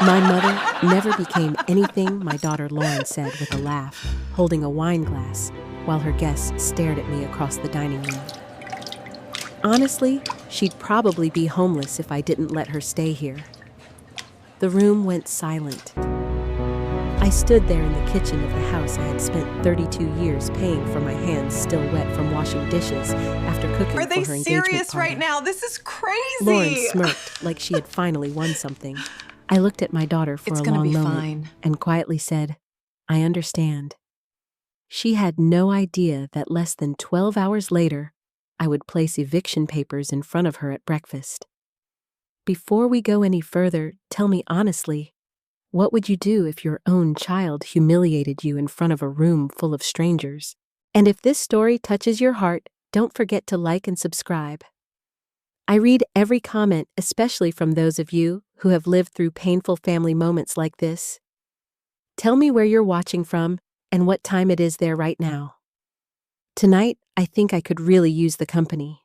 My mother never became anything, my daughter Lauren said with a laugh, holding a wine glass while her guests stared at me across the dining room. Honestly, she'd probably be homeless if I didn't let her stay here. The room went silent. I stood there in the kitchen of the house I had spent 32 years paying for, my hands still wet from washing dishes after cooking for her engagement party. Are they serious right now? This is crazy. Lauren smirked like she had finally won something. I looked at my daughter for a long moment and quietly said, "I understand." She had no idea that less than 12 hours later, I would place eviction papers in front of her at breakfast. Before we go any further, tell me honestly, what would you do if your own child humiliated you in front of a room full of strangers? And if this story touches your heart, don't forget to like and subscribe. I read every comment, especially from those of you who have lived through painful family moments like this. Tell me where you're watching from and what time it is there right now. Tonight, I think I could really use the company.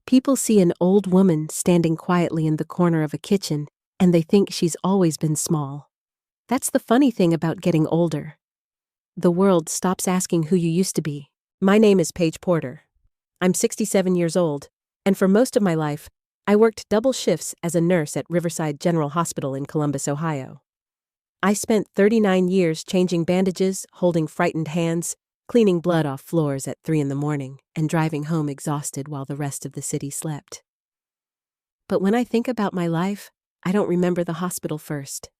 People see an old woman standing quietly in the corner of a kitchen, and they think she's always been small. That's the funny thing about getting older. The world stops asking who you used to be. My name is Paige Porter. I'm 67 years old, and for most of my life, I worked double shifts as a nurse at Riverside General Hospital in Columbus, Ohio. I spent 39 years changing bandages, holding frightened hands, cleaning blood off floors at 3 a.m, and driving home exhausted while the rest of the city slept. But when I think about my life, I don't remember the hospital first.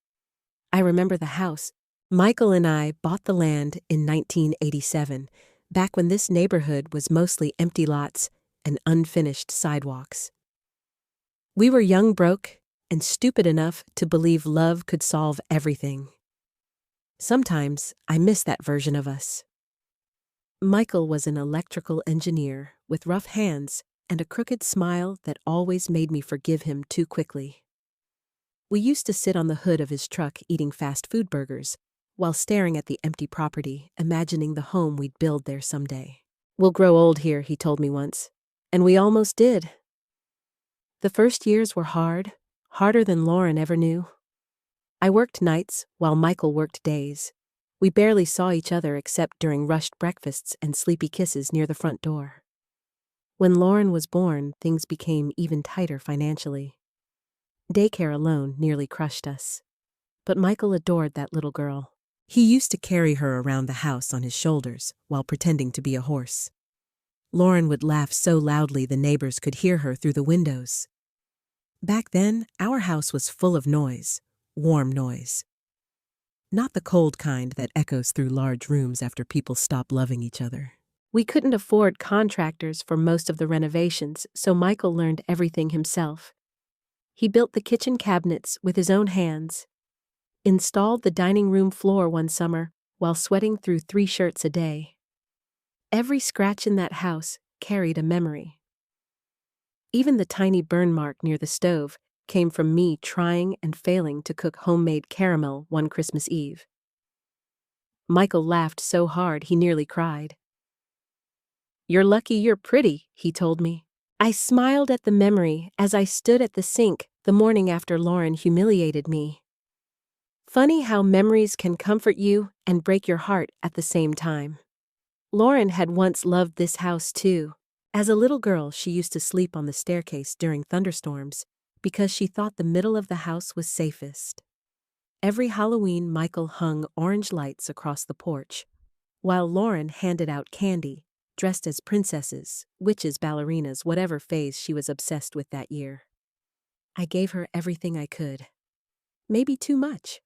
I remember the house. Michael and I bought the land in 1987, back when this neighborhood was mostly empty lots and unfinished sidewalks. We were young, broke, and stupid enough to believe love could solve everything. Sometimes I miss that version of us. Michael was an electrical engineer with rough hands and a crooked smile that always made me forgive him too quickly. We used to sit on the hood of his truck eating fast food burgers while staring at the empty property, imagining the home we'd build there someday. "We'll grow old here," he told me once, and we almost did. The first years were hard, harder than Lauren ever knew. I worked nights while Michael worked days. We barely saw each other except during rushed breakfasts and sleepy kisses near the front door. When Lauren was born, things became even tighter financially. Daycare alone nearly crushed us. But Michael adored that little girl. He used to carry her around the house on his shoulders while pretending to be a horse. Lauren would laugh so loudly the neighbors could hear her through the windows. Back then, our house was full of noise, warm noise. Not the cold kind that echoes through large rooms after people stop loving each other. We couldn't afford contractors for most of the renovations, so Michael learned everything himself. He built the kitchen cabinets with his own hands, installed the dining room floor one summer while sweating through 3 shirts a day. Every scratch in that house carried a memory. Even the tiny burn mark near the stove came from me trying and failing to cook homemade caramel one Christmas Eve. Michael laughed so hard he nearly cried. "You're lucky you're pretty," he told me. I smiled at the memory as I stood at the sink the morning after Lauren humiliated me. Funny how memories can comfort you and break your heart at the same time. Lauren had once loved this house too. As a little girl, she used to sleep on the staircase during thunderstorms because she thought the middle of the house was safest. Every Halloween, Michael hung orange lights across the porch, while Lauren handed out candy, dressed as princesses, witches, ballerinas, whatever phase she was obsessed with that year. I gave her everything I could. Maybe too much.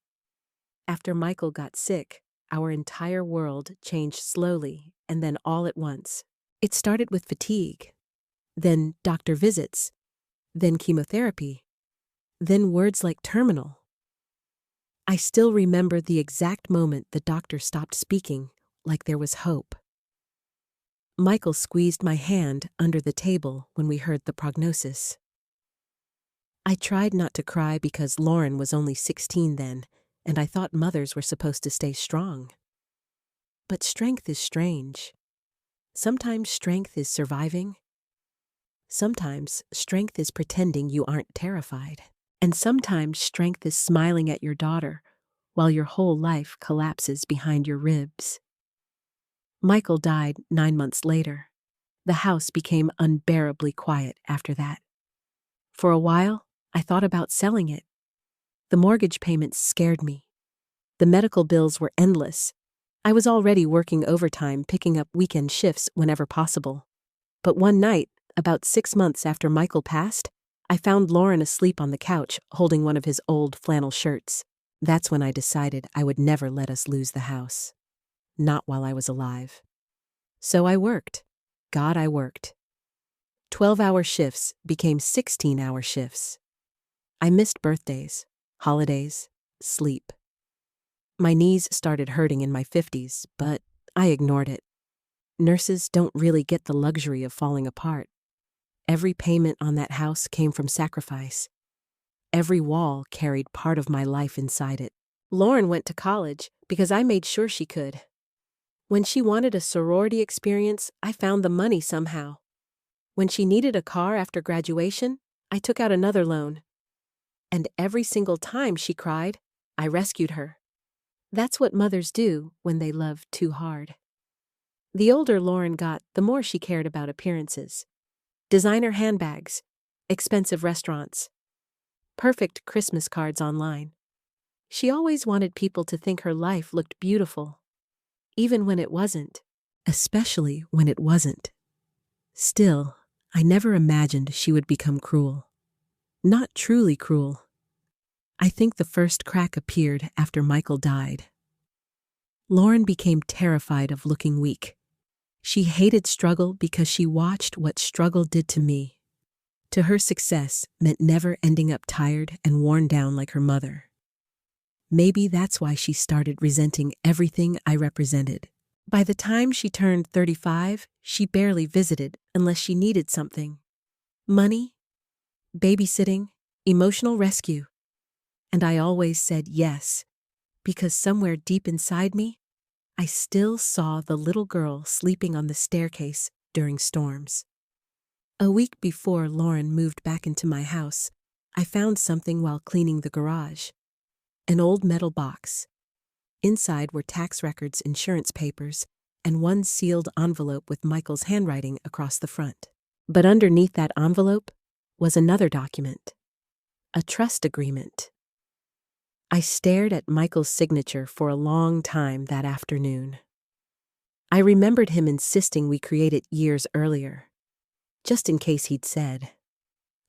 After Michael got sick, our entire world changed slowly and then all at once. It started with fatigue, then doctor visits, then chemotherapy, then words like terminal. I still remember the exact moment the doctor stopped speaking, like there was hope. Michael squeezed my hand under the table when we heard the prognosis. I tried not to cry because Lauren was only 16 then, and I thought mothers were supposed to stay strong. But strength is strange. Sometimes strength is surviving. Sometimes strength is pretending you aren't terrified. And sometimes strength is smiling at your daughter while your whole life collapses behind your ribs. Michael died 9 months later. The house became unbearably quiet after that. For a while, I thought about selling it. The mortgage payments scared me. The medical bills were endless. I was already working overtime, picking up weekend shifts whenever possible. But one night, about 6 months after Michael passed, I found Lauren asleep on the couch, holding one of his old flannel shirts. That's when I decided I would never let us lose the house. Not while I was alive. So I worked. God, I worked. 12-hour shifts became 16-hour shifts. I missed birthdays, holidays, sleep. My knees started hurting in my 50s, but I ignored it. Nurses don't really get the luxury of falling apart. Every payment on that house came from sacrifice. Every wall carried part of my life inside it. Lauren went to college because I made sure she could. When she wanted a sorority experience, I found the money somehow. When she needed a car after graduation, I took out another loan. And every single time she cried, I rescued her. That's what mothers do when they love too hard. The older Lauren got, the more she cared about appearances. Designer handbags, expensive restaurants, perfect Christmas cards online. She always wanted people to think her life looked beautiful, even when it wasn't, especially when it wasn't. Still, I never imagined she would become cruel. Not truly cruel. I think the first crack appeared after Michael died. Lauren became terrified of looking weak. She hated struggle because she watched what struggle did to me. To her, success meant never ending up tired and worn down like her mother. Maybe that's why she started resenting everything I represented. By the time she turned 35, she barely visited unless she needed something. Money, babysitting, emotional rescue. And I always said yes, because somewhere deep inside me, I still saw the little girl sleeping on the staircase during storms. A week before Lauren moved back into my house, I found something while cleaning the garage. An old metal box. Inside were tax records, insurance papers, and one sealed envelope with Michael's handwriting across the front. But underneath that envelope was another document. A trust agreement. I stared at Michael's signature for a long time that afternoon. I remembered him insisting we create it years earlier, just in case he'd said.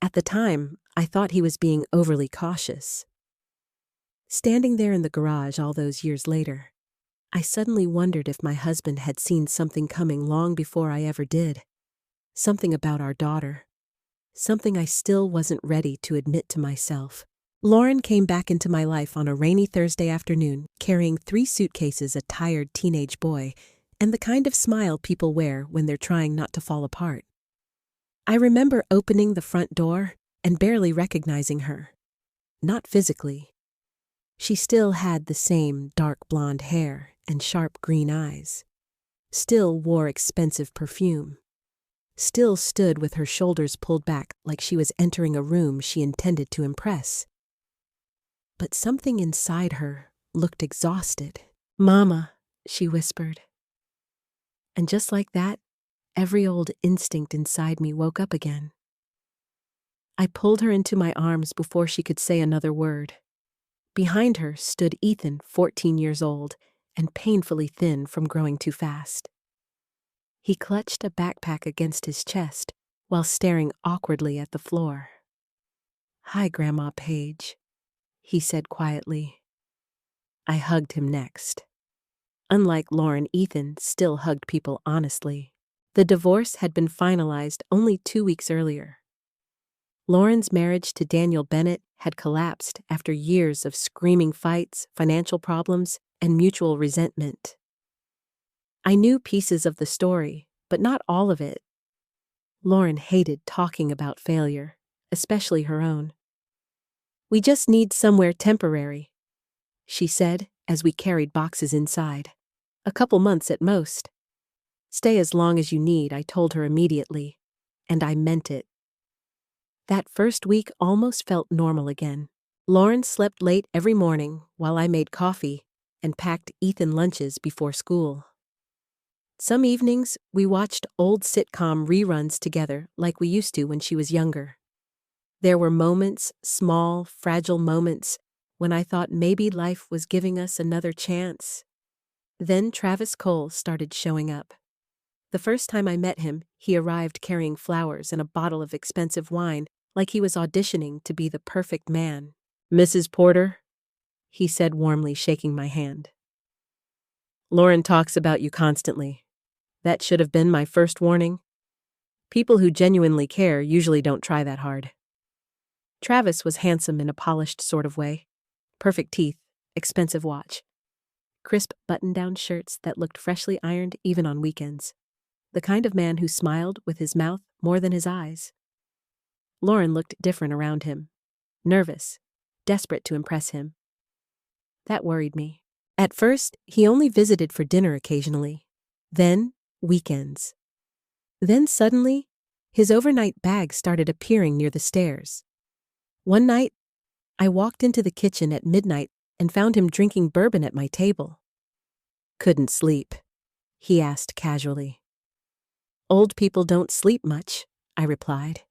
At the time, I thought he was being overly cautious. Standing there in the garage all those years later, I suddenly wondered if my husband had seen something coming long before I ever did. Something about our daughter. Something I still wasn't ready to admit to myself. Lauren came back into my life on a rainy Thursday afternoon, carrying 3 suitcases, a tired teenage boy, and the kind of smile people wear when they're trying not to fall apart. I remember opening the front door and barely recognizing her. Not physically. She still had the same dark blonde hair and sharp green eyes. Still wore expensive perfume. Still stood with her shoulders pulled back like she was entering a room she intended to impress. But something inside her looked exhausted. "Mama," she whispered. And just like that, every old instinct inside me woke up again. I pulled her into my arms before she could say another word. Behind her stood Ethan, 14 years old, and painfully thin from growing too fast. He clutched a backpack against his chest while staring awkwardly at the floor. "Hi, Grandma Paige," he said quietly. I hugged him next. Unlike Lauren, Ethan still hugged people honestly. The divorce had been finalized only 2 weeks earlier. Lauren's marriage to Daniel Bennett had collapsed after years of screaming fights, financial problems, and mutual resentment. I knew pieces of the story, but not all of it. Lauren hated talking about failure, especially her own. "We just need somewhere temporary," she said as we carried boxes inside. "A couple months at most." "Stay as long as you need," I told her immediately, and I meant it. That first week almost felt normal again. Lauren slept late every morning while I made coffee and packed Ethan lunches before school. Some evenings, we watched old sitcom reruns together like we used to when she was younger. There were moments, small, fragile moments, when I thought maybe life was giving us another chance. Then Travis Cole started showing up. The first time I met him, he arrived carrying flowers and a bottle of expensive wine, like he was auditioning to be the perfect man. "Mrs. Porter," he said warmly, shaking my hand. "Lauren talks about you constantly. That should have been my first warning. People who genuinely care usually don't try that hard." Travis was handsome in a polished sort of way. Perfect teeth, expensive watch, crisp button-down shirts that looked freshly ironed even on weekends. The kind of man who smiled with his mouth more than his eyes. Lauren looked different around him. Nervous, desperate to impress him. That worried me. At first, he only visited for dinner occasionally. Then, weekends. Then suddenly, his overnight bag started appearing near the stairs. One night, I walked into the kitchen at midnight and found him drinking bourbon at my table. "Couldn't sleep?" he asked casually. "Old people don't sleep much," I replied.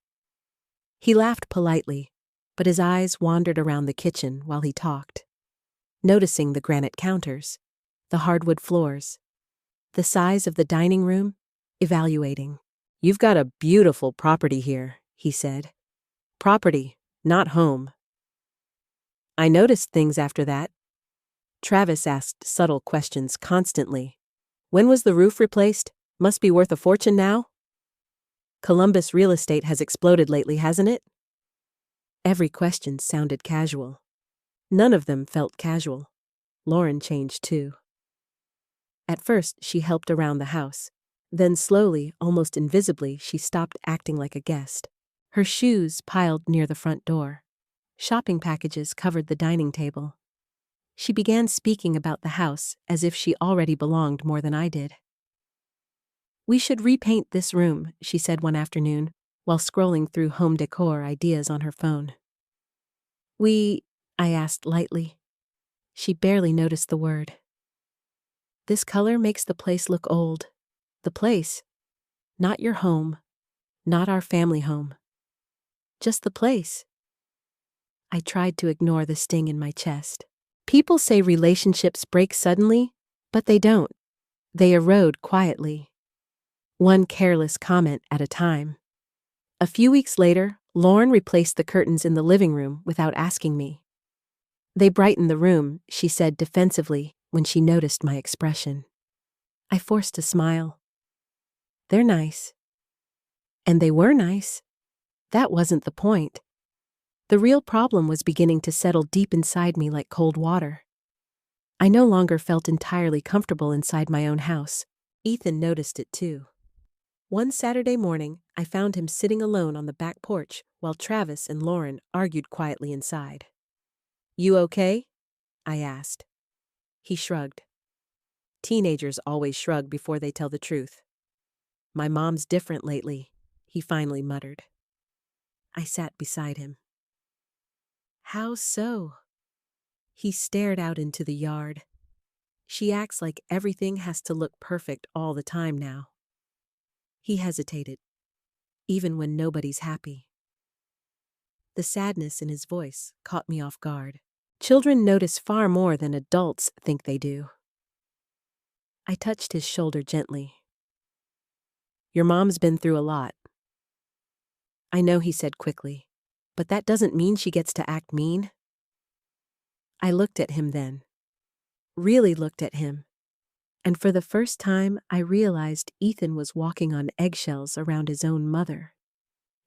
He laughed politely, but his eyes wandered around the kitchen while he talked, noticing the granite counters, the hardwood floors, the size of the dining room, evaluating. "You've got a beautiful property here," he said. "Property, not home." I noticed things after that. Travis asked subtle questions constantly. "When was the roof replaced? Must be worth a fortune now." "Columbus real estate has exploded lately, hasn't it?" Every question sounded casual. None of them felt casual. Lauren changed too. At first, she helped around the house. Then slowly, almost invisibly, she stopped acting like a guest. Her shoes piled near the front door. Shopping packages covered the dining table. She began speaking about the house as if she already belonged more than I did. "We should repaint this room," she said one afternoon, while scrolling through home decor ideas on her phone. I asked lightly. She barely noticed the word. "This color makes the place look old. The place, not your home, not our family home. Just the place." I tried to ignore the sting in my chest. People say relationships break suddenly, but they don't. They erode quietly. One careless comment at a time. A few weeks later, Lauren replaced the curtains in the living room without asking me. "They brighten the room," she said defensively when she noticed my expression. I forced a smile. "They're nice." And they were nice. That wasn't the point. The real problem was beginning to settle deep inside me like cold water. I no longer felt entirely comfortable inside my own house. Ethan noticed it too. One Saturday morning, I found him sitting alone on the back porch while Travis and Lauren argued quietly inside. "You okay?" I asked. He shrugged. Teenagers always shrug before they tell the truth. "My mom's different lately," he finally muttered. I sat beside him. "How so?" He stared out into the yard. "She acts like everything has to look perfect all the time now." He hesitated, even when nobody's happy. The sadness in his voice caught me off guard. Children notice far more than adults think they do. I touched his shoulder gently. "Your mom's been through a lot." "I know," he said quickly, "but that doesn't mean she gets to act mean." I looked at him then. Really looked at him. And for the first time, I realized Ethan was walking on eggshells around his own mother.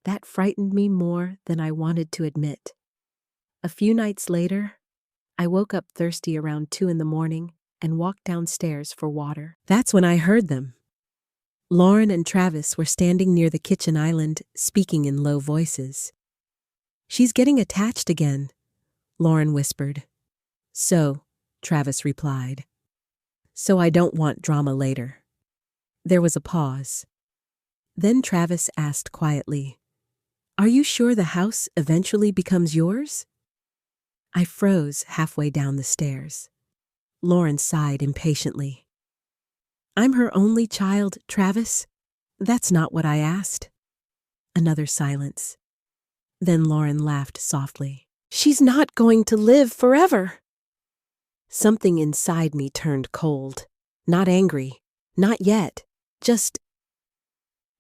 That frightened me more than I wanted to admit. A few nights later, I woke up thirsty around 2 a.m. and walked downstairs for water. That's when I heard them. Lauren and Travis were standing near the kitchen island, speaking in low voices. "She's getting attached again," Lauren whispered. "So," Travis replied. "So I don't want drama later." There was a pause. Then Travis asked quietly, Are you sure the house eventually becomes yours? I froze halfway down the stairs. Lauren sighed impatiently. I'm her only child, Travis. That's not what I asked. Another silence. Then Lauren laughed softly. She's not going to live forever. Something inside me turned cold. Not angry. Not yet. Just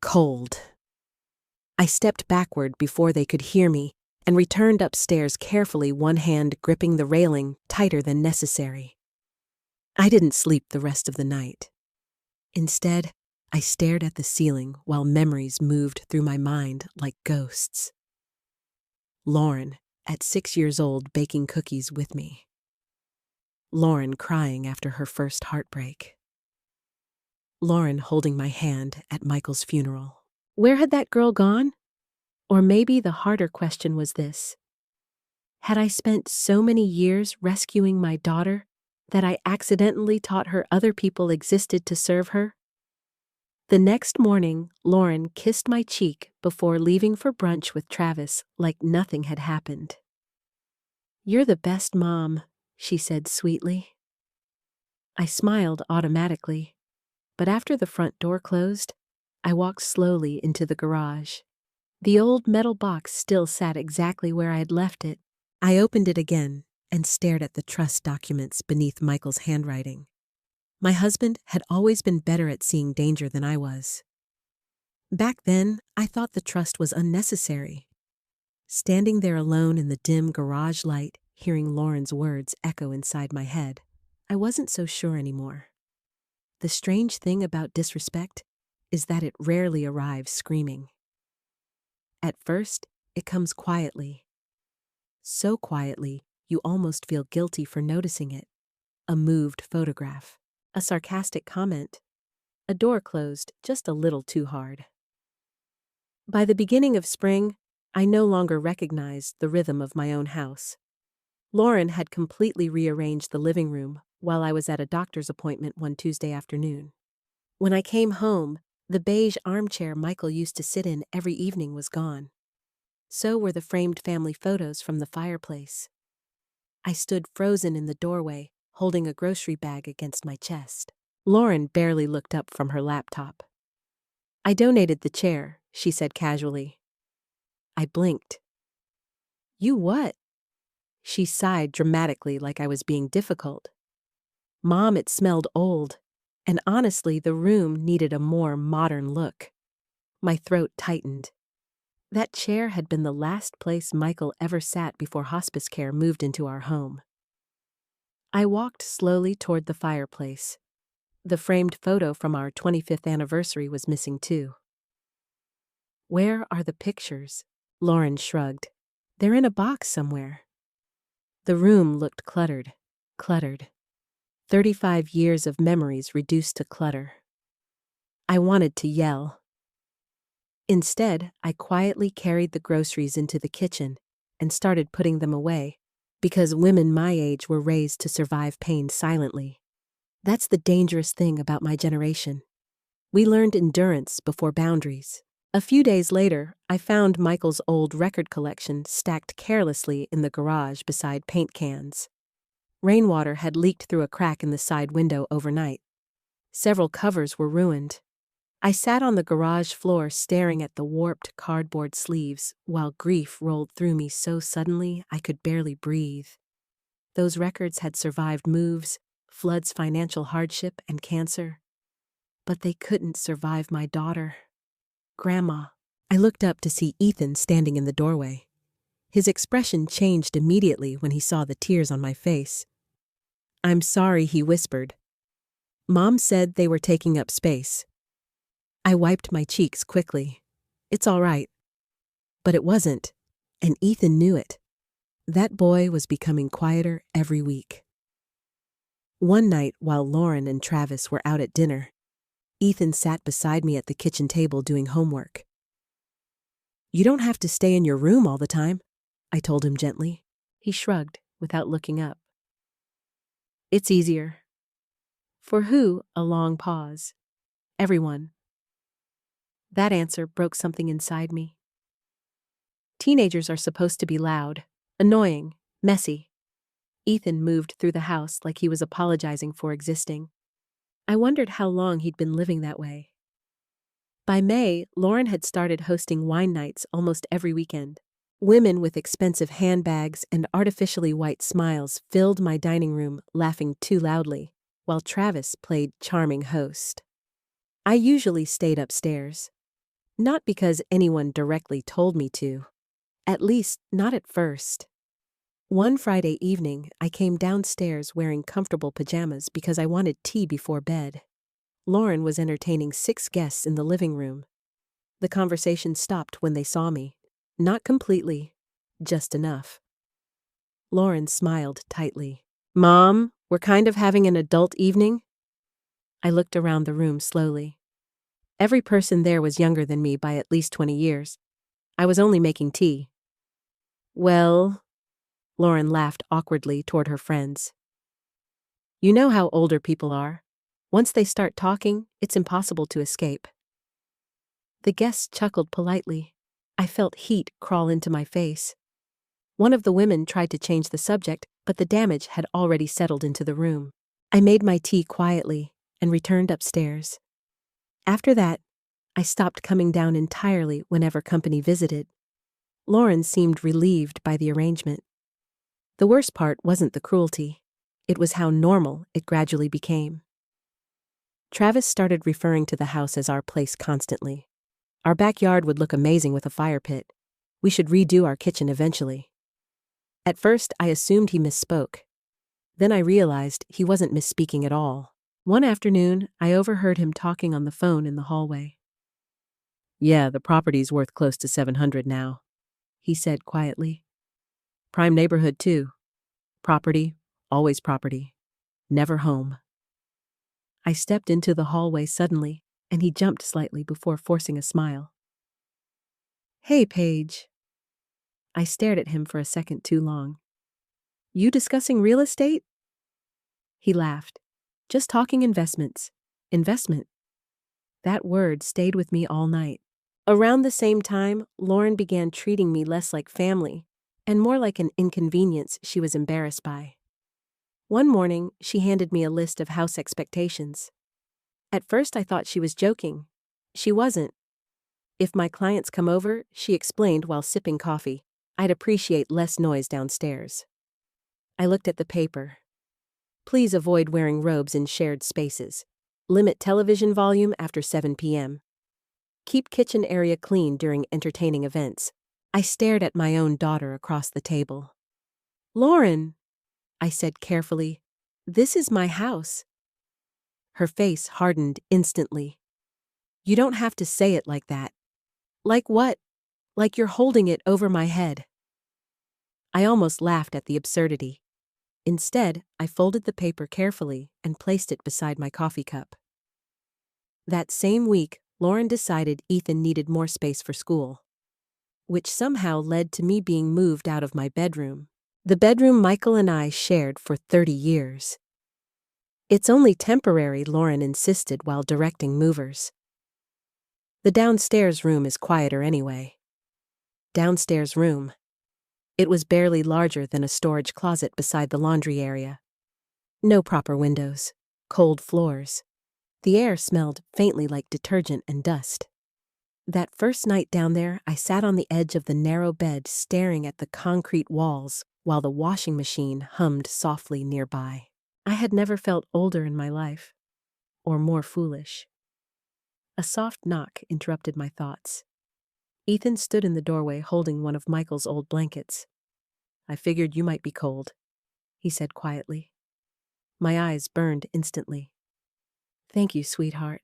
cold. I stepped backward before they could hear me and returned upstairs carefully, one hand gripping the railing tighter than necessary. I didn't sleep the rest of the night. Instead, I stared at the ceiling while memories moved through my mind like ghosts. Lauren, at 6 years old, baking cookies with me. Lauren crying after her first heartbreak. Lauren holding my hand at Michael's funeral. Where had that girl gone? Or maybe the harder question was this. Had I spent so many years rescuing my daughter that I accidentally taught her other people existed to serve her? The next morning, Lauren kissed my cheek before leaving for brunch with Travis like nothing had happened. You're the best mom, she said sweetly. I smiled automatically, but after the front door closed, I walked slowly into the garage. The old metal box still sat exactly where I had left it. I opened it again and stared at the trust documents beneath Michael's handwriting. My husband had always been better at seeing danger than I was. Back then, I thought the trust was unnecessary. Standing there alone in the dim garage light, hearing Lauren's words echo inside my head, I wasn't so sure anymore. The strange thing about disrespect is that it rarely arrives screaming. At first, it comes quietly. So quietly, you almost feel guilty for noticing it. A moved photograph, a sarcastic comment, a door closed just a little too hard. By the beginning of spring, I no longer recognized the rhythm of my own house. Lauren had completely rearranged the living room while I was at a doctor's appointment one Tuesday afternoon. When I came home, the beige armchair Michael used to sit in every evening was gone. So were the framed family photos from the fireplace. I stood frozen in the doorway, holding a grocery bag against my chest. Lauren barely looked up from her laptop. I donated the chair, she said casually. I blinked. You what? She sighed dramatically like I was being difficult. Mom, it smelled old, and honestly, the room needed a more modern look. My throat tightened. That chair had been the last place Michael ever sat before hospice care moved into our home. I walked slowly toward the fireplace. The framed photo from our 25th anniversary was missing too. Where are the pictures? Lauren shrugged. They're in a box somewhere. The room looked cluttered. 35 years of memories reduced to clutter. I wanted to yell. Instead, I quietly carried the groceries into the kitchen and started putting them away, because women my age were raised to survive pain silently. That's the dangerous thing about my generation. We learned endurance before boundaries. A few days later, I found Michael's old record collection stacked carelessly in the garage beside paint cans. Rainwater had leaked through a crack in the side window overnight. Several covers were ruined. I sat on the garage floor staring at the warped cardboard sleeves while grief rolled through me so suddenly I could barely breathe. Those records had survived moves, floods, financial hardship, and cancer. But they couldn't survive my daughter. Grandma. I looked up to see Ethan standing in the doorway. His expression changed immediately when he saw the tears on my face. I'm sorry, he whispered. Mom said they were taking up space. I wiped my cheeks quickly. It's all right. But it wasn't, and Ethan knew it. That boy was becoming quieter every week. One night, while Lauren and Travis were out at dinner, Ethan sat beside me at the kitchen table doing homework. You don't have to stay in your room all the time, I told him gently. He shrugged without looking up. It's easier. For who? A long pause. Everyone. That answer broke something inside me. Teenagers are supposed to be loud, annoying, messy. Ethan moved through the house like he was apologizing for existing. I wondered how long he'd been living that way. By May, Lauren had started hosting wine nights almost every weekend. Women with expensive handbags and artificially white smiles filled my dining room, laughing too loudly, while Travis played charming host. I usually stayed upstairs. Not because anyone directly told me to. At least, not at first. One Friday evening, I came downstairs wearing comfortable pajamas because I wanted tea before bed. Lauren was entertaining 6 guests in the living room. The conversation stopped when they saw me. Not completely, just enough. Lauren smiled tightly. "Mom, we're kind of having an adult evening?" I looked around the room slowly. Every person there was younger than me by at least 20 years. I was only making tea. "Well," Lauren laughed awkwardly toward her friends. "You know how older people are. Once they start talking, it's impossible to escape." The guests chuckled politely. I felt heat crawl into my face. One of the women tried to change the subject, but the damage had already settled into the room. I made my tea quietly and returned upstairs. After that, I stopped coming down entirely whenever company visited. Lauren seemed relieved by the arrangement. The worst part wasn't the cruelty. It was how normal it gradually became. Travis started referring to the house as our place constantly. Our backyard would look amazing with a fire pit. We should redo our kitchen eventually. At first, I assumed he misspoke. Then I realized he wasn't misspeaking at all. One afternoon, I overheard him talking on the phone in the hallway. "Yeah, the property's worth close to $700 now," he said quietly. "Prime neighborhood, too. Property, always property. Never home." I stepped into the hallway suddenly, and he jumped slightly before forcing a smile. "Hey, Paige." I stared at him for a second too long. "You discussing real estate?" He laughed. "Just talking investments." Investment. That word stayed with me all night. Around the same time, Lauren began treating me less like family and more like an inconvenience she was embarrassed by. One morning, she handed me a list of house expectations. At first, I thought she was joking. She wasn't. If my clients come over, she explained while sipping coffee, I'd appreciate less noise downstairs. I looked at the paper. Please avoid wearing robes in shared spaces. Limit television volume after 7 p.m. Keep kitchen area clean during entertaining events. I stared at my own daughter across the table. "Lauren," I said carefully, "this is my house." Her face hardened instantly. "You don't have to say it like that." "Like what?" "Like you're holding it over my head." I almost laughed at the absurdity. Instead, I folded the paper carefully and placed it beside my coffee cup. That same week, Lauren decided Ethan needed more space for school, which somehow led to me being moved out of my bedroom, the bedroom Michael and I shared for 30 years. "It's only temporary," Lauren insisted while directing movers. "The downstairs room is quieter anyway." Downstairs room. It was barely larger than a storage closet beside the laundry area. No proper windows. Cold floors. The air smelled faintly like detergent and dust. That first night down there, I sat on the edge of the narrow bed staring at the concrete walls while the washing machine hummed softly nearby. I had never felt older in my life, or more foolish. A soft knock interrupted my thoughts. Ethan stood in the doorway holding one of Michael's old blankets. "I figured you might be cold," he said quietly. My eyes burned instantly. "Thank you, sweetheart."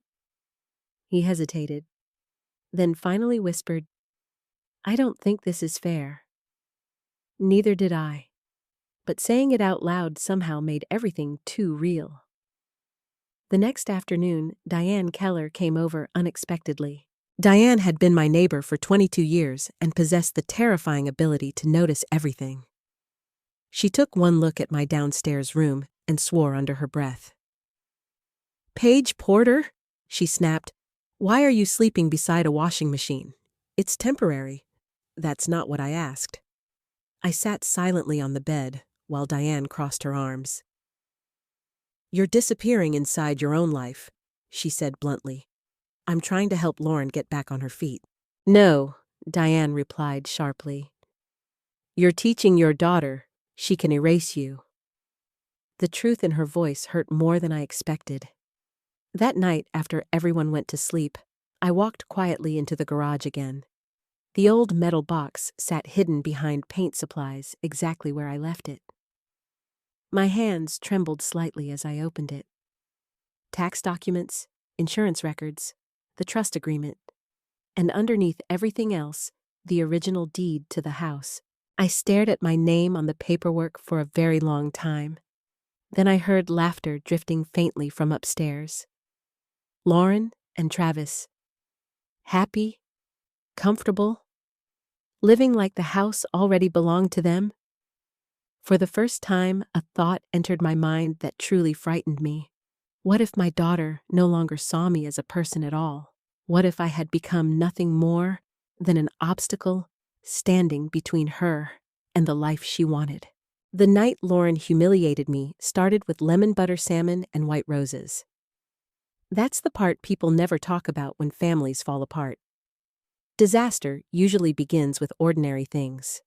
He hesitated, then finally whispered, "I don't think this is fair." Neither did I. But saying it out loud somehow made everything too real. The next afternoon, Diane Keller came over unexpectedly. Diane had been my neighbor for 22 years and possessed the terrifying ability to notice everything. She took one look at my downstairs room and swore under her breath. "Paige Porter," she snapped, "why are you sleeping beside a washing machine? It's temporary. That's not what I asked. I sat silently on the bed while Diane crossed her arms. You're disappearing inside your own life, she said bluntly. I'm trying to help Lauren get back on her feet. No, Diane replied sharply. You're teaching your daughter she can erase you. The truth in her voice hurt more than I expected. That night, after everyone went to sleep, I walked quietly into the garage again. The old metal box sat hidden behind paint supplies exactly where I left it. My hands trembled slightly as I opened it. Tax documents, insurance records, the trust agreement, and underneath everything else, the original deed to the house. I stared at my name on the paperwork for a very long time. Then I heard laughter drifting faintly from upstairs. Lauren and Travis. Happy, comfortable, living like the house already belonged to them. For the first time, a thought entered my mind that truly frightened me. What if my daughter no longer saw me as a person at all? What if I had become nothing more than an obstacle standing between her and the life she wanted? The night Lauren humiliated me started with lemon butter salmon and white roses. That's the part people never talk about when families fall apart. Disaster usually begins with ordinary things.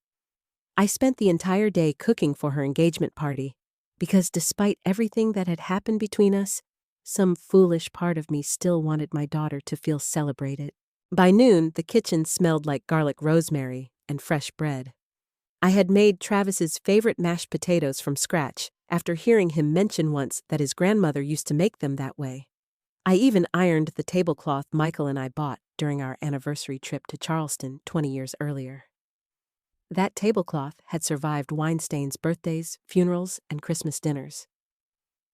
I spent the entire day cooking for her engagement party, because despite everything that had happened between us, some foolish part of me still wanted my daughter to feel celebrated. By noon, the kitchen smelled like garlic rosemary and fresh bread. I had made Travis's favorite mashed potatoes from scratch after hearing him mention once that his grandmother used to make them that way. I even ironed the tablecloth Michael and I bought during our anniversary trip to Charleston 20 years earlier. That tablecloth had survived Weinstein's birthdays, funerals, and Christmas dinners.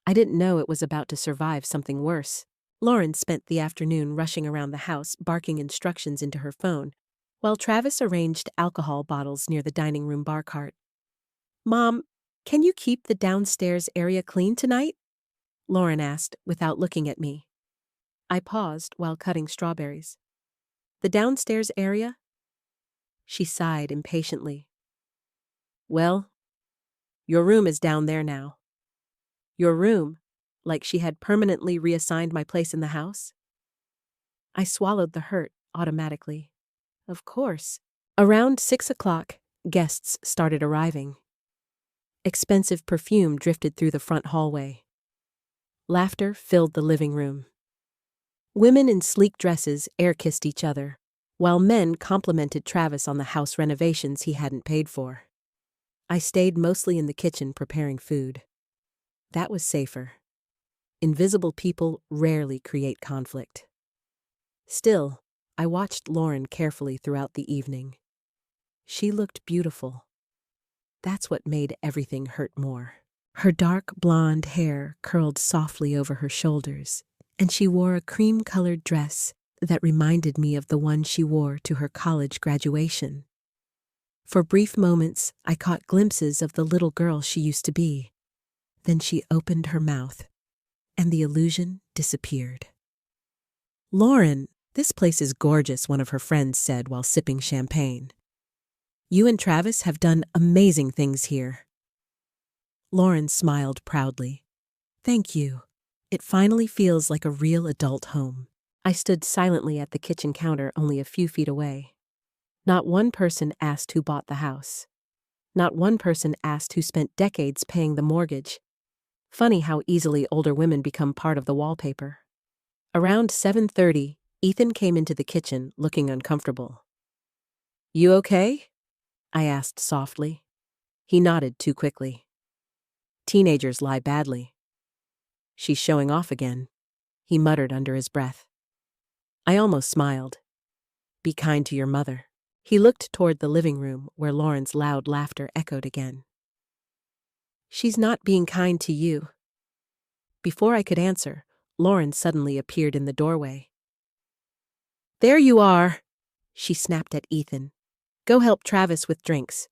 I didn't know it was about to survive something worse. Lauren spent the afternoon rushing around the house, barking instructions into her phone, while Travis arranged alcohol bottles near the dining room bar cart. Mom, can you keep the downstairs area clean tonight? Lauren asked without looking at me. I paused while cutting strawberries. The downstairs area? She sighed impatiently. Well, your room is down there now. Your room, like she had permanently reassigned my place in the house? I swallowed the hurt automatically. Of course. Around 6 o'clock, guests started arriving. Expensive perfume drifted through the front hallway. Laughter filled the living room. Women in sleek dresses air-kissed each other, while men complimented Travis on the house renovations he hadn't paid for. I stayed mostly in the kitchen preparing food. That was safer. Invisible people rarely create conflict. Still, I watched Lauren carefully throughout the evening. She looked beautiful. That's what made everything hurt more. Her dark blonde hair curled softly over her shoulders, and she wore a cream-colored dress that reminded me of the one she wore to her college graduation. For brief moments, I caught glimpses of the little girl she used to be. Then she opened her mouth, and the illusion disappeared. Lauren, this place is gorgeous, one of her friends said while sipping champagne. You and Travis have done amazing things here. Lauren smiled proudly. Thank you. It finally feels like a real adult home. I stood silently at the kitchen counter only a few feet away. Not one person asked who bought the house. Not one person asked who spent decades paying the mortgage. Funny how easily older women become part of the wallpaper. Around 7:30, Ethan came into the kitchen looking uncomfortable. You okay? I asked softly. He nodded too quickly. Teenagers lie badly. She's showing off again, he muttered under his breath. I almost smiled. Be kind to your mother. He looked toward the living room where Lauren's loud laughter echoed again. She's not being kind to you. Before I could answer, Lauren suddenly appeared in the doorway. There you are, she snapped at Ethan. Go help Travis with drinks.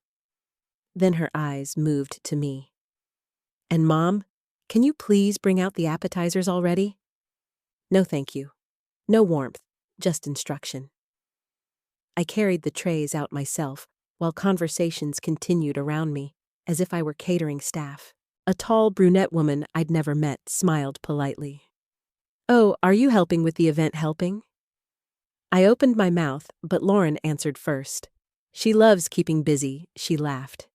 Then her eyes moved to me. And Mom, can you please bring out the appetizers already? No, thank you. No warmth, just instruction. I carried the trays out myself, while conversations continued around me, as if I were catering staff. A tall brunette woman I'd never met smiled politely. "Oh, are you helping with the event helping?" I opened my mouth, but Lauren answered first. "She loves keeping busy," she laughed.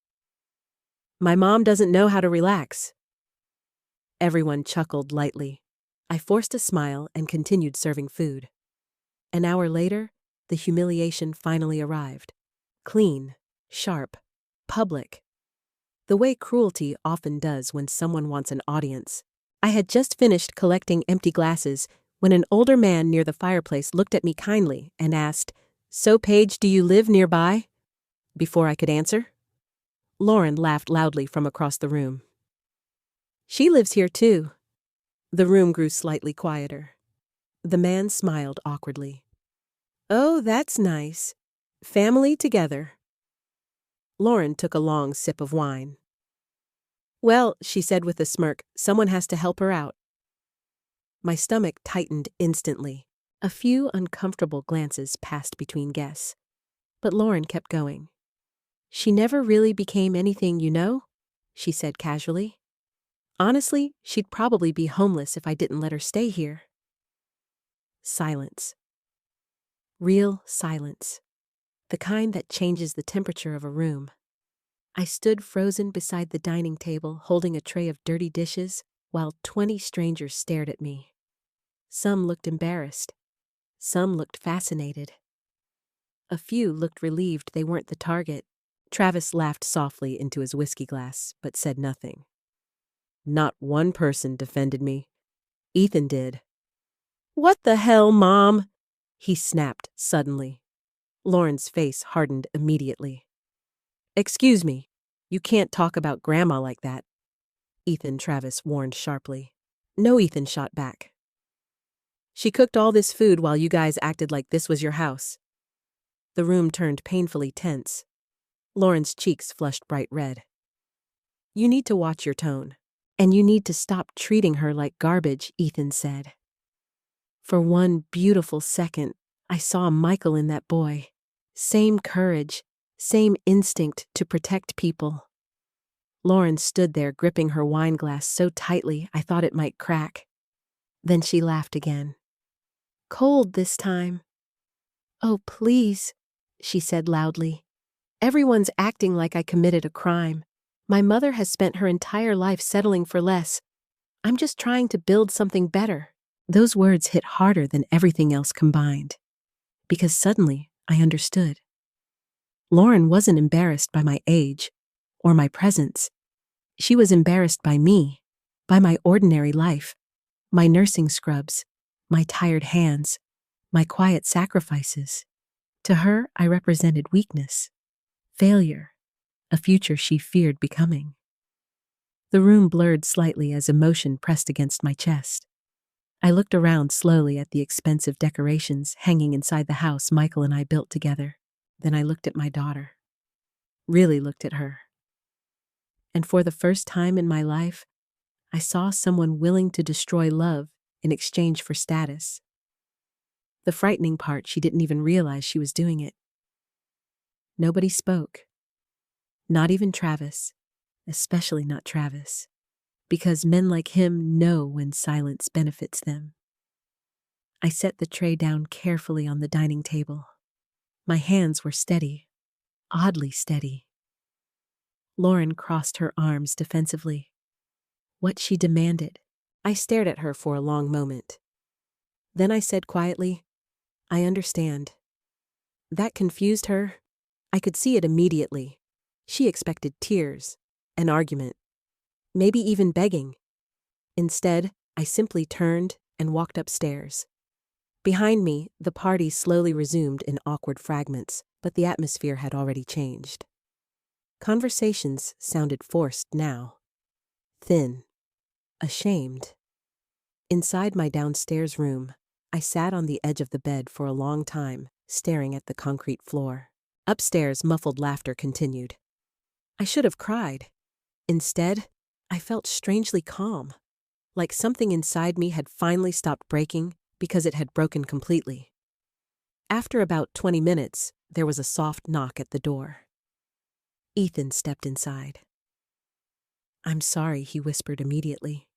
"My mom doesn't know how to relax." Everyone chuckled lightly. I forced a smile and continued serving food. An hour later, the humiliation finally arrived. Clean, sharp, public. The way cruelty often does when someone wants an audience. I had just finished collecting empty glasses when an older man near the fireplace looked at me kindly and asked, "So, Paige, do you live nearby?" Before I could answer, Lauren laughed loudly from across the room. "She lives here too." The room grew slightly quieter. The man smiled awkwardly. "Oh, that's nice. Family together." Lauren took a long sip of wine. "Well," she said with a smirk, "someone has to help her out." My stomach tightened instantly. A few uncomfortable glances passed between guests. But Lauren kept going. "She never really became anything, you know," she said casually. "Honestly, she'd probably be homeless if I didn't let her stay here." Silence. Real silence. The kind that changes the temperature of a room. I stood frozen beside the dining table, holding a tray of dirty dishes, while 20 strangers stared at me. Some looked embarrassed. Some looked fascinated. A few looked relieved they weren't the target. Travis laughed softly into his whiskey glass, but said nothing. Not one person defended me. Ethan did. "What the hell, Mom?" he snapped suddenly. Lauren's face hardened immediately. "Excuse me, you can't talk about Grandma like that," Ethan Travis warned sharply. No, Ethan shot back. "She cooked all this food while you guys acted like this was your house." The room turned painfully tense. Lauren's cheeks flushed bright red. "You need to watch your tone. And you need to stop treating her like garbage," Ethan said. For one beautiful second, I saw Michael in that boy. Same courage, same instinct to protect people. Lauren stood there gripping her wine glass so tightly I thought it might crack. Then she laughed again. "Cold this time." "Oh, please," she said loudly. "Everyone's acting like I committed a crime. My mother has spent her entire life settling for less. I'm just trying to build something better." Those words hit harder than everything else combined. Because suddenly, I understood. Lauren wasn't embarrassed by my age or my presence. She was embarrassed by me, by my ordinary life, my nursing scrubs, my tired hands, my quiet sacrifices. To her, I represented weakness, failure, a future she feared becoming. The room blurred slightly as emotion pressed against my chest. I looked around slowly at the expensive decorations hanging inside the house Michael and I built together. Then I looked at my daughter. Really looked at her. And for the first time in my life, I saw someone willing to destroy love in exchange for status. The frightening part, she didn't even realize she was doing it. Nobody spoke. Not even Travis, especially not Travis. Because men like him know when silence benefits them. I set the tray down carefully on the dining table. My hands were steady, oddly steady. Lauren crossed her arms defensively. What she demanded. I stared at her for a long moment. Then I said quietly, "I understand." That confused her. I could see it immediately. She expected tears, an argument, maybe even begging. Instead, I simply turned and walked upstairs. Behind me, the party slowly resumed in awkward fragments, but the atmosphere had already changed. Conversations sounded forced now. Thin. Ashamed. Inside my downstairs room, I sat on the edge of the bed for a long time, staring at the concrete floor. Upstairs, muffled laughter continued. I should have cried. Instead, I felt strangely calm, like something inside me had finally stopped breaking because it had broken completely. After about 20 minutes, there was a soft knock at the door. Ethan stepped inside. "I'm sorry," he whispered immediately.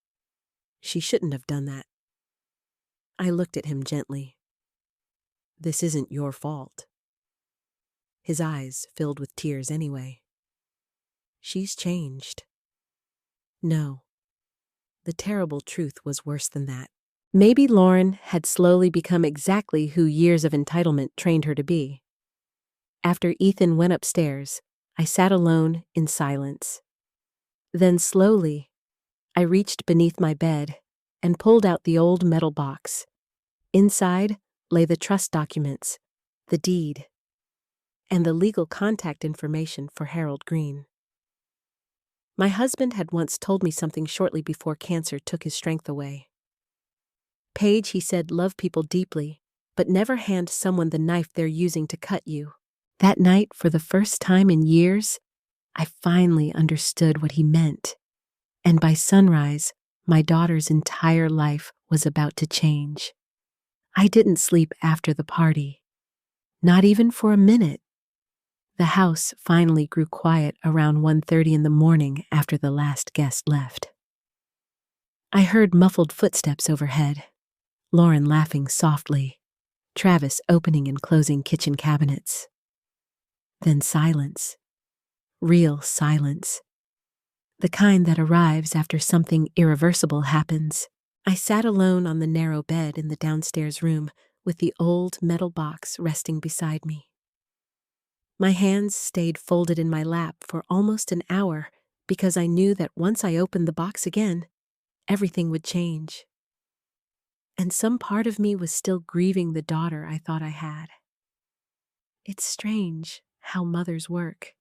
"She shouldn't have done that." I looked at him gently. "This isn't your fault." His eyes filled with tears anyway. "She's changed." No. The terrible truth was worse than that. Maybe Lauren had slowly become exactly who years of entitlement trained her to be. After Ethan went upstairs, I sat alone in silence. Then slowly, I reached beneath my bed and pulled out the old metal box. Inside lay the trust documents, the deed, and the legal contact information for Harold Green. My husband had once told me something shortly before cancer took his strength away. "Paige," he said, "love people deeply, but never hand someone the knife they're using to cut you." That night, for the first time in years, I finally understood what he meant. And by sunrise, my daughter's entire life was about to change. I didn't sleep after the party. Not even for a minute. The house finally grew quiet around 1:30 in the morning after the last guest left. I heard muffled footsteps overhead, Lauren laughing softly, Travis opening and closing kitchen cabinets. Then silence. Real silence. The kind that arrives after something irreversible happens. I sat alone on the narrow bed in the downstairs room with the old metal box resting beside me. My hands stayed folded in my lap for almost an hour because I knew that once I opened the box again, everything would change. And some part of me was still grieving the daughter I thought I had. It's strange how mothers work.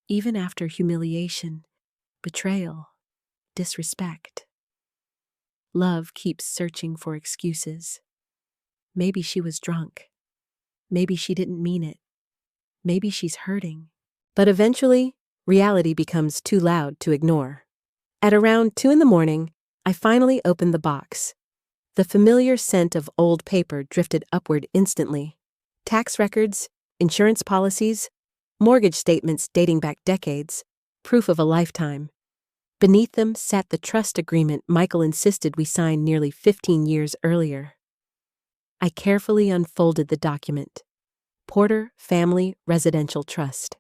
Even after humiliation, betrayal, disrespect. Love keeps searching for excuses. Maybe she was drunk. Maybe she didn't mean it. Maybe she's hurting. But eventually, reality becomes too loud to ignore. At around 2 in the morning, I finally opened the box. The familiar scent of old paper drifted upward instantly. Tax records, insurance policies, mortgage statements dating back decades, proof of a lifetime. Beneath them sat the trust agreement Michael insisted we sign nearly 15 years earlier. I carefully unfolded the document. Porter Family Residential Trust.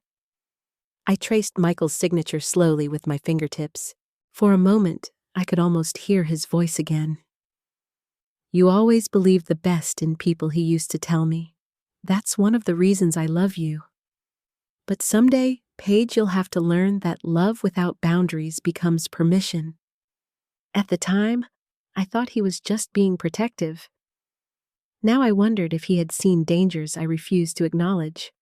I traced Michael's signature slowly with my fingertips. For a moment, I could almost hear his voice again. "You always believe the best in people," he used to tell me. "That's one of the reasons I love you. But someday, Paige, you'll have to learn that love without boundaries becomes permission." At the time, I thought he was just being protective. Now I wondered if he had seen dangers I refused to acknowledge.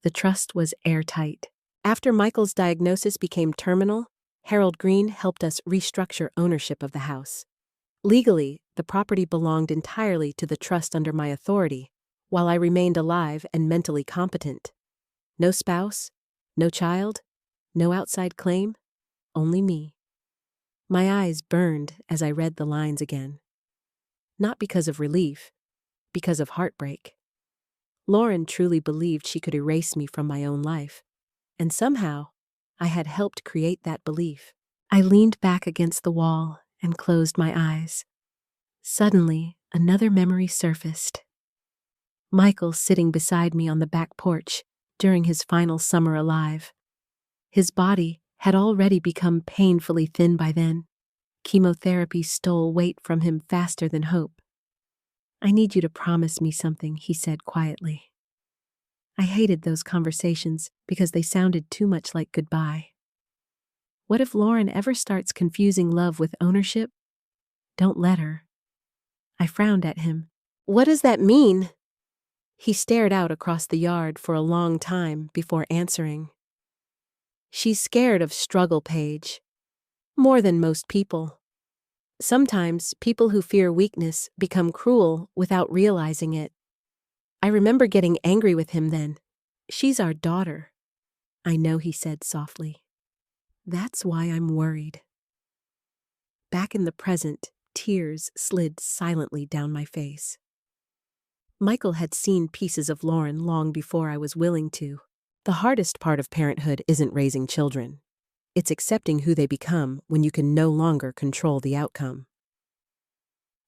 The trust was airtight. After Michael's diagnosis became terminal, Harold Green helped us restructure ownership of the house. Legally, the property belonged entirely to the trust under my authority, while I remained alive and mentally competent. No spouse, no child, no outside claim, only me. My eyes burned as I read the lines again. Not because of relief, because of heartbreak. Lauren truly believed she could erase me from my own life, and somehow, I had helped create that belief. I leaned back against the wall and closed my eyes. Suddenly, another memory surfaced. Michael sitting beside me on the back porch during his final summer alive. His body had already become painfully thin by then. Chemotherapy stole weight from him faster than hope. "I need you to promise me something," he said quietly. I hated those conversations because they sounded too much like goodbye. What if Lauren ever starts confusing love with ownership? Don't let her. I frowned at him. "What does that mean?" He stared out across the yard for a long time before answering. "She's scared of struggle, Paige. More than most people. Sometimes people who fear weakness become cruel without realizing it. I remember getting angry with him then. She's our daughter." "I know," he said softly. "That's why I'm worried." Back in the present, tears slid silently down my face. Michael had seen pieces of Lauren long before I was willing to. The hardest part of parenthood isn't raising children. It's accepting who they become when you can no longer control the outcome.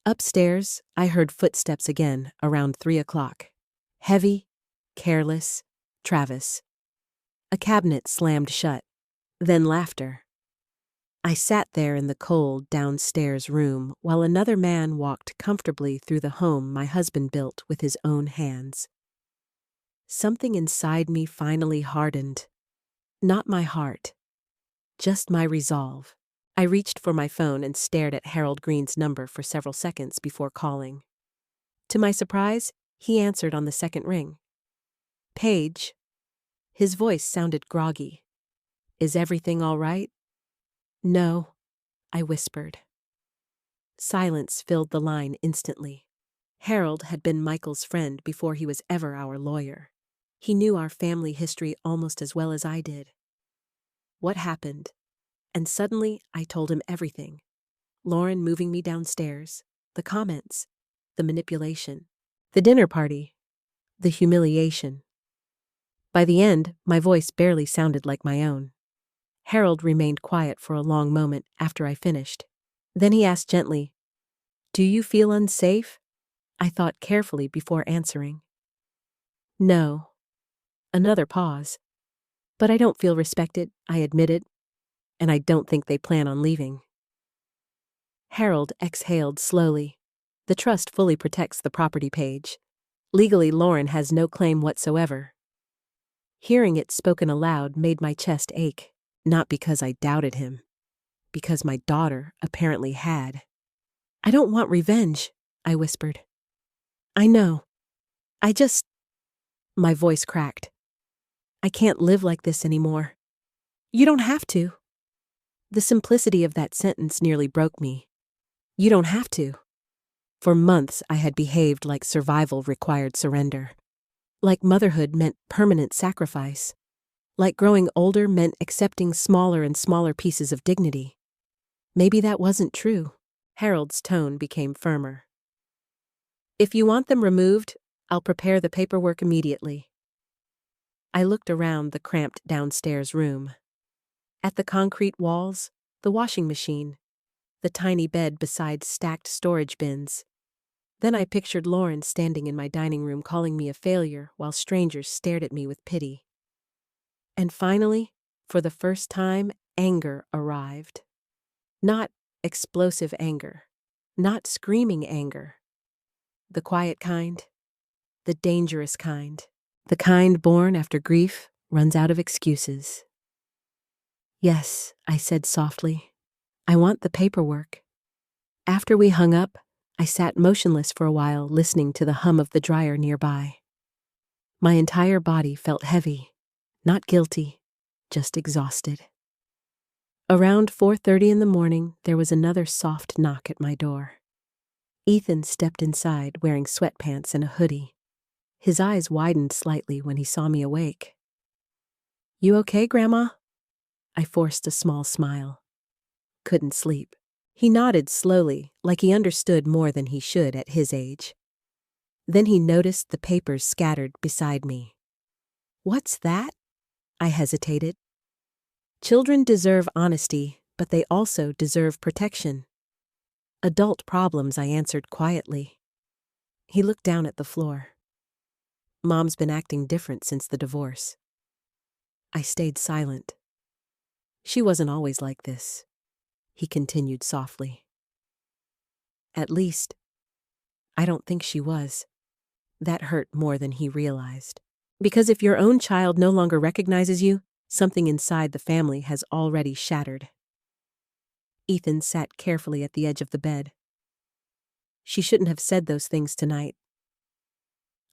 Upstairs, I heard footsteps again around 3 o'clock. Heavy, careless, Travis. A cabinet slammed shut, then laughter. I sat there in the cold downstairs room while another man walked comfortably through the home my husband built with his own hands. Something inside me finally hardened. Not my heart, just my resolve. I reached for my phone and stared at Harold Green's number for several seconds before calling. To my surprise, he answered on the second ring. "Paige." His voice sounded groggy. "Is everything all right?" "No," I whispered. Silence filled the line instantly. Harold had been Michael's friend before he was ever our lawyer. He knew our family history almost as well as I did. What happened? And suddenly I told him everything. Lauren moving me downstairs, the comments, the manipulation, the dinner party, the humiliation. By the end, my voice barely sounded like my own. Harold remained quiet for a long moment after I finished. Then he asked gently, "Do you feel unsafe?" I thought carefully before answering. "No." Another pause. "But I don't feel respected," I admitted, "and I don't think they plan on leaving." Harold exhaled slowly. "The trust fully protects the property, Paige. Legally, Lauren has no claim whatsoever." Hearing it spoken aloud made my chest ache, not because I doubted him, because my daughter apparently had. "I don't want revenge," I whispered. "I know. I just—" My voice cracked. "I can't live like this anymore." "You don't have to." The simplicity of that sentence nearly broke me. You don't have to. For months I had behaved like survival required surrender. Like motherhood meant permanent sacrifice. Like growing older meant accepting smaller and smaller pieces of dignity. Maybe that wasn't true. Harold's tone became firmer. "If you want them removed, I'll prepare the paperwork immediately." I looked around the cramped downstairs room. At the concrete walls, the washing machine, the tiny bed beside stacked storage bins. Then I pictured Lauren standing in my dining room calling me a failure while strangers stared at me with pity. And finally, for the first time, anger arrived. Not explosive anger, not screaming anger. The quiet kind, the dangerous kind, the kind born after grief runs out of excuses. "Yes," I said softly. "I want the paperwork." After we hung up, I sat motionless for a while, listening to the hum of the dryer nearby. My entire body felt heavy, not guilty, just exhausted. Around 4:30 in the morning, there was another soft knock at my door. Ethan stepped inside wearing sweatpants and a hoodie. His eyes widened slightly when he saw me awake. "You okay, Grandma?" I forced a small smile. "Couldn't sleep." He nodded slowly, like he understood more than he should at his age. Then he noticed the papers scattered beside me. "What's that?" I hesitated. Children deserve honesty, but they also deserve protection. "Adult problems," I answered quietly. He looked down at the floor. "Mom's been acting different since the divorce." I stayed silent. "She wasn't always like this," he continued softly. "At least, I don't think she was." That hurt more than he realized. Because if your own child no longer recognizes you, something inside the family has already shattered. Ethan sat carefully at the edge of the bed. "She shouldn't have said those things tonight."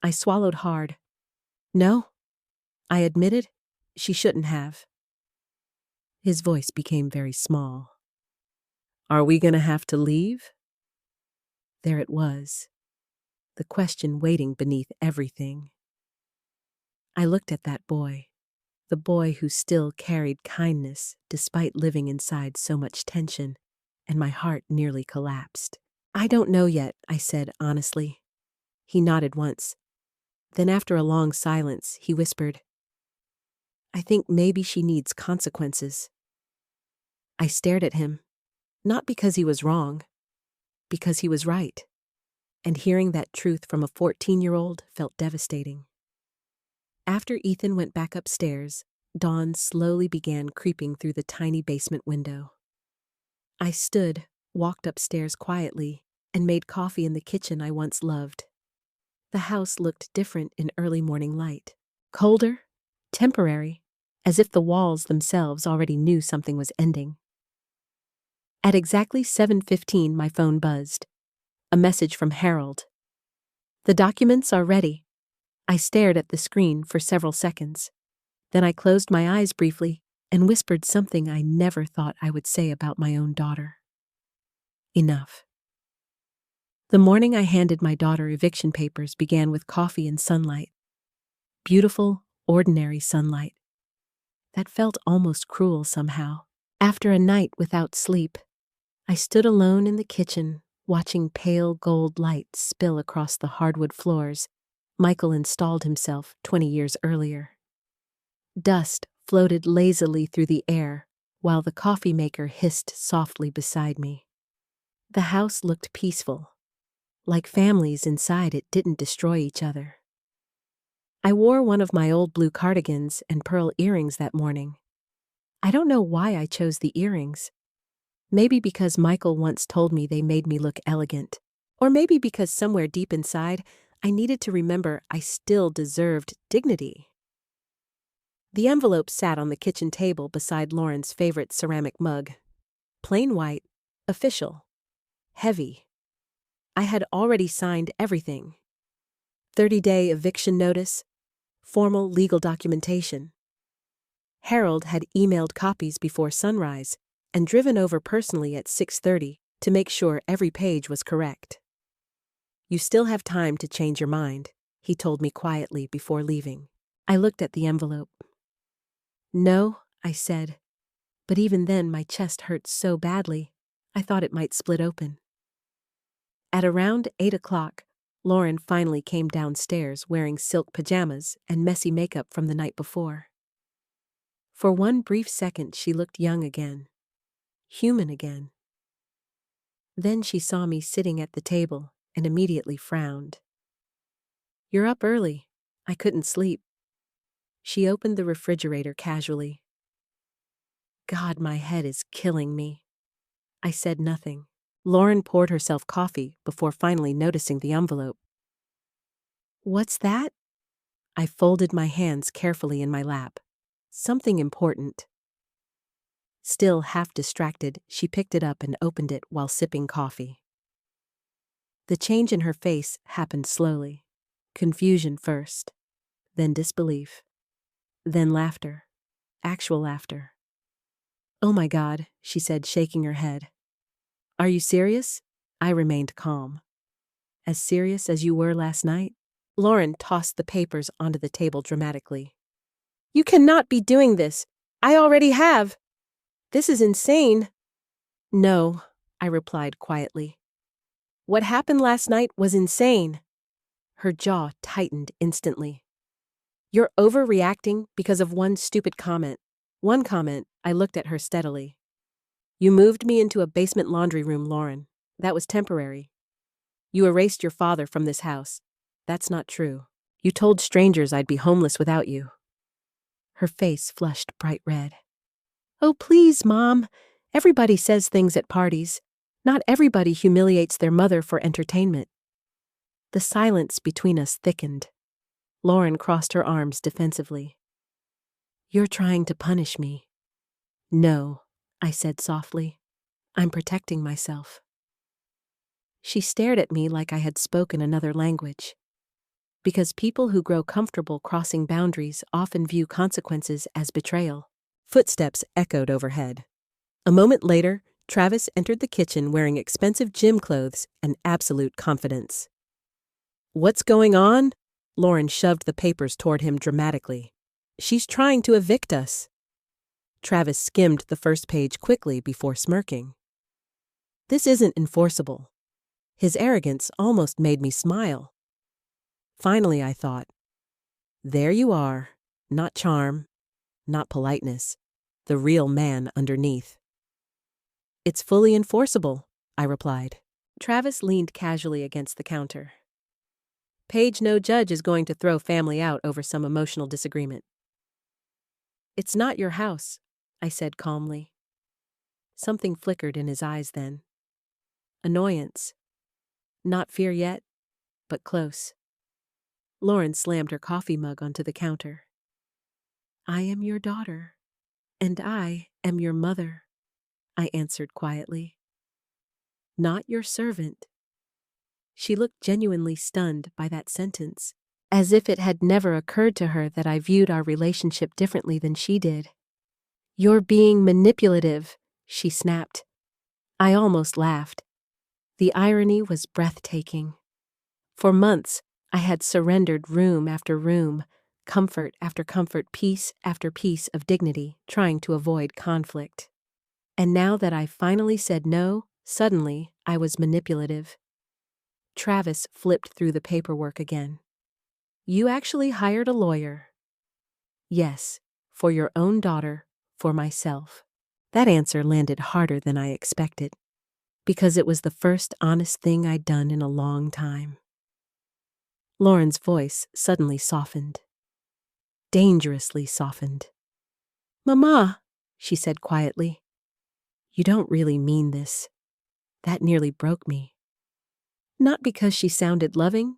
I swallowed hard. "No," I admitted, "she shouldn't have." His voice became very small. "Are we going to have to leave?" There it was, the question waiting beneath everything. I looked at that boy, the boy who still carried kindness despite living inside so much tension, and my heart nearly collapsed. "I don't know yet," I said honestly. He nodded once. Then after a long silence, he whispered, "I think maybe she needs consequences." I stared at him, not because he was wrong, because he was right. And hearing that truth from a 14-year-old felt devastating. After Ethan went back upstairs, dawn slowly began creeping through the tiny basement window. I stood, walked upstairs quietly, and made coffee in the kitchen I once loved. The house looked different in early morning light. Colder, temporary, as if the walls themselves already knew something was ending. At exactly 7:15, my phone buzzed. A message from Harold. "The documents are ready." I stared at the screen for several seconds. Then I closed my eyes briefly and whispered something I never thought I would say about my own daughter. Enough. The morning I handed my daughter eviction papers began with coffee and sunlight. Beautiful, ordinary sunlight. That felt almost cruel somehow. After a night without sleep, I stood alone in the kitchen, watching pale gold light spill across the hardwood floors Michael installed himself 20 years earlier. Dust floated lazily through the air while the coffee maker hissed softly beside me. The house looked peaceful, like families inside it didn't destroy each other. I wore one of my old blue cardigans and pearl earrings that morning. I don't know why I chose the earrings. Maybe because Michael once told me they made me look elegant, or maybe because somewhere deep inside, I needed to remember I still deserved dignity. The envelope sat on the kitchen table beside Lauren's favorite ceramic mug. Plain white, official, heavy. I had already signed everything. 30-day eviction notice, formal legal documentation. Harold had emailed copies before sunrise and driven over personally at 6:30 to make sure every page was correct. "You still have time to change your mind," he told me quietly before leaving. I looked at the envelope. "No," I said, but even then my chest hurt so badly, I thought it might split open. At around 8 o'clock, Lauren finally came downstairs wearing silk pajamas and messy makeup from the night before. For one brief second she looked young again, human again. Then she saw me sitting at the table and immediately frowned. "You're up early. I couldn't sleep." She opened the refrigerator casually. "God, my head is killing me." I said nothing. Lauren poured herself coffee before finally noticing the envelope. "What's that?" I folded my hands carefully in my lap. Something important. Still half distracted, she picked it up and opened it while sipping coffee. The change in her face happened slowly. Confusion first, then disbelief, then laughter, actual laughter. "Oh my God," she said, shaking her head. "Are you serious?" I remained calm. "As serious as you were last night?" Lauren tossed the papers onto the table dramatically. "You cannot be doing this. I already have. This is insane." "No," I replied quietly. "What happened last night was insane." Her jaw tightened instantly. "You're overreacting because of one stupid comment." "One comment," I looked at her steadily. "You moved me into a basement laundry room, Lauren. That was temporary. You erased your father from this house. That's not true. You told strangers I'd be homeless without you." Her face flushed bright red. "Oh, please, Mom. Everybody says things at parties. Not everybody humiliates their mother for entertainment." The silence between us thickened. Lauren crossed her arms defensively. "You're trying to punish me." "No," I said softly. "I'm protecting myself." She stared at me like I had spoken another language. Because people who grow comfortable crossing boundaries often view consequences as betrayal. Footsteps echoed overhead. A moment later, Travis entered the kitchen wearing expensive gym clothes and absolute confidence. "What's going on?" Lauren shoved the papers toward him dramatically. "She's trying to evict us." Travis skimmed the first page quickly before smirking. "This isn't enforceable." His arrogance almost made me smile. Finally, I thought. There you are. Not charm, not politeness. The real man underneath. It's fully enforceable, I replied. Travis leaned casually against the counter. Paige, no judge is going to throw family out over some emotional disagreement. It's not your house, I said calmly. Something flickered in his eyes then. Annoyance. Not fear yet, but close. Lauren slammed her coffee mug onto the counter. I am your daughter, and I am your mother, I answered quietly. Not your servant. She looked genuinely stunned by that sentence, as if it had never occurred to her that I viewed our relationship differently than she did. You're being manipulative, she snapped. I almost laughed. The irony was breathtaking. For months, I had surrendered room after room, comfort after comfort, piece after piece of dignity, trying to avoid conflict. And now that I finally said no, suddenly I was manipulative. Travis flipped through the paperwork again. You actually hired a lawyer? Yes, for your own daughter, for myself. That answer landed harder than I expected, because it was the first honest thing I'd done in a long time. Lauren's voice suddenly softened. Dangerously softened. Mama, she said quietly. You don't really mean this. That nearly broke me. Not because she sounded loving,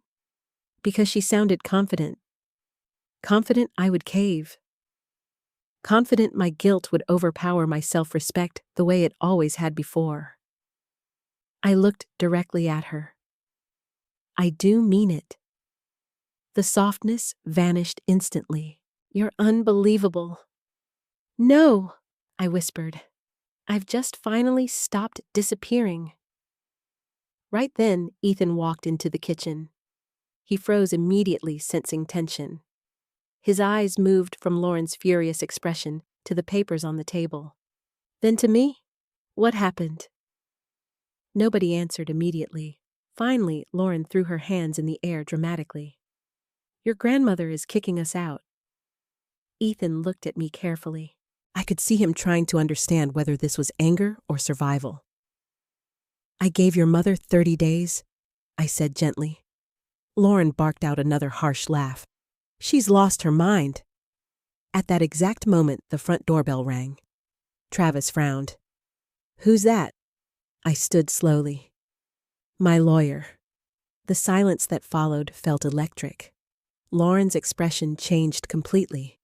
because she sounded confident. Confident I would cave. Confident my guilt would overpower my self-respect the way it always had before. I looked directly at her. I do mean it. The softness vanished instantly. You're unbelievable. No, I whispered. I've just finally stopped disappearing. Right then, Ethan walked into the kitchen. He froze immediately, sensing tension. His eyes moved from Lauren's furious expression to the papers on the table. Then to me, what happened? Nobody answered immediately. Finally, Lauren threw her hands in the air dramatically. Your grandmother is kicking us out. Ethan looked at me carefully. I could see him trying to understand whether this was anger or survival. I gave your mother 30 days, I said gently. Lauren barked out another harsh laugh. She's lost her mind. At that exact moment, the front doorbell rang. Travis frowned. Who's that? I stood slowly. My lawyer. The silence that followed felt electric. Lauren's expression changed completely.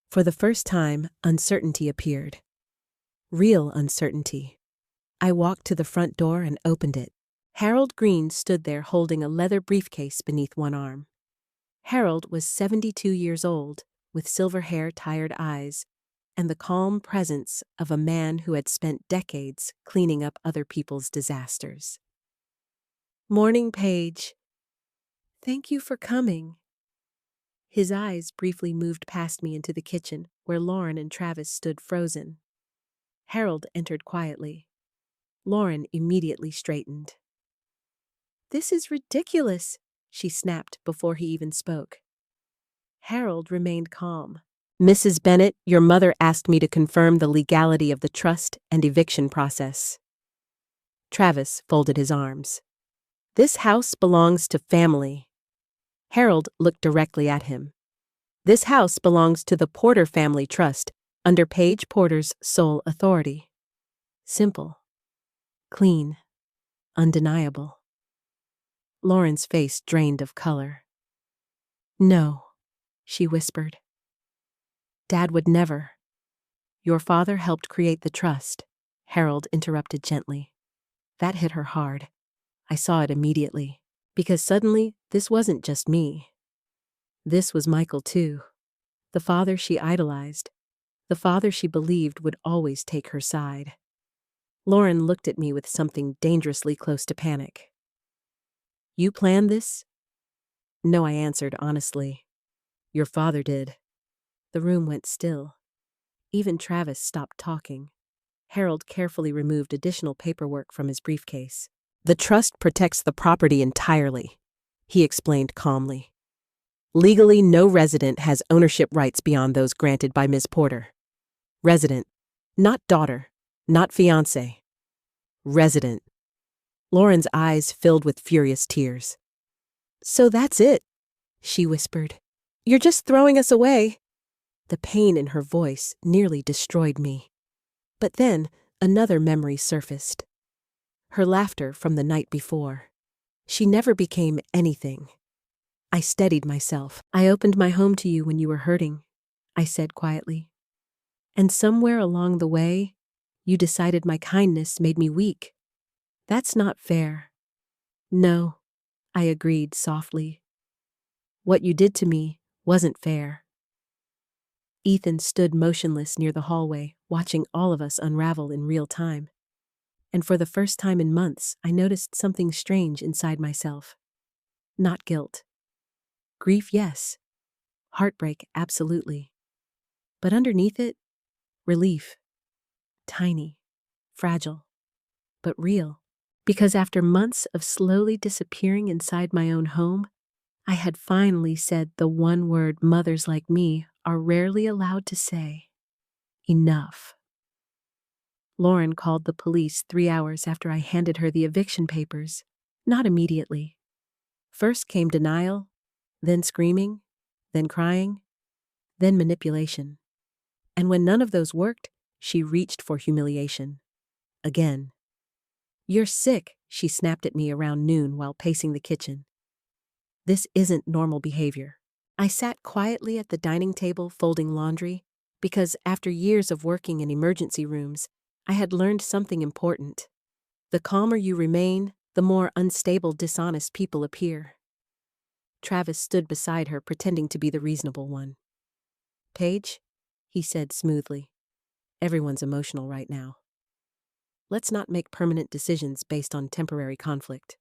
For the first time, uncertainty appeared. Real uncertainty. I walked to the front door and opened it. Harold Green stood there holding a leather briefcase beneath one arm. Harold was 72 years old, with silver hair, tired eyes, and the calm presence of a man who had spent decades cleaning up other people's disasters. Morning, Paige. Thank you for coming. His eyes briefly moved past me into the kitchen, where Lauren and Travis stood frozen. Harold entered quietly. Lauren immediately straightened. This is ridiculous, she snapped before he even spoke. Harold remained calm. Mrs. Bennett, your mother asked me to confirm the legality of the trust and eviction process. Travis folded his arms. This house belongs to family. Harold looked directly at him. This house belongs to the Porter Family Trust, under Paige Porter's sole authority. Simple. Clean. Undeniable. Lauren's face drained of color. No, she whispered. Dad would never. Your father helped create the trust, Harold interrupted gently. That hit her hard. I saw it immediately, because suddenly this wasn't just me. This was Michael too. The father she idolized. The father she believed would always take her side. Lauren looked at me with something dangerously close to panic. You planned this? No, I answered honestly. Your father did. The room went still. Even Travis stopped talking. Harold carefully removed additional paperwork from his briefcase. The trust protects the property entirely, he explained calmly. Legally, no resident has ownership rights beyond those granted by Ms. Porter. Resident, not daughter, not fiancé. Resident. Lauren's eyes filled with furious tears. So that's it, she whispered. You're just throwing us away. The pain in her voice nearly destroyed me. But then another memory surfaced. Her laughter from the night before. She never became anything. I steadied myself. I opened my home to you when you were hurting, I said quietly. And somewhere along the way, you decided my kindness made me weak. That's not fair. No, I agreed softly. What you did to me wasn't fair. Ethan stood motionless near the hallway, watching all of us unravel in real time. And for the first time in months, I noticed something strange inside myself. Not guilt. Grief, yes. Heartbreak, absolutely. But underneath it, relief. Tiny, fragile, but real. Because after months of slowly disappearing inside my own home, I had finally said the one word mothers like me are rarely allowed to say. Enough. Lauren called the police 3 hours after I handed her the eviction papers. Not immediately. First came denial, then screaming, then crying, then manipulation. And when none of those worked, she reached for humiliation. Again. You're sick, she snapped at me around noon while pacing the kitchen. This isn't normal behavior. I sat quietly at the dining table folding laundry because after years of working in emergency rooms, I had learned something important. The calmer you remain, the more unstable, dishonest people appear. Travis stood beside her, pretending to be the reasonable one. Paige, he said smoothly, everyone's emotional right now. Let's not make permanent decisions based on temporary conflict.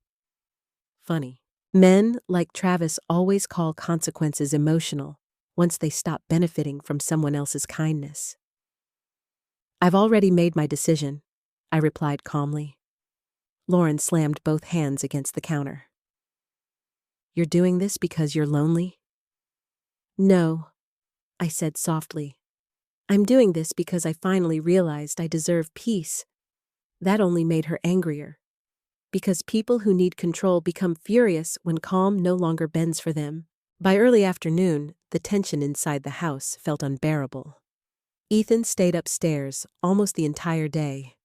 Funny. Men like Travis always call consequences emotional once they stop benefiting from someone else's kindness. I've already made my decision, I replied calmly. Lauren slammed both hands against the counter. You're doing this because you're lonely? No, I said softly. I'm doing this because I finally realized I deserve peace. That only made her angrier. Because people who need control become furious when calm no longer bends for them. By early afternoon, the tension inside the house felt unbearable. Ethan stayed upstairs almost the entire day.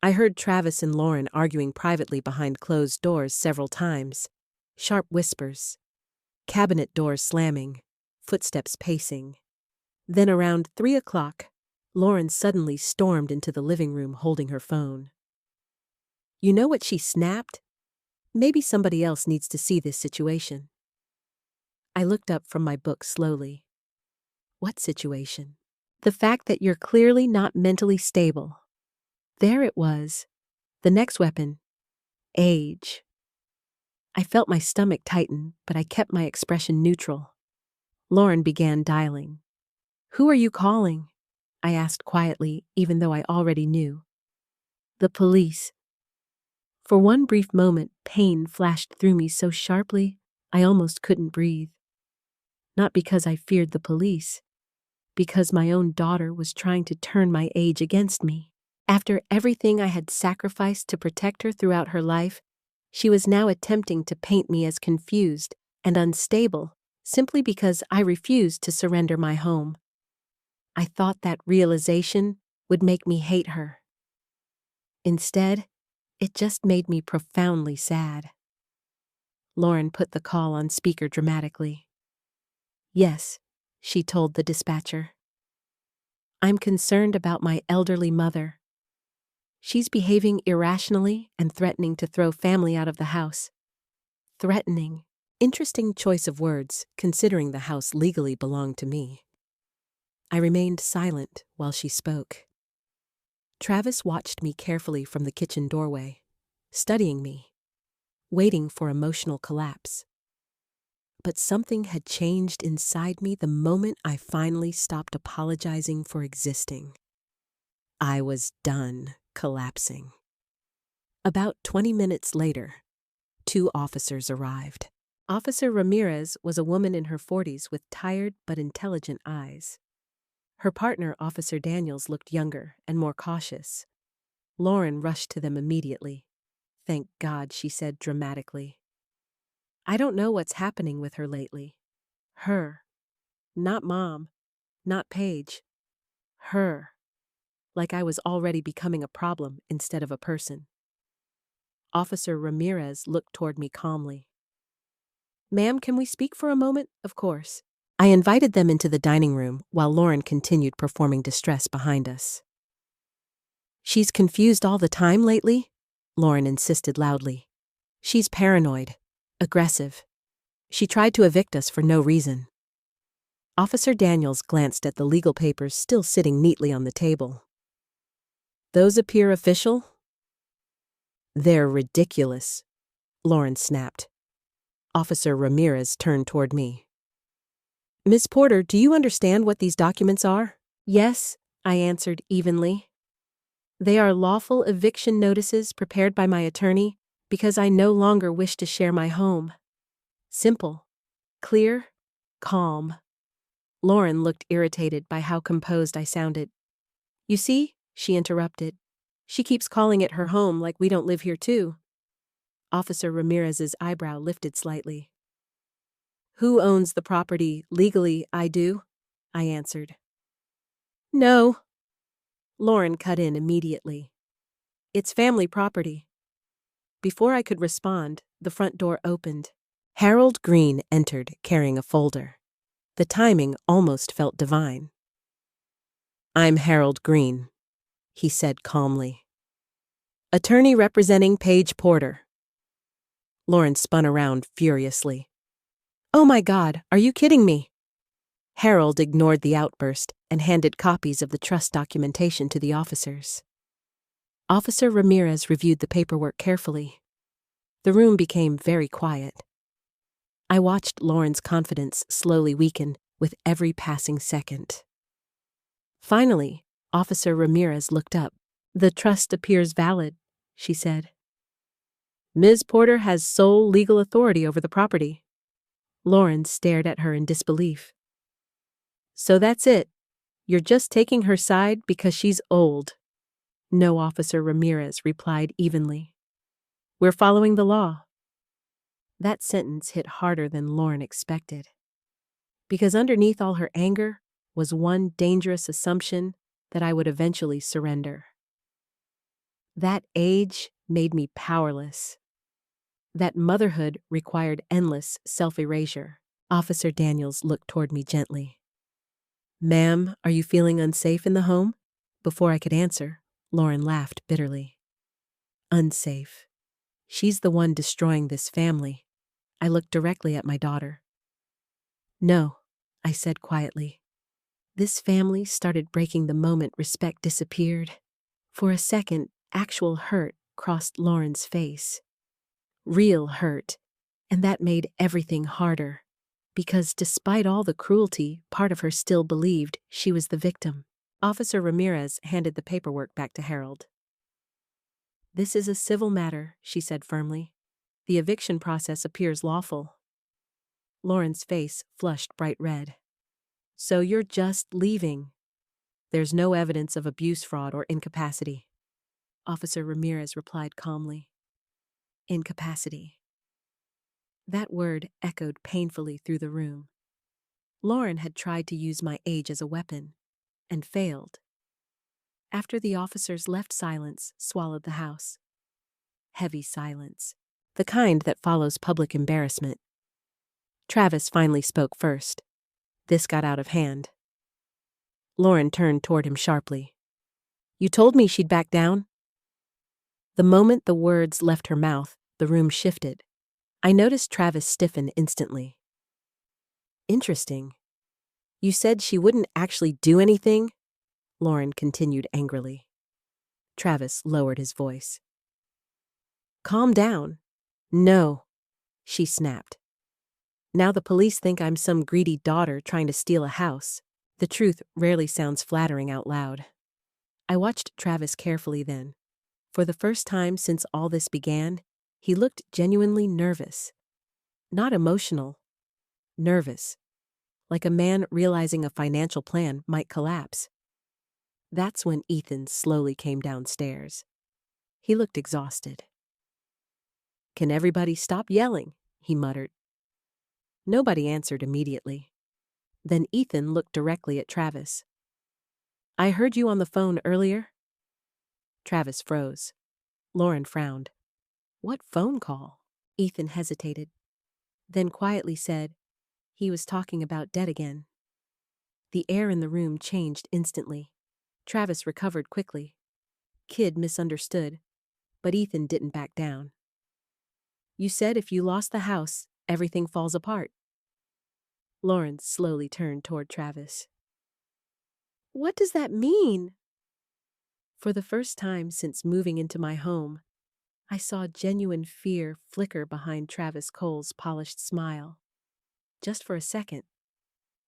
I heard Travis and Lauren arguing privately behind closed doors several times. Sharp whispers. Cabinet doors slamming. Footsteps pacing. Then around 3 o'clock, Lauren suddenly stormed into the living room holding her phone. You know what she snapped? Maybe somebody else needs to see this situation. I looked up from my book slowly. What situation? The fact that you're clearly not mentally stable. There it was. The next weapon. Age. I felt my stomach tighten, but I kept my expression neutral. Lauren began dialing. Who are you calling? I asked quietly, even though I already knew. The police. For one brief moment, pain flashed through me so sharply, I almost couldn't breathe. Not because I feared the police, because my own daughter was trying to turn my age against me. After everything I had sacrificed to protect her throughout her life, she was now attempting to paint me as confused and unstable simply because I refused to surrender my home. I thought that realization would make me hate her. Instead, it just made me profoundly sad. Lauren put the call on speaker dramatically. Yes, she told the dispatcher. I'm concerned about my elderly mother. She's behaving irrationally and threatening to throw family out of the house. Threatening. Interesting choice of words, considering the house legally belonged to me. I remained silent while she spoke. Travis watched me carefully from the kitchen doorway, studying me, waiting for emotional collapse. But something had changed inside me the moment I finally stopped apologizing for existing. I was done collapsing. About 20 minutes later, 2 officers arrived. Officer Ramirez was a woman in her 40s with tired but intelligent eyes. Her partner, Officer Daniels, looked younger and more cautious. Lauren rushed to them immediately. "Thank God," she said dramatically. "I don't know what's happening with her lately." Her. Not Mom. Not Paige. Her. Like I was already becoming a problem instead of a person. Officer Ramirez looked toward me calmly. "Ma'am, can we speak for a moment?" "Of course." I invited them into the dining room while Lauren continued performing distress behind us. "She's confused all the time lately?" Lauren insisted loudly. "She's paranoid. Aggressive. She tried to evict us for no reason." Officer Daniels glanced at the legal papers still sitting neatly on the table. "Those appear official?" "They're ridiculous," Lauren snapped. Officer Ramirez turned toward me. "Miss Porter, do you understand what these documents are?" "Yes," I answered evenly. "They are lawful eviction notices prepared by my attorney because I no longer wish to share my home." Simple. Clear. Calm. Lauren looked irritated by how composed I sounded. "You see," she interrupted, "she keeps calling it her home like we don't live here too." Officer Ramirez's eyebrow lifted slightly. "Who owns the property? Legally, I do," I answered. "No." Lauren cut in immediately. "It's family property." Before I could respond, the front door opened. Harold Green entered carrying a folder. The timing almost felt divine. "I'm Harold Green," he said calmly. "Attorney representing Paige Porter." Lauren spun around furiously. "Oh my God, are you kidding me?" Harold ignored the outburst and handed copies of the trust documentation to the officers. Officer Ramirez reviewed the paperwork carefully. The room became very quiet. I watched Lauren's confidence slowly weaken with every passing second. Finally, Officer Ramirez looked up. "The trust appears valid," she said. "Ms. Porter has sole legal authority over the property." Lauren stared at her in disbelief. "So that's it. You're just taking her side because she's old." "No," Officer Ramirez replied evenly. "We're following the law." That sentence hit harder than Lauren expected. Because underneath all her anger was one dangerous assumption that I would eventually surrender. That age made me powerless. That motherhood required endless self-erasure. Officer Daniels looked toward me gently. "Ma'am, are you feeling unsafe in the home?" Before I could answer, Lauren laughed bitterly. "Unsafe. She's the one destroying this family." I looked directly at my daughter. "No," I said quietly. This family started breaking the moment respect disappeared. For a second, actual hurt crossed Lauren's face. Real hurt, and that made everything harder. Because despite all the cruelty, part of her still believed she was the victim. Officer Ramirez handed the paperwork back to Harold. "This is a civil matter," she said firmly. "The eviction process appears lawful." Lauren's face flushed bright red. "So you're just leaving?" "There's no evidence of abuse, fraud, or incapacity." Officer Ramirez replied calmly. Incapacity. That word echoed painfully through the room. Lauren had tried to use my age as a weapon, and failed. After the officers left, silence swallowed the house. Heavy silence, the kind that follows public embarrassment. Travis finally spoke first. This got out of hand. Lauren turned toward him sharply. "You told me she'd back down?" The moment the words left her mouth, the room shifted. I noticed Travis stiffen instantly. "Interesting. You said she wouldn't actually do anything?" Lauren continued angrily. Travis lowered his voice. "Calm down." "No," she snapped. "Now the police think I'm some greedy daughter trying to steal a house. The truth rarely sounds flattering out loud." I watched Travis carefully then. For the first time since all this began, he looked genuinely nervous. Not emotional, nervous, like a man realizing a financial plan might collapse. That's when Ethan slowly came downstairs. He looked exhausted. "Can everybody stop yelling?" he muttered. Nobody answered immediately. Then Ethan looked directly at Travis. "I heard you on the phone earlier." Travis froze. Lauren frowned. "What phone call?" Ethan hesitated, then quietly said, "He was talking about debt again." The air in the room changed instantly. Travis recovered quickly. Kid misunderstood, but Ethan didn't back down. "You said if you lost the house, everything falls apart." Lauren slowly turned toward Travis. "What does that mean?" For the first time since moving into my home, I saw genuine fear flicker behind Travis Cole's polished smile. Just for a second,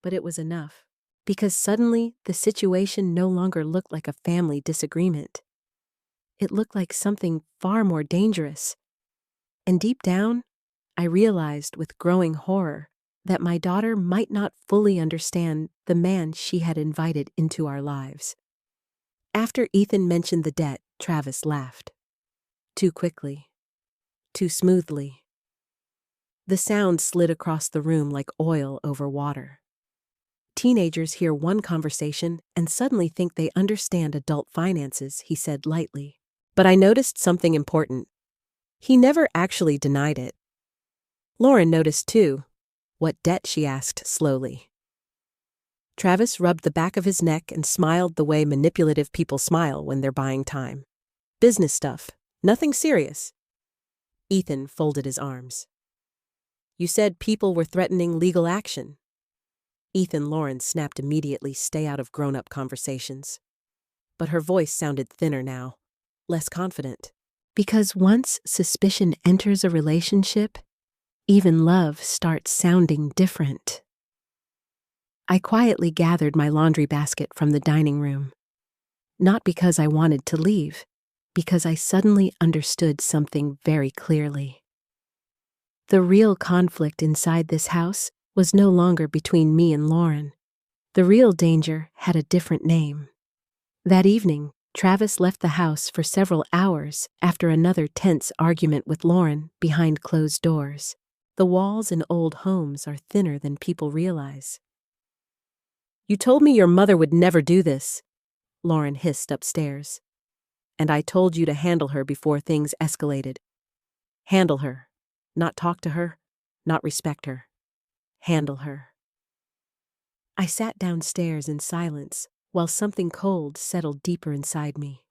but it was enough. Because suddenly, the situation no longer looked like a family disagreement. It looked like something far more dangerous. And deep down, I realized with growing horror that my daughter might not fully understand the man she had invited into our lives. After Ethan mentioned the debt, Travis laughed. Too quickly. Too smoothly. The sound slid across the room like oil over water. Teenagers hear one conversation and suddenly think they understand adult finances, he said lightly. But I noticed something important. He never actually denied it. Lauren noticed too. "What debt?" she asked slowly. Travis rubbed the back of his neck and smiled the way manipulative people smile when they're buying time. "Business stuff. Nothing serious." Ethan folded his arms. "You said people were threatening legal action." Ethan Lauren snapped immediately, "Stay out of grown-up conversations." But her voice sounded thinner now, less confident. Because once suspicion enters a relationship, even love starts sounding different. I quietly gathered my laundry basket from the dining room. Not because I wanted to leave, because I suddenly understood something very clearly. The real conflict inside this house was no longer between me and Lauren. The real danger had a different name. That evening, Travis left the house for several hours after another tense argument with Lauren behind closed doors. The walls in old homes are thinner than people realize. "You told me your mother would never do this," Lauren hissed upstairs. "And I told you to handle her before things escalated." Handle her. Not talk to her, not respect her. Handle her. I sat downstairs in silence while something cold settled deeper inside me.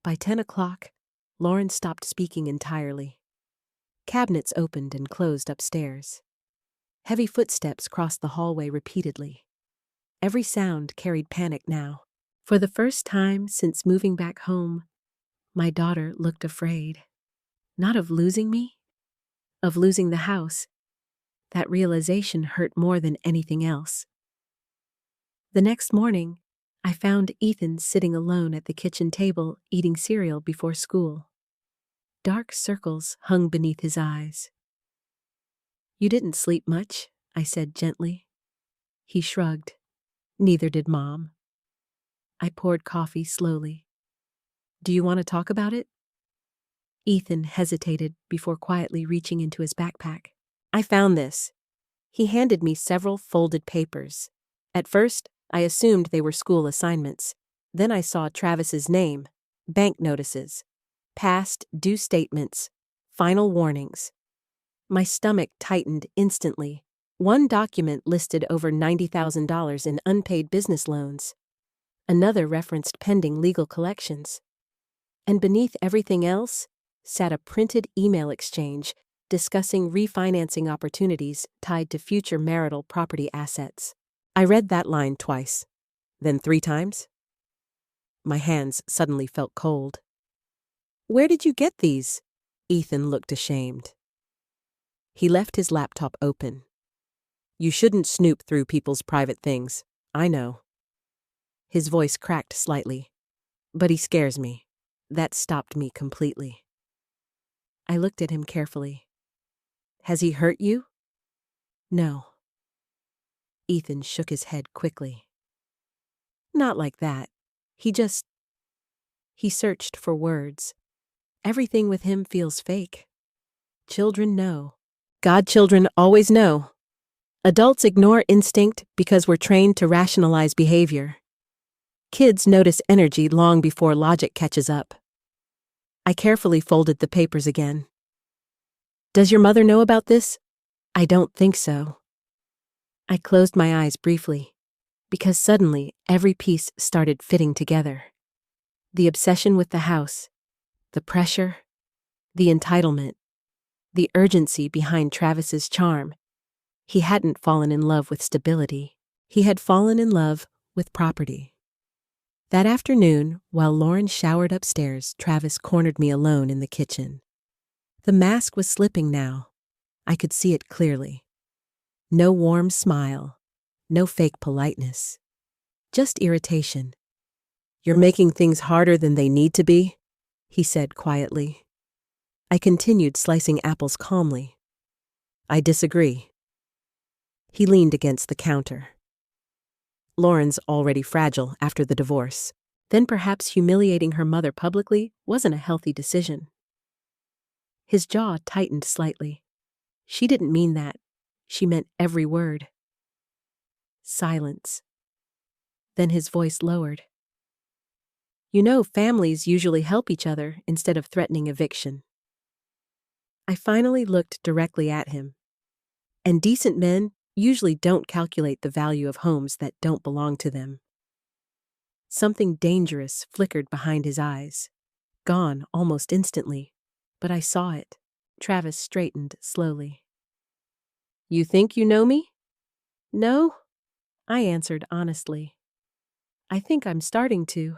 By 10 o'clock, Lauren stopped speaking entirely. Cabinets opened and closed upstairs. Heavy footsteps crossed the hallway repeatedly. Every sound carried panic now. For the first time since moving back home, my daughter looked afraid. Not of losing me, of losing the house. That realization hurt more than anything else. The next morning, I found Ethan sitting alone at the kitchen table eating cereal before school. Dark circles hung beneath his eyes. "You didn't sleep much," I said gently. He shrugged. "Neither did Mom." I poured coffee slowly. "Do you want to talk about it?" Ethan hesitated before quietly reaching into his backpack. "I found this." He handed me several folded papers. At first, I assumed they were school assignments. Then I saw Travis's name, bank notices, past due statements, final warnings. My stomach tightened instantly. One document listed over $90,000 in unpaid business loans. Another referenced pending legal collections. And beneath everything else sat a printed email exchange discussing refinancing opportunities tied to future marital property assets. I read that line twice, then 3 times. My hands suddenly felt cold. "Where did you get these?" Ethan looked ashamed. He left his laptop open. "You shouldn't snoop through people's private things. I know." His voice cracked slightly. "But he scares me." That stopped me completely. I looked at him carefully. "Has he hurt you?" No. Ethan shook his head quickly. Not like that. He searched for words. Everything with him feels fake. Children know. Godchildren always know. Adults ignore instinct because we're trained to rationalize behavior. Kids notice energy long before logic catches up. I carefully folded the papers again. Does your mother know about this? I don't think so. I closed my eyes briefly, because suddenly every piece started fitting together. The obsession with the house, the pressure, the entitlement, the urgency behind Travis's charm. He hadn't fallen in love with stability. He had fallen in love with property. That afternoon, while Lauren showered upstairs, Travis cornered me alone in the kitchen. The mask was slipping now. I could see it clearly. No warm smile, no fake politeness. Just irritation. You're making things harder than they need to be, he said quietly. I continued slicing apples calmly. I disagree. He leaned against the counter. Lauren's already fragile after the divorce. Then perhaps humiliating her mother publicly wasn't a healthy decision. His jaw tightened slightly. She didn't mean that. She meant every word. Silence. Then his voice lowered. You know, families usually help each other instead of threatening eviction. I finally looked directly at him. And decent men usually don't calculate the value of homes that don't belong to them. Something dangerous flickered behind his eyes. Gone almost instantly, but I saw it. Travis straightened slowly. You think you know me? No, I answered honestly. I think I'm starting to.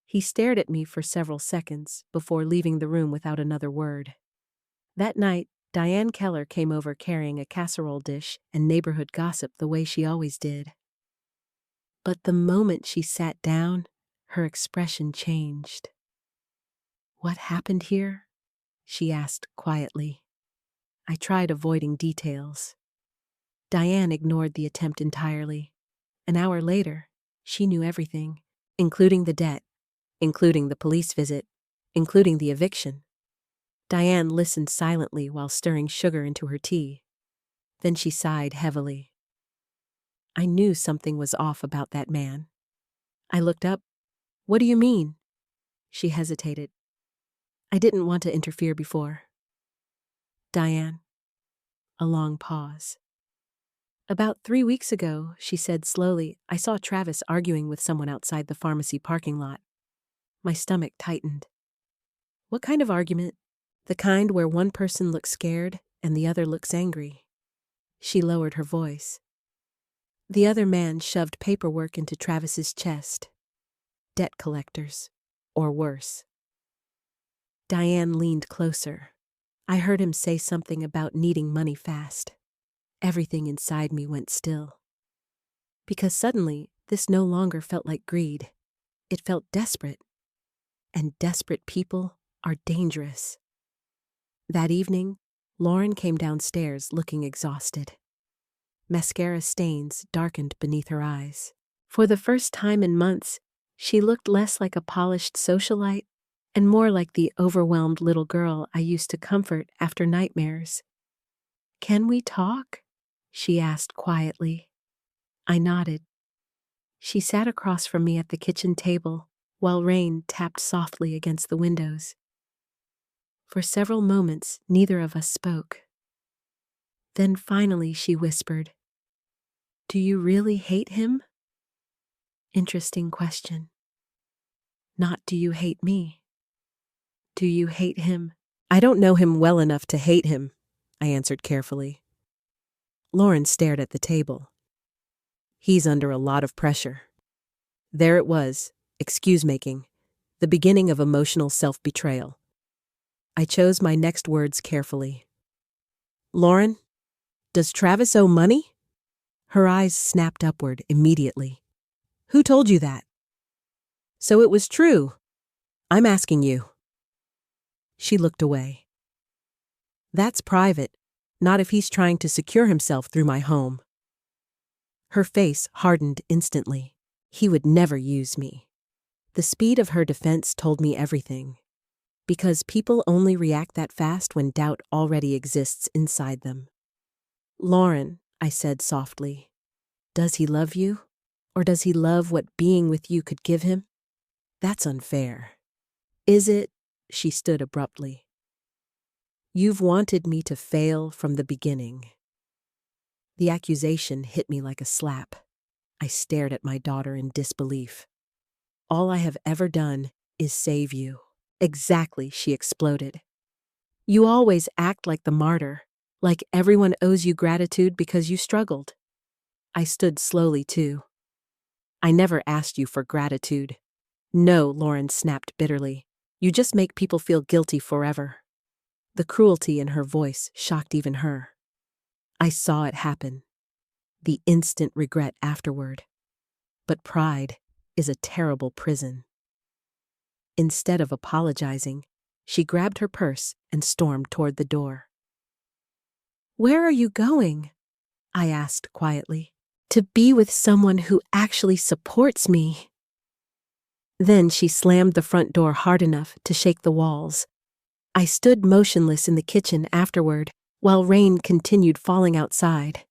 He stared at me for several seconds before leaving the room without another word. That night, Diane Keller came over carrying a casserole dish and neighborhood gossip the way she always did. But the moment she sat down, her expression changed. What happened here? She asked quietly. I tried avoiding details. Diane ignored the attempt entirely. An hour later, she knew everything, including the debt, including the police visit, including the eviction. Diane listened silently while stirring sugar into her tea. Then she sighed heavily. I knew something was off about that man. I looked up. What do you mean? She hesitated. I didn't want to interfere before. Diane. A long pause. About 3 weeks ago, she said slowly, I saw Travis arguing with someone outside the pharmacy parking lot. My stomach tightened. What kind of argument? The kind where one person looks scared and the other looks angry. She lowered her voice. The other man shoved paperwork into Travis's chest. Debt collectors, or worse. Diane leaned closer. I heard him say something about needing money fast. Everything inside me went still. Because suddenly, this no longer felt like greed. It felt desperate. And desperate people are dangerous. That evening, Lauren came downstairs looking exhausted. Mascara stains darkened beneath her eyes. For the first time in months, she looked less like a polished socialite and more like the overwhelmed little girl I used to comfort after nightmares. Can we talk? She asked quietly. I nodded. She sat across from me at the kitchen table while rain tapped softly against the windows. For several moments, neither of us spoke. Then finally she whispered, Do you really hate him? Interesting question. Not do you hate me? Do you hate him? I don't know him well enough to hate him, I answered carefully. Lauren stared at the table. He's under a lot of pressure. There it was, excuse-making, the beginning of emotional self-betrayal. I chose my next words carefully. Lauren, does Travis owe money? Her eyes snapped upward immediately. Who told you that? So it was true. I'm asking you. She looked away. That's private. Not if he's trying to secure himself through my home. Her face hardened instantly. He would never use me. The speed of her defense told me everything. Because people only react that fast when doubt already exists inside them. Lauren, I said softly, does he love you? Or does he love what being with you could give him? That's unfair. Is it? She stood abruptly. You've wanted me to fail from the beginning. The accusation hit me like a slap. I stared at my daughter in disbelief. All I have ever done is save you. Exactly, she exploded. You always act like the martyr, like everyone owes you gratitude because you struggled. I stood slowly too. I never asked you for gratitude. No, Lauren snapped bitterly. You just make people feel guilty forever. The cruelty in her voice shocked even her. I saw it happen. The instant regret afterward. But pride is a terrible prison. Instead of apologizing, she grabbed her purse and stormed toward the door. Where are you going? I asked quietly. To be with someone who actually supports me. Then she slammed the front door hard enough to shake the walls. I stood motionless in the kitchen afterward, while rain continued falling outside.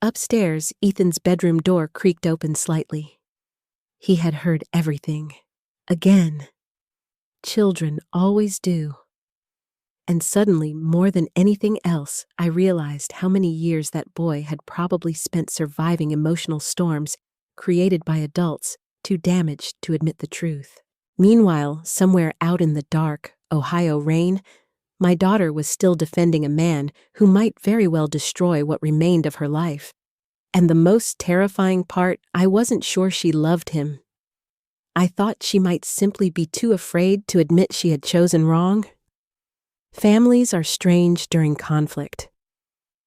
Upstairs, Ethan's bedroom door creaked open slightly. He had heard everything. Again. Children always do. And suddenly, more than anything else, I realized how many years that boy had probably spent surviving emotional storms created by adults too damaged to admit the truth. Meanwhile, somewhere out in the dark, Ohio rain, my daughter was still defending a man who might very well destroy what remained of her life. And the most terrifying part, I wasn't sure she loved him. I thought she might simply be too afraid to admit she had chosen wrong. Families are strange during conflict.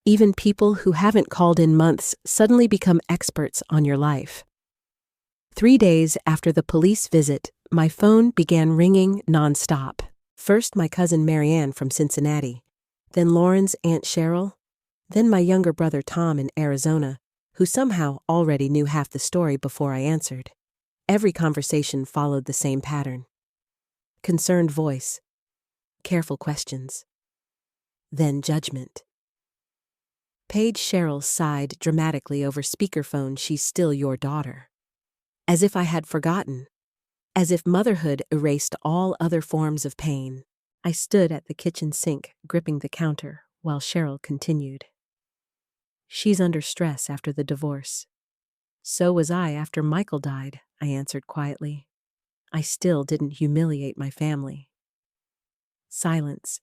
Even people who haven't called in months suddenly become experts on your life. 3 days after the police visit, my phone began ringing nonstop. First my cousin Marianne from Cincinnati, then Lauren's Aunt Cheryl, then my younger brother Tom in Arizona, who somehow already knew half the story before I answered. Every conversation followed the same pattern. Concerned voice. Careful questions. Then judgment. Paige Cheryl sighed dramatically over speakerphone, she's still your daughter. As if I had forgotten. As if motherhood erased all other forms of pain. I stood at the kitchen sink, gripping the counter, while Cheryl continued. She's under stress after the divorce. So was I after Michael died, I answered quietly. I still didn't humiliate my family. Silence.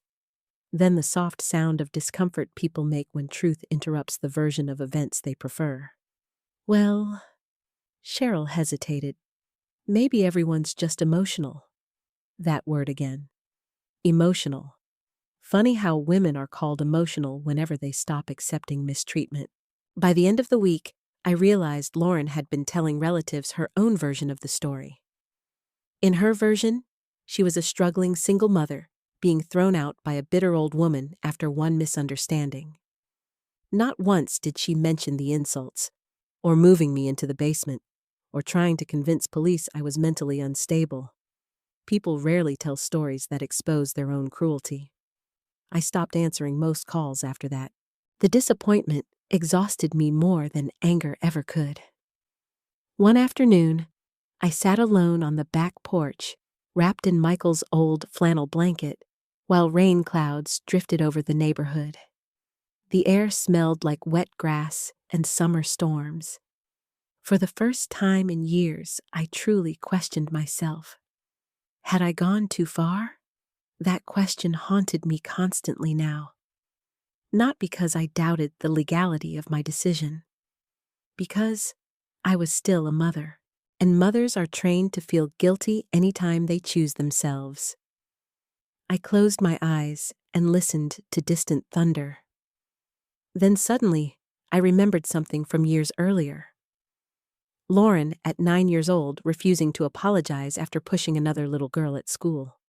Then the soft sound of discomfort people make when truth interrupts the version of events they prefer. Well, Cheryl hesitated. Maybe everyone's just emotional. That word again. Emotional. Funny how women are called emotional whenever they stop accepting mistreatment. By the end of the week, I realized Lauren had been telling relatives her own version of the story. In her version, she was a struggling single mother, being thrown out by a bitter old woman after one misunderstanding. Not once did she mention the insults, or moving me into the basement, or trying to convince police I was mentally unstable. People rarely tell stories that expose their own cruelty. I stopped answering most calls after that. The disappointment exhausted me more than anger ever could. One afternoon, I sat alone on the back porch, wrapped in Michael's old flannel blanket, while rain clouds drifted over the neighborhood. The air smelled like wet grass and summer storms. For the first time in years, I truly questioned myself. Had I gone too far? That question haunted me constantly now. Not because I doubted the legality of my decision. Because I was still a mother, and mothers are trained to feel guilty anytime they choose themselves. I closed my eyes and listened to distant thunder. Then suddenly, I remembered something from years earlier. Lauren, at 9 years old, refusing to apologize after pushing another little girl at school.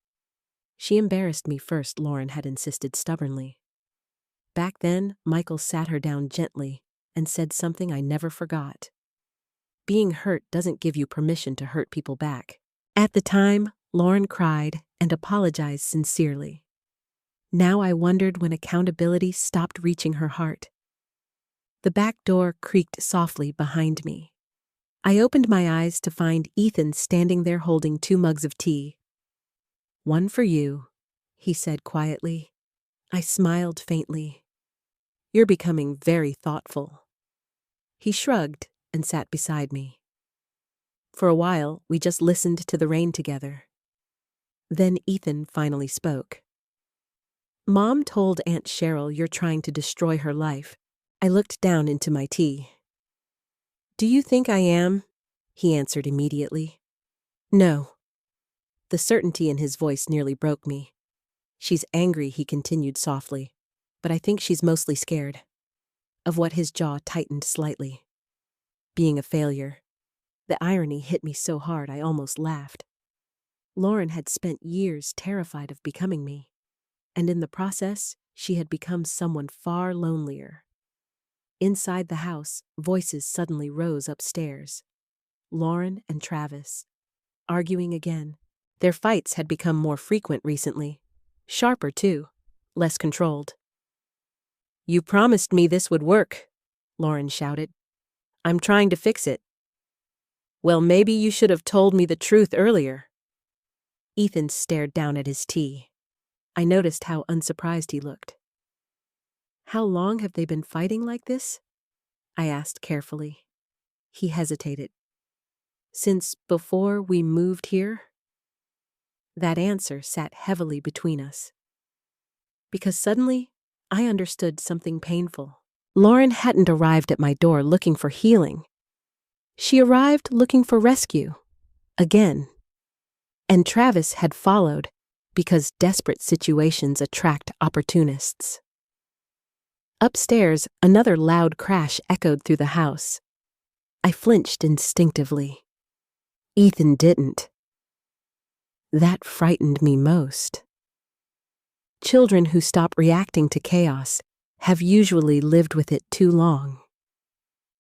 She embarrassed me first, Lauren had insisted stubbornly. back then, Michael sat her down gently and said something I never forgot. Being hurt doesn't give you permission to hurt people back. At the time, Lauren cried and apologized sincerely. Now I wondered when accountability stopped reaching her heart. The back door creaked softly behind me. I opened my eyes to find Ethan standing there holding 2 mugs of tea. "One for you," he said quietly. I smiled faintly. "You're becoming very thoughtful." He shrugged and sat beside me. For a while, we just listened to the rain together. Then Ethan finally spoke. "Mom told Aunt Cheryl you're trying to destroy her life." I looked down into my tea. "Do you think I am?" he answered immediately. "No." The certainty in his voice nearly broke me. "She's angry," he continued softly, "but I think she's mostly scared." Of what? His jaw tightened slightly. Being a failure. The irony hit me so hard I almost laughed. Lauren had spent years terrified of becoming me, and in the process, she had become someone far lonelier. Inside the house, voices suddenly rose upstairs. Lauren and Travis, arguing again. Their fights had become more frequent recently. Sharper, too. Less controlled. "You promised me this would work," Lauren shouted. "I'm trying to fix it." "Well, maybe you should have told me the truth earlier." Ethan stared down at his tea. I noticed how unsurprised he looked. "How long have they been fighting like this?" I asked carefully. He hesitated. "Since before we moved here?" That answer sat heavily between us. Because suddenly, I understood something painful. Lauren hadn't arrived at my door looking for healing. She arrived looking for rescue. Again. And Travis had followed because desperate situations attract opportunists. Upstairs, another loud crash echoed through the house. I flinched instinctively. Ethan didn't. That frightened me most. Children who stop reacting to chaos have usually lived with it too long.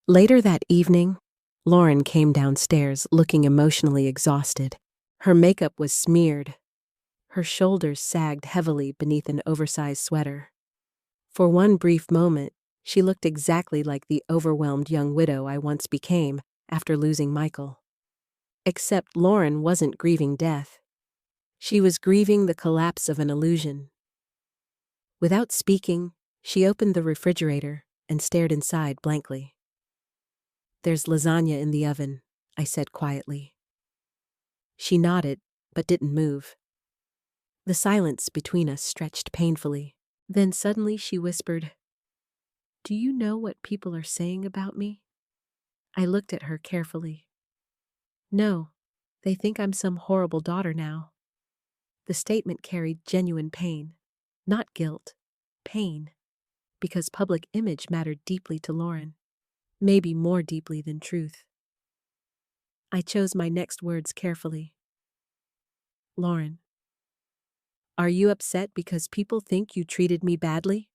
Later that evening, Lauren came downstairs looking emotionally exhausted. Her makeup was smeared. Her shoulders sagged heavily beneath an oversized sweater. For one brief moment, she looked exactly like the overwhelmed young widow I once became after losing Michael. Except Lauren wasn't grieving death. She was grieving the collapse of an illusion. Without speaking, she opened the refrigerator and stared inside blankly. "There's lasagna in the oven," I said quietly. She nodded, but didn't move. The silence between us stretched painfully. Then suddenly she whispered, "Do you know what people are saying about me?" I looked at her carefully. "No, they think I'm some horrible daughter now." The statement carried genuine pain, not guilt, pain, because public image mattered deeply to Lauren, maybe more deeply than truth. I chose my next words carefully. "Lauren, are you upset because people think you treated me badly?"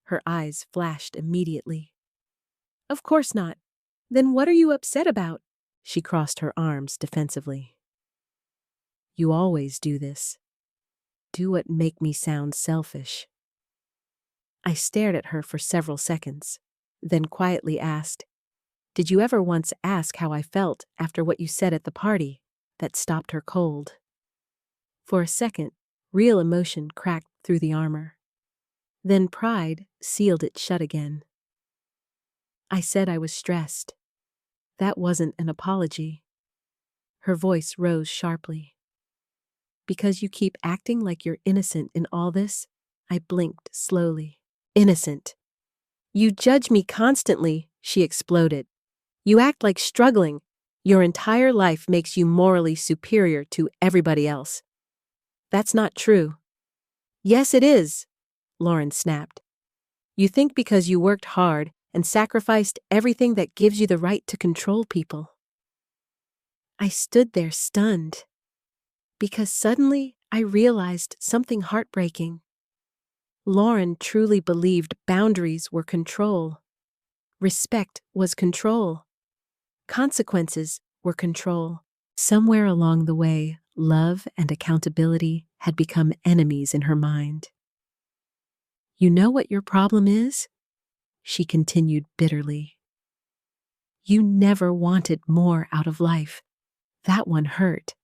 Her eyes flashed immediately. "Of course not. Then what are you upset about?" She crossed her arms defensively. "You always do this. Do what make me sound selfish." I stared at her for several seconds, then quietly asked, "Did you ever once ask how I felt after what you said at the party?" That stopped her cold. For a second, real emotion cracked through the armor. Then pride sealed it shut again. I said I was stressed. That wasn't an apology. Her voice rose sharply. "Because you keep acting like you're innocent in all this?" I blinked slowly. "Innocent. You judge me constantly," she exploded. "You act like struggling. Your entire life makes you morally superior to everybody else." "That's not true." "Yes, it is," Lauren snapped. "You think because you worked hard and sacrificed everything that gives you the right to control people." I stood there stunned, because suddenly I realized something heartbreaking. Lauren truly believed boundaries were control. Respect was control. Consequences were control. Somewhere along the way, love and accountability had become enemies in her mind. "You know what your problem is?" she continued bitterly. "You never wanted more out of life." That one hurt,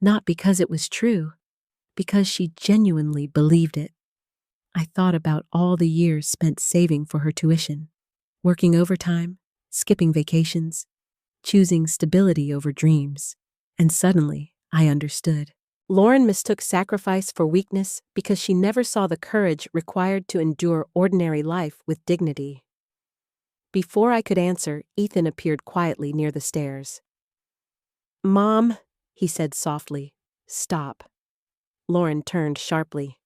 not because it was true, because she genuinely believed it. I thought about all the years spent saving for her tuition, working overtime, skipping vacations, choosing stability over dreams, and suddenly I understood. Lauren mistook sacrifice for weakness because she never saw the courage required to endure ordinary life with dignity. Before I could answer, Ethan appeared quietly near the stairs. "Mom," he said softly. "Stop." Lauren turned sharply.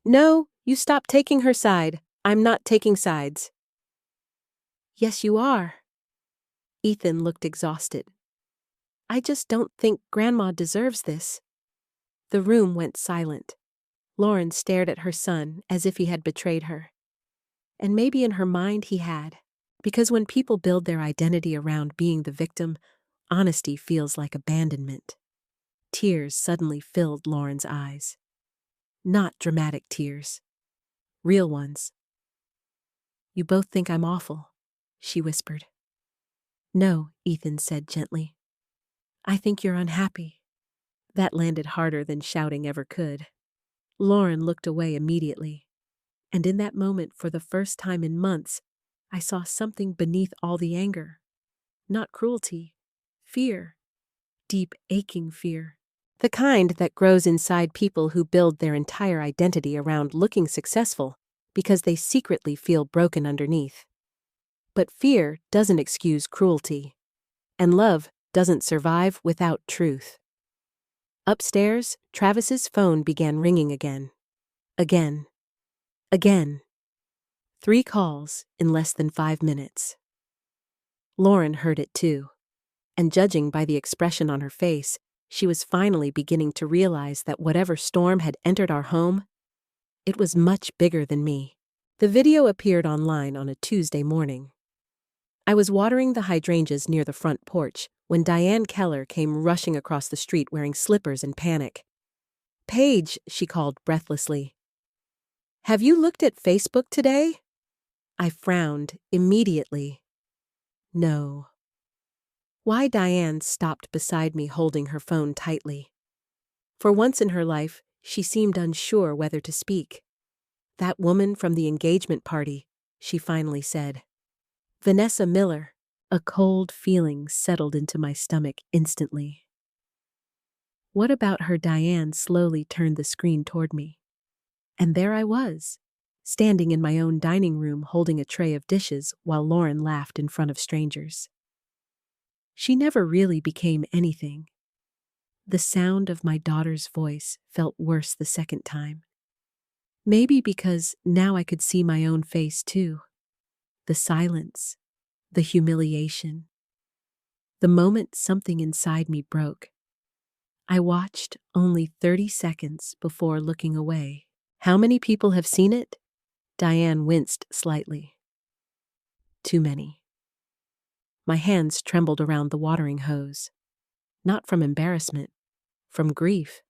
"No, you stop taking her side. I'm not taking sides." "Yes, you are." Ethan looked exhausted. "I just don't think Grandma deserves this." The room went silent. Lauren stared at her son as if he had betrayed her. And maybe in her mind he had, because when people build their identity around being the victim, honesty feels like abandonment. Tears suddenly filled Lauren's eyes. Not dramatic tears. Real ones. "You both think I'm awful," she whispered. "No," Ethan said gently. "I think you're unhappy." That landed harder than shouting ever could. Lauren looked away immediately. And in that moment, for the first time in months, I saw something beneath all the anger. Not cruelty. Fear. Deep, aching fear. The kind that grows inside people who build their entire identity around looking successful because they secretly feel broken underneath. But fear doesn't excuse cruelty. And love doesn't survive without truth. Upstairs, Travis's phone began ringing again. Again. Again. 3 calls in less than 5 minutes. Lauren heard it too. And judging by the expression on her face, she was finally beginning to realize that whatever storm had entered our home, it was much bigger than me. The video appeared online on a Tuesday morning. I was watering the hydrangeas near the front porch when Diane Keller came rushing across the street wearing slippers in panic. "Paige," she called breathlessly. "Have you looked at Facebook today?" I frowned immediately. No. Why Diane stopped beside me holding her phone tightly. For once in her life, she seemed unsure whether to speak. "That woman from the engagement party," she finally said. "Vanessa Miller." A cold feeling settled into my stomach instantly. "What about her?" Diane slowly turned the screen toward me. And there I was, standing in my own dining room holding a tray of dishes while Lauren laughed in front of strangers. She never really became anything. The sound of my daughter's voice felt worse the second time. Maybe because now I could see my own face too. The silence, the humiliation. The moment something inside me broke. I watched only 30 seconds before looking away. "How many people have seen it?" Diane winced slightly. "Too many." My hands trembled around the watering hose. Not from embarrassment, from grief.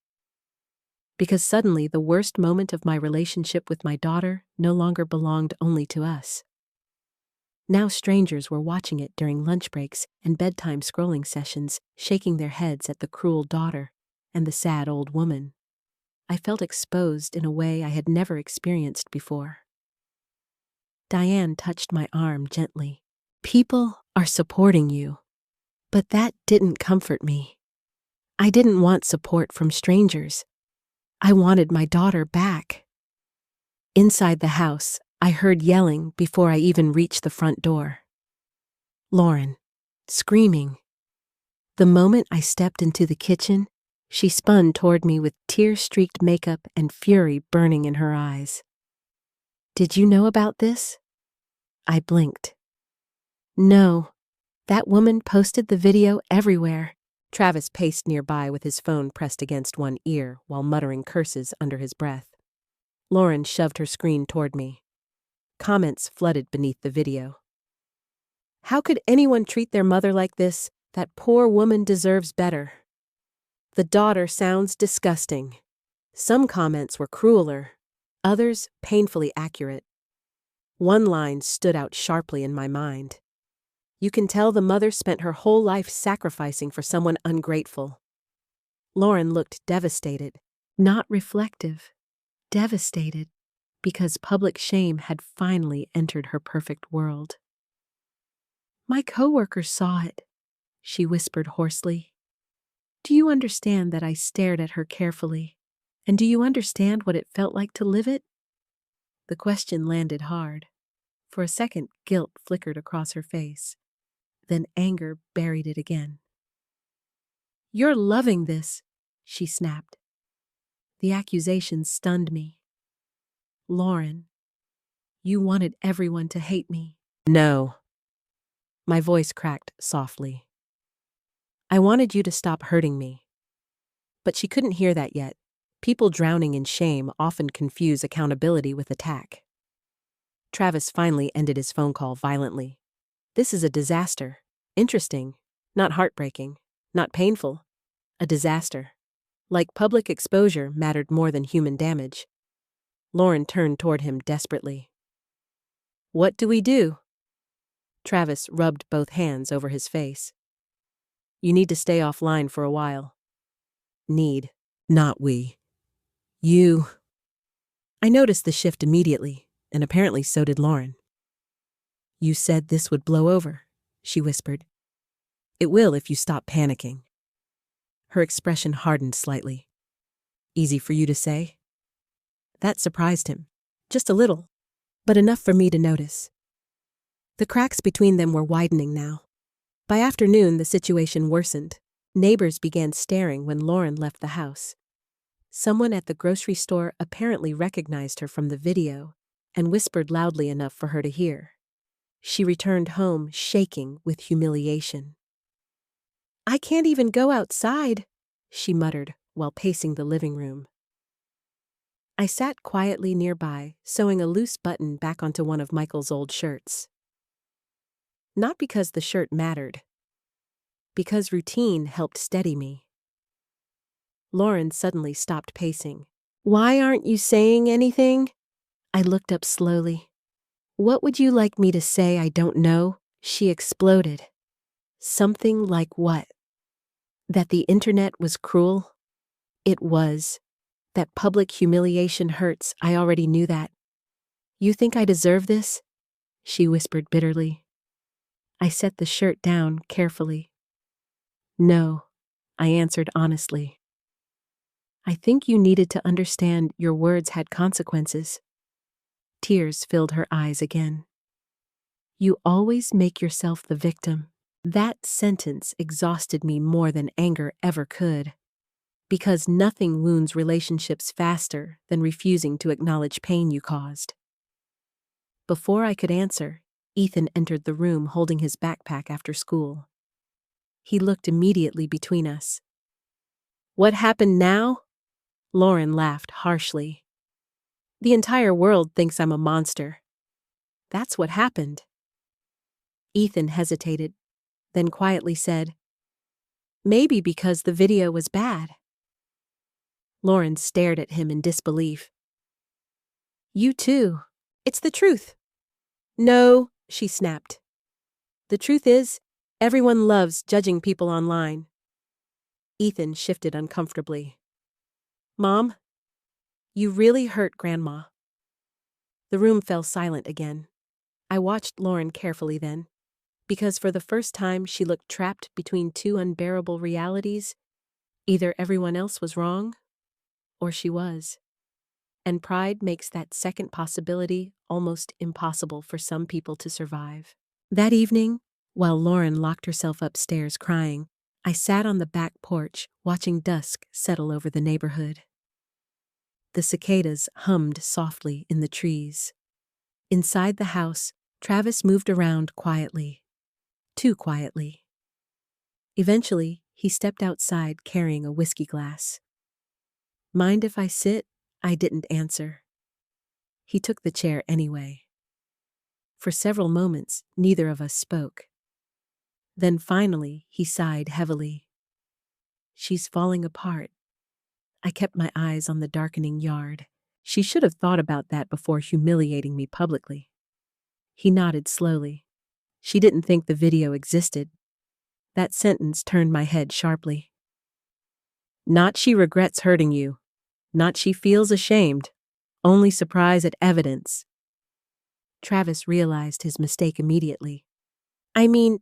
Because suddenly the worst moment of my relationship with my daughter no longer belonged only to us. Now strangers were watching it during lunch breaks and bedtime scrolling sessions, shaking their heads at the cruel daughter and the sad old woman. I felt exposed in a way I had never experienced before. Diane touched my arm gently. "People are supporting you." But that didn't comfort me. I didn't want support from strangers. I wanted my daughter back. Inside the house, I heard yelling before I even reached the front door. Lauren, screaming. The moment I stepped into the kitchen, she spun toward me with tear-streaked makeup and fury burning in her eyes. "Did you know about this?" I blinked. "No. That woman posted the video everywhere." Travis paced nearby with his phone pressed against one ear while muttering curses under his breath. Lauren shoved her screen toward me. Comments flooded beneath the video. How could anyone treat their mother like this? That poor woman deserves better. The daughter sounds disgusting. Some comments were crueler, others painfully accurate. One line stood out sharply in my mind. You can tell the mother spent her whole life sacrificing for someone ungrateful. Lauren looked devastated, not reflective, devastated, because public shame had finally entered her perfect world. My coworker saw it, she whispered hoarsely. Do you understand that I stared at her carefully? And do you understand what it felt like to live it? The question landed hard. For a second, guilt flickered across her face. Then anger buried it again. You're loving this, she snapped. The accusation stunned me. Lauren, you wanted everyone to hate me. No. My voice cracked softly. I wanted you to stop hurting me. But she couldn't hear that yet. People drowning in shame often confuse accountability with attack. Travis finally ended his phone call violently. This is a disaster. Interesting. Not heartbreaking. Not painful. A disaster. Like public exposure mattered more than human damage. Lauren turned toward him desperately. What do we do? Travis rubbed both hands over his face. You need to stay offline for a while. Need, not we. You. I noticed the shift immediately, and apparently so did Lauren. You said this would blow over, she whispered. It will if you stop panicking. Her expression hardened slightly. Easy for you to say? That surprised him. Just a little, but enough for me to notice. The cracks between them were widening now. By afternoon, the situation worsened. Neighbors began staring when Lauren left the house. Someone at the grocery store apparently recognized her from the video and whispered loudly enough for her to hear. She returned home shaking with humiliation. I can't even go outside, she muttered while pacing the living room. I sat quietly nearby, sewing a loose button back onto one of Michael's old shirts. Not because the shirt mattered, because routine helped steady me. Lauren suddenly stopped pacing. Why aren't you saying anything? I looked up slowly. What would you like me to say I don't know? She exploded. Something like what? That the internet was cruel? It was. That public humiliation hurts, I already knew that. You think I deserve this? She whispered bitterly. I set the shirt down carefully. No, I answered honestly. I think you needed to understand your words had consequences. Tears filled her eyes again. You always make yourself the victim. That sentence exhausted me more than anger ever could. Because nothing wounds relationships faster than refusing to acknowledge pain you caused. Before I could answer, Ethan entered the room holding his backpack after school. He looked immediately between us. What happened now? Lauren laughed harshly. The entire world thinks I'm a monster. That's what happened. Ethan hesitated, then quietly said, Maybe because the video was bad. Lauren stared at him in disbelief. You too. It's the truth. No, she snapped. The truth is, everyone loves judging people online. Ethan shifted uncomfortably. Mom, you really hurt Grandma. The room fell silent again. I watched Lauren carefully then, because for the first time she looked trapped between two unbearable realities. Either everyone else was wrong, or she was. And pride makes that second possibility almost impossible for some people to survive. That evening, while Lauren locked herself upstairs crying, I sat on the back porch watching dusk settle over the neighborhood. The cicadas hummed softly in the trees. Inside the house, Travis moved around quietly. Too quietly. Eventually, he stepped outside carrying a whiskey glass. Mind if I sit? I didn't answer. He took the chair anyway. For several moments, neither of us spoke. Then finally, he sighed heavily. She's falling apart. I kept my eyes on the darkening yard. She should have thought about that before humiliating me publicly. He nodded slowly. She didn't think the video existed. That sentence turned my head sharply. Not she regrets hurting you. Not she feels ashamed. Only surprise at evidence. Travis realized his mistake immediately. I mean,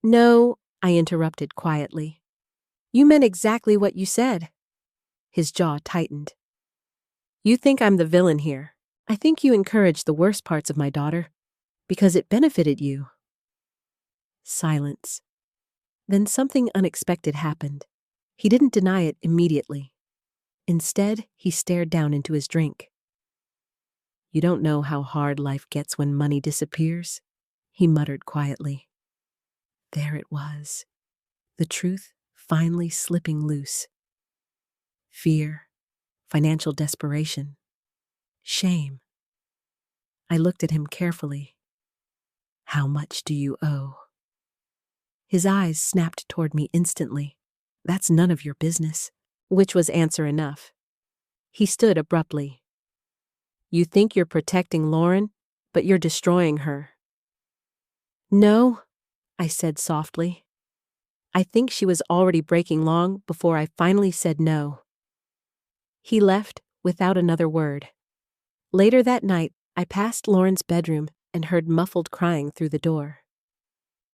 no, I interrupted quietly. You meant exactly what you said. His jaw tightened. You think I'm the villain here. I think you encouraged the worst parts of my daughter because it benefited you. Silence. Then something unexpected happened. He didn't deny it immediately. Instead, he stared down into his drink. You don't know how hard life gets when money disappears, he muttered quietly. There it was. The truth finally slipping loose. Fear, financial desperation, shame. I looked at him carefully. How much do you owe? His eyes snapped toward me instantly. That's none of your business, which was answer enough. He stood abruptly. You think you're protecting Lauren, but you're destroying her. No, I said softly. I think she was already breaking long before I finally said no. He left without another word. Later that night, I passed Lauren's bedroom and heard muffled crying through the door.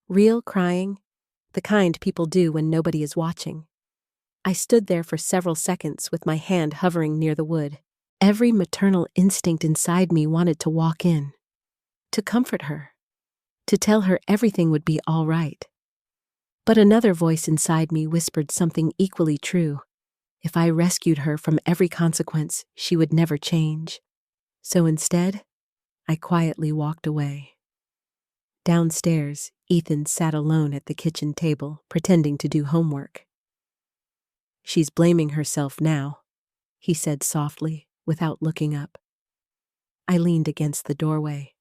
Real crying, the kind people do when nobody is watching. I stood there for several seconds with my hand hovering near the wood. Every maternal instinct inside me wanted to walk in, to comfort her, to tell her everything would be all right. But another voice inside me whispered something equally true. If I rescued her from every consequence, she would never change. So instead, I quietly walked away. Downstairs, Ethan sat alone at the kitchen table, pretending to do homework. She's blaming herself now, he said softly, without looking up. I leaned against the doorway.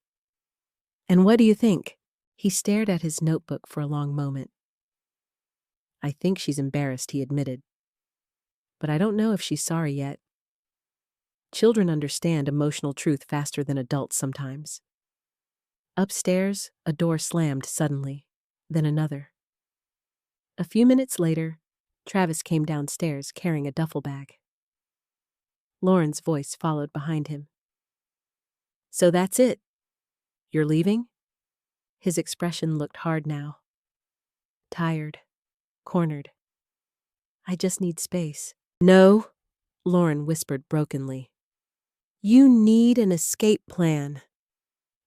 And what do you think? He stared at his notebook for a long moment. I think she's embarrassed, he admitted. But I don't know if she's sorry yet. Children understand emotional truth faster than adults sometimes. Upstairs, a door slammed suddenly, then another. A few minutes later, Travis came downstairs carrying a duffel bag. Lauren's voice followed behind him. So that's it. You're leaving? His expression looked hard now. Tired, cornered. I just need space. No, Lauren whispered brokenly. You need an escape plan.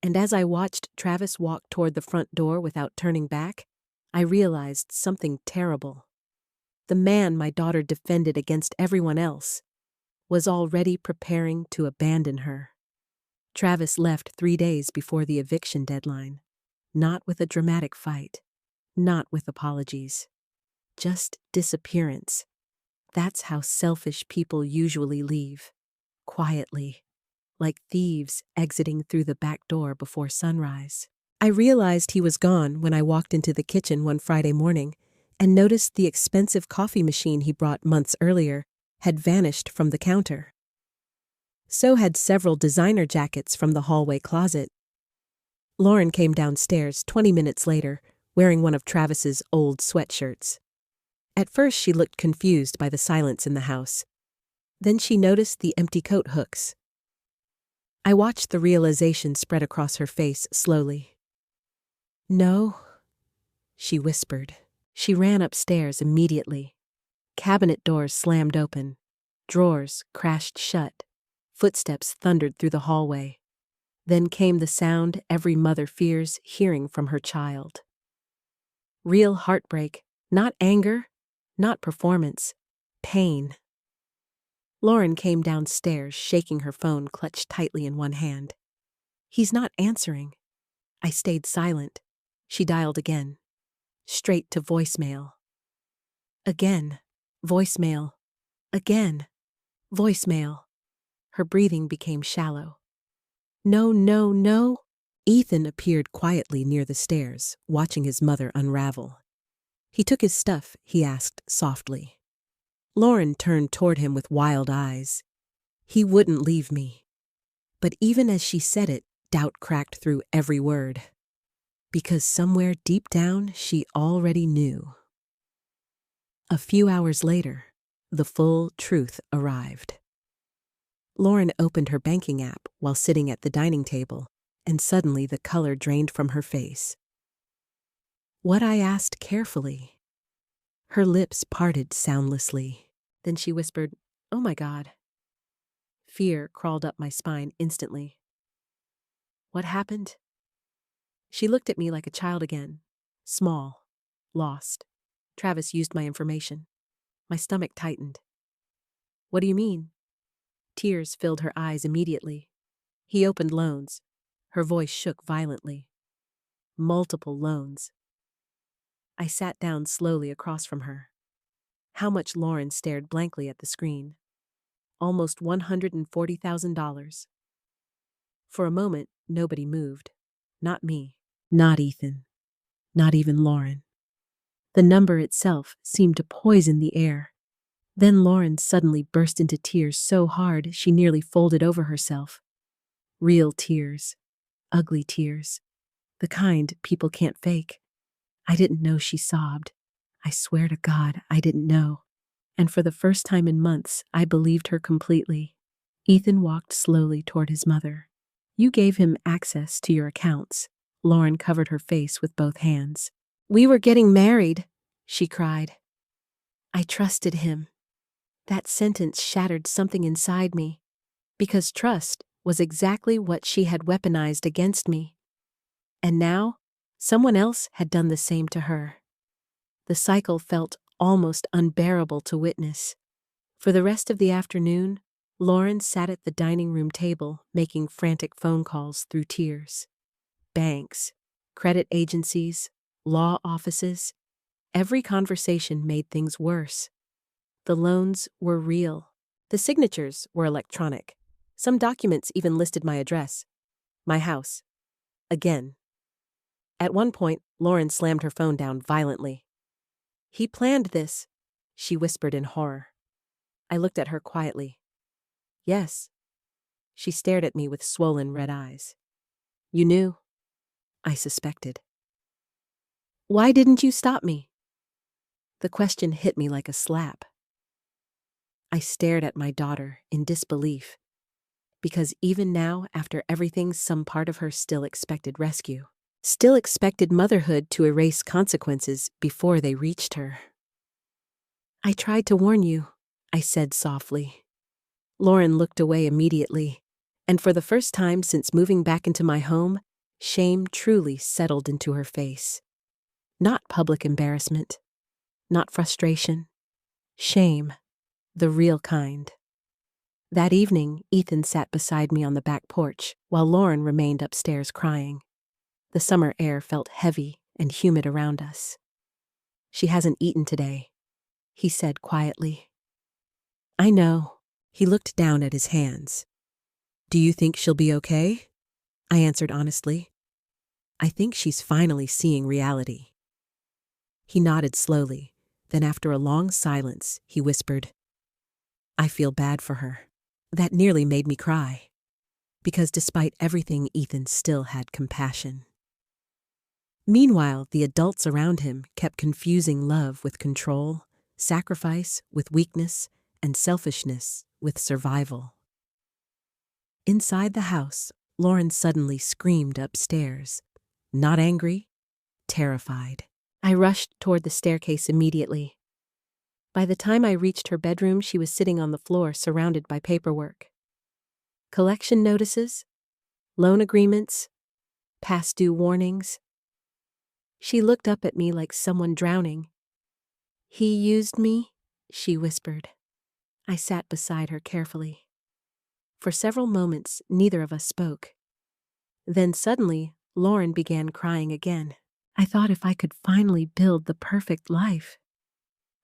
And as I watched Travis walk toward the front door without turning back, I realized something terrible. The man my daughter defended against everyone else was already preparing to abandon her. Travis left 3 days before the eviction deadline, not with a dramatic fight, not with apologies, just disappearance. That's how selfish people usually leave, quietly, like thieves exiting through the back door before sunrise. I realized he was gone when I walked into the kitchen one Friday morning and noticed the expensive coffee machine he brought months earlier had vanished from the counter. So had several designer jackets from the hallway closet. Lauren came downstairs 20 minutes later, wearing one of Travis's old sweatshirts. At first she looked confused by the silence in the house. Then she noticed the empty coat hooks. I watched the realization spread across her face slowly. No, she whispered. She ran upstairs immediately. Cabinet doors slammed open. Drawers crashed shut. Footsteps thundered through the hallway. Then came the sound every mother fears hearing from her child. Real heartbreak, not anger, not performance, pain. Lauren came downstairs, shaking her phone clutched tightly in one hand. He's not answering. I stayed silent. She dialed again. Straight to voicemail. Again. Voicemail. Again. Voicemail. Her breathing became shallow. No, no, no. Ethan appeared quietly near the stairs, watching his mother unravel. He took his stuff, he asked softly. Lauren turned toward him with wild eyes. He wouldn't leave me. But even as she said it, doubt cracked through every word. Because somewhere deep down, she already knew. A few hours later, the full truth arrived. Lauren opened her banking app while sitting at the dining table, and suddenly the color drained from her face. What I asked carefully. Her lips parted soundlessly. Then she whispered, "Oh my God." Fear crawled up my spine instantly. What happened? She looked at me like a child again. Small. Lost. Travis used my information. My stomach tightened. What do you mean? Tears filled her eyes immediately. He opened loans. Her voice shook violently. Multiple loans. I sat down slowly across from her. How much? Lauren stared blankly at the screen. Almost $140,000. For a moment, nobody moved. Not me. Not Ethan. Not even Lauren. The number itself seemed to poison the air. Then Lauren suddenly burst into tears so hard she nearly folded over herself. Real tears. Ugly tears. The kind people can't fake. I didn't know she sobbed. I swear to God, I didn't know. And for the first time in months, I believed her completely. Ethan walked slowly toward his mother. You gave him access to your accounts. Lauren covered her face with both hands. We were getting married, she cried. I trusted him. That sentence shattered something inside me, because trust was exactly what she had weaponized against me. And now, someone else had done the same to her. The cycle felt almost unbearable to witness. For the rest of the afternoon, Lauren sat at the dining room table making frantic phone calls through tears. Banks, credit agencies, law offices. Every conversation made things worse. The loans were real. The signatures were electronic. Some documents even listed my address. My house. Again. At one point, Lauren slammed her phone down violently. He planned this, she whispered in horror. I looked at her quietly. Yes. She stared at me with swollen red eyes. You knew? I suspected. Why didn't you stop me? The question hit me like a slap. I stared at my daughter in disbelief, because even now, after everything, some part of her still expected rescue, still expected motherhood to erase consequences before they reached her. I tried to warn you, I said softly. Lauren looked away immediately, and for the first time since moving back into my home, shame truly settled into her face. Not public embarrassment, not frustration, shame, the real kind. That evening, Ethan sat beside me on the back porch, while Lauren remained upstairs crying. The summer air felt heavy and humid around us. She hasn't eaten today, he said quietly. I know. He looked down at his hands. Do you think she'll be okay? I answered honestly. I think she's finally seeing reality. He nodded slowly. Then after a long silence, he whispered, I feel bad for her. That nearly made me cry. Because despite everything, Ethan still had compassion. Meanwhile, the adults around him kept confusing love with control, sacrifice with weakness, and selfishness with survival. Inside the house, Lauren suddenly screamed upstairs. Not angry, terrified. I rushed toward the staircase immediately. By the time I reached her bedroom, she was sitting on the floor surrounded by paperwork. Collection notices, loan agreements, past due warnings. She looked up at me like someone drowning. He used me, she whispered. I sat beside her carefully. For several moments, neither of us spoke. Then suddenly, Lauren began crying again. I thought if I could finally build the perfect life.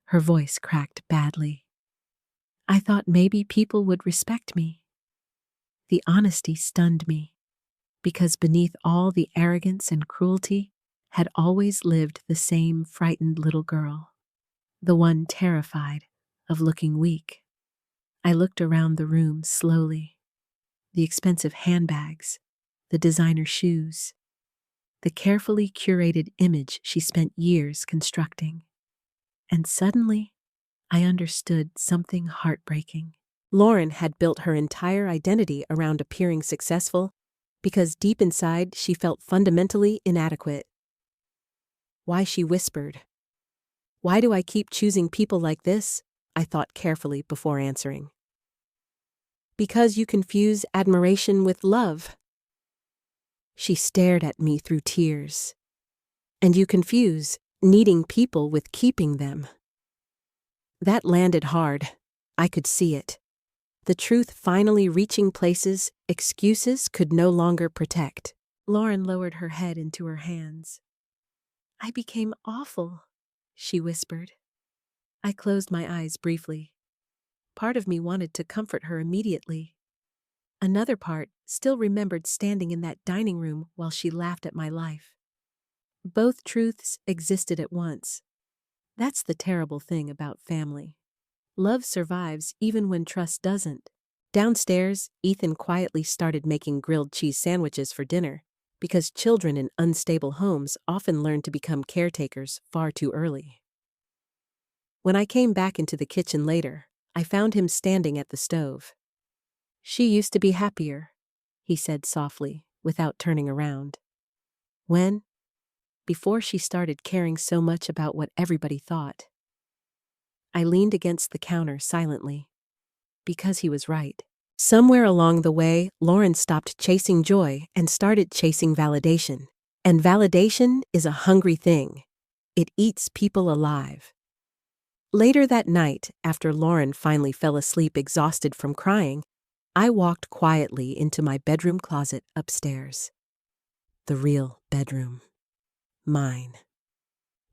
Her voice cracked badly. I thought maybe people would respect me. The honesty stunned me. because beneath all the arrogance and cruelty had always lived the same frightened little girl, the one terrified of looking weak. I looked around the room slowly. The expensive handbags, the designer shoes, the carefully curated image she spent years constructing. And suddenly, I understood something heartbreaking. Lauren had built her entire identity around appearing successful because deep inside she felt fundamentally inadequate. Why, she whispered. Why do I keep choosing people like this? I thought carefully before answering. Because you confuse admiration with love. She stared at me through tears. And you confuse needing people with keeping them. That landed hard. I could see it. The truth finally reaching places excuses could no longer protect. Lauren lowered her head into her hands. I became awful, she whispered. I closed my eyes briefly. Part of me wanted to comfort her immediately. Another part still remembered standing in that dining room while she laughed at my life. Both truths existed at once. That's the terrible thing about family. Love survives even when trust doesn't. Downstairs, Ethan quietly started making grilled cheese sandwiches for dinner, because children in unstable homes often learn to become caretakers far too early. When I came back into the kitchen later, I found him standing at the stove. She used to be happier, he said softly, without turning around. When? Before she started caring so much about what everybody thought. I leaned against the counter silently. Because he was right. Somewhere along the way, Lauren stopped chasing joy and started chasing validation. And validation is a hungry thing. It eats people alive. Later that night, after Lauren finally fell asleep exhausted from crying, I walked quietly into my bedroom closet upstairs. The real bedroom. Mine.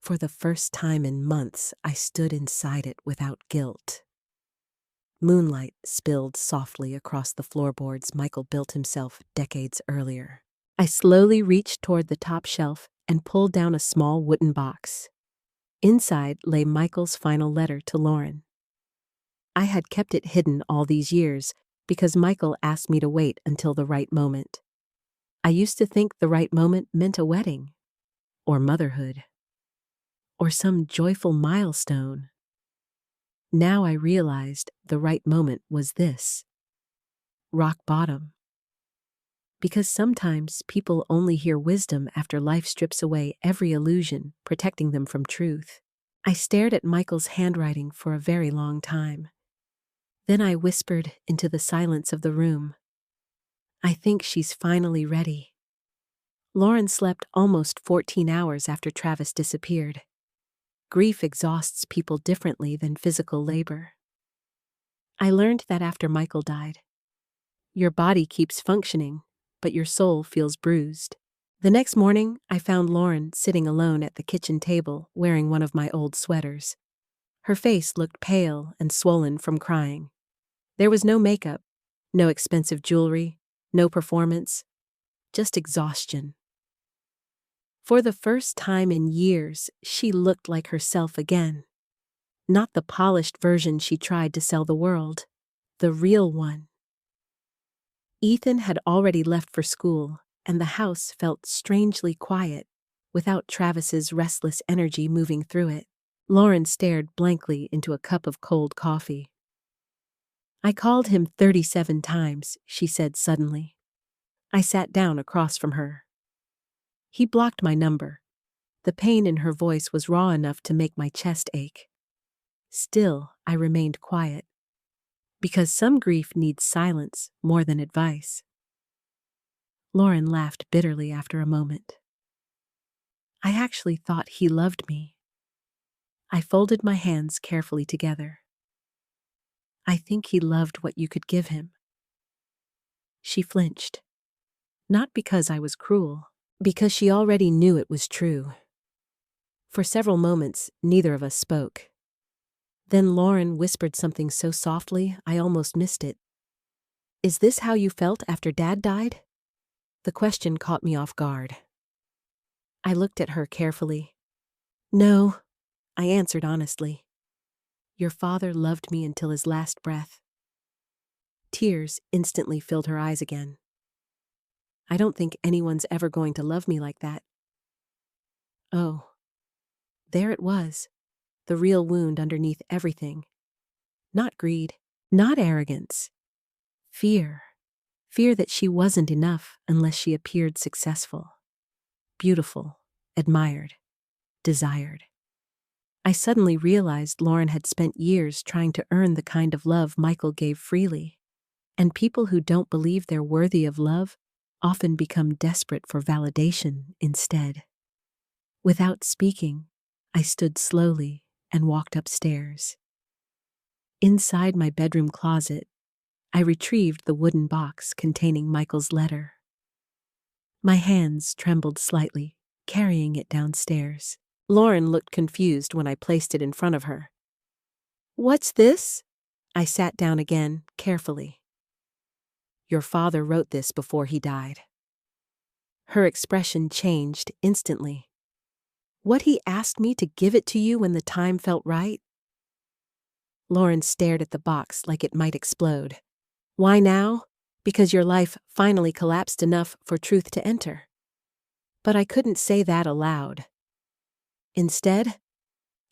For the first time in months, I stood inside it without guilt. Moonlight spilled softly across the floorboards Michael built himself decades earlier. I slowly reached toward the top shelf and pulled down a small wooden box. Inside lay Michael's final letter to Lauren. I had kept it hidden all these years because Michael asked me to wait until the right moment. I used to think the right moment meant a wedding, or motherhood, or some joyful milestone. Now I realized the right moment was this. Rock bottom. Because sometimes people only hear wisdom after life strips away every illusion, protecting them from truth. I stared at Michael's handwriting for a very long time. Then I whispered into the silence of the room. I think she's finally ready. Lauren slept almost 14 hours after Travis disappeared. Grief exhausts people differently than physical labor. I learned that after Michael died. Your body keeps functioning, but your soul feels bruised. The next morning, I found Lauren sitting alone at the kitchen table wearing one of my old sweaters. Her face looked pale and swollen from crying. There was no makeup, no expensive jewelry, no performance, just exhaustion. For the first time in years, she looked like herself again. Not the polished version she tried to sell the world, the real one. Ethan had already left for school, and the house felt strangely quiet, without Travis's restless energy moving through it. Lauren stared blankly into a cup of cold coffee. I called him 37 times, she said suddenly. I sat down across from her. He blocked my number. The pain in her voice was raw enough to make my chest ache. Still, I remained quiet. Because some grief needs silence more than advice. Lauren laughed bitterly after a moment. I actually thought he loved me. I folded my hands carefully together. I think he loved what you could give him. She flinched. Not because I was cruel, because she already knew it was true. For several moments, neither of us spoke. Then Lauren whispered something so softly I almost missed it. Is this how you felt after Dad died? The question caught me off guard. I looked at her carefully. No, I answered honestly. Your father loved me until his last breath. Tears instantly filled her eyes again. I don't think anyone's ever going to love me like that. Oh, there it was, the real wound underneath everything. Not greed, not arrogance. Fear. Fear that she wasn't enough unless she appeared successful, beautiful, admired, desired. I suddenly realized Lauren had spent years trying to earn the kind of love Michael gave freely. And people who don't believe they're worthy of love often become desperate for validation instead. Without speaking, I stood slowly and walked upstairs. Inside my bedroom closet, I retrieved the wooden box containing Michael's letter. My hands trembled slightly, carrying it downstairs. Lauren looked confused when I placed it in front of her. What's this? I sat down again, carefully. Your father wrote this before he died. Her expression changed instantly. What, he asked me to give it to you when the time felt right? Lauren stared at the box like it might explode. Why now? Because your life finally collapsed enough for truth to enter. But I couldn't say that aloud. Instead,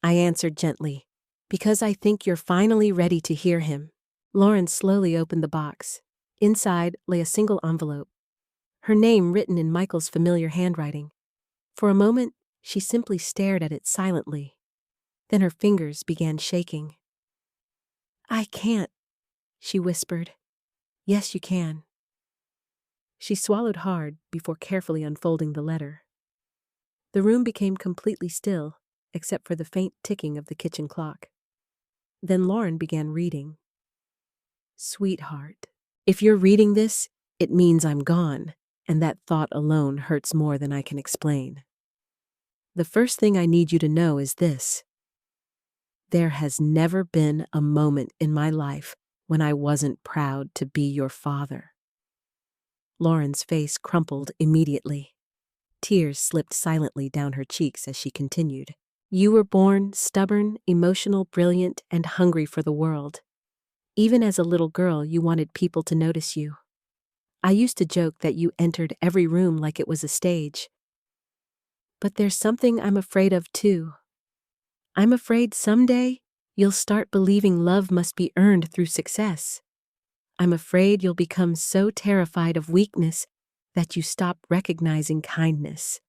I answered gently, because I think you're finally ready to hear him. Lauren slowly opened the box. Inside lay a single envelope, her name written in Michael's familiar handwriting. For a moment, she simply stared at it silently. Then her fingers began shaking. I can't, she whispered. Yes, you can. She swallowed hard before carefully unfolding the letter. The room became completely still, except for the faint ticking of the kitchen clock. Then Lauren began reading. Sweetheart, if you're reading this, it means I'm gone, and that thought alone hurts more than I can explain. The first thing I need you to know is this. There has never been a moment in my life when I wasn't proud to be your father. Lauren's face crumpled immediately. Tears slipped silently down her cheeks as she continued. You were born stubborn, emotional, brilliant, and hungry for the world. Even as a little girl, you wanted people to notice you. I used to joke that you entered every room like it was a stage. But there's something I'm afraid of too. I'm afraid someday you'll start believing love must be earned through success. I'm afraid you'll become so terrified of weakness that you stop recognizing kindness.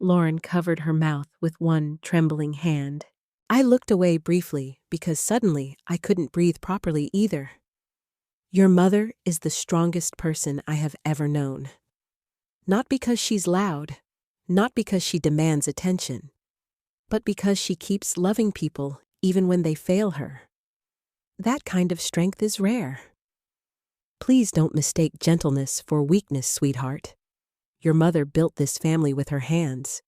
Lauren covered her mouth with one trembling hand. I looked away briefly because suddenly I couldn't breathe properly either. Your mother is the strongest person I have ever known. Not because she's loud, not because she demands attention, but because she keeps loving people even when they fail her. That kind of strength is rare. Please don't mistake gentleness for weakness, sweetheart. Your mother built this family with her hands.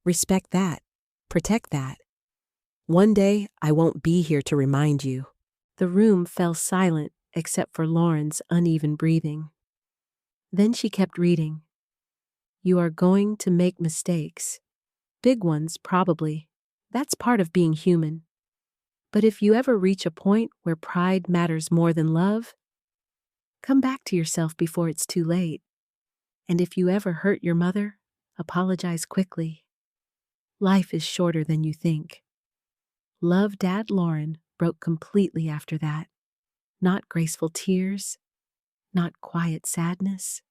Respect that. Protect that. One day, I won't be here to remind you. The room fell silent except for Lauren's uneven breathing. Then she kept reading. You are going to make mistakes. Big ones, probably. That's part of being human. But if you ever reach a point where pride matters more than love, come back to yourself before it's too late. And if you ever hurt your mother, apologize quickly. Life is shorter than you think. Love, Dad. Lauren broke completely after that. Not graceful tears, not quiet sadness.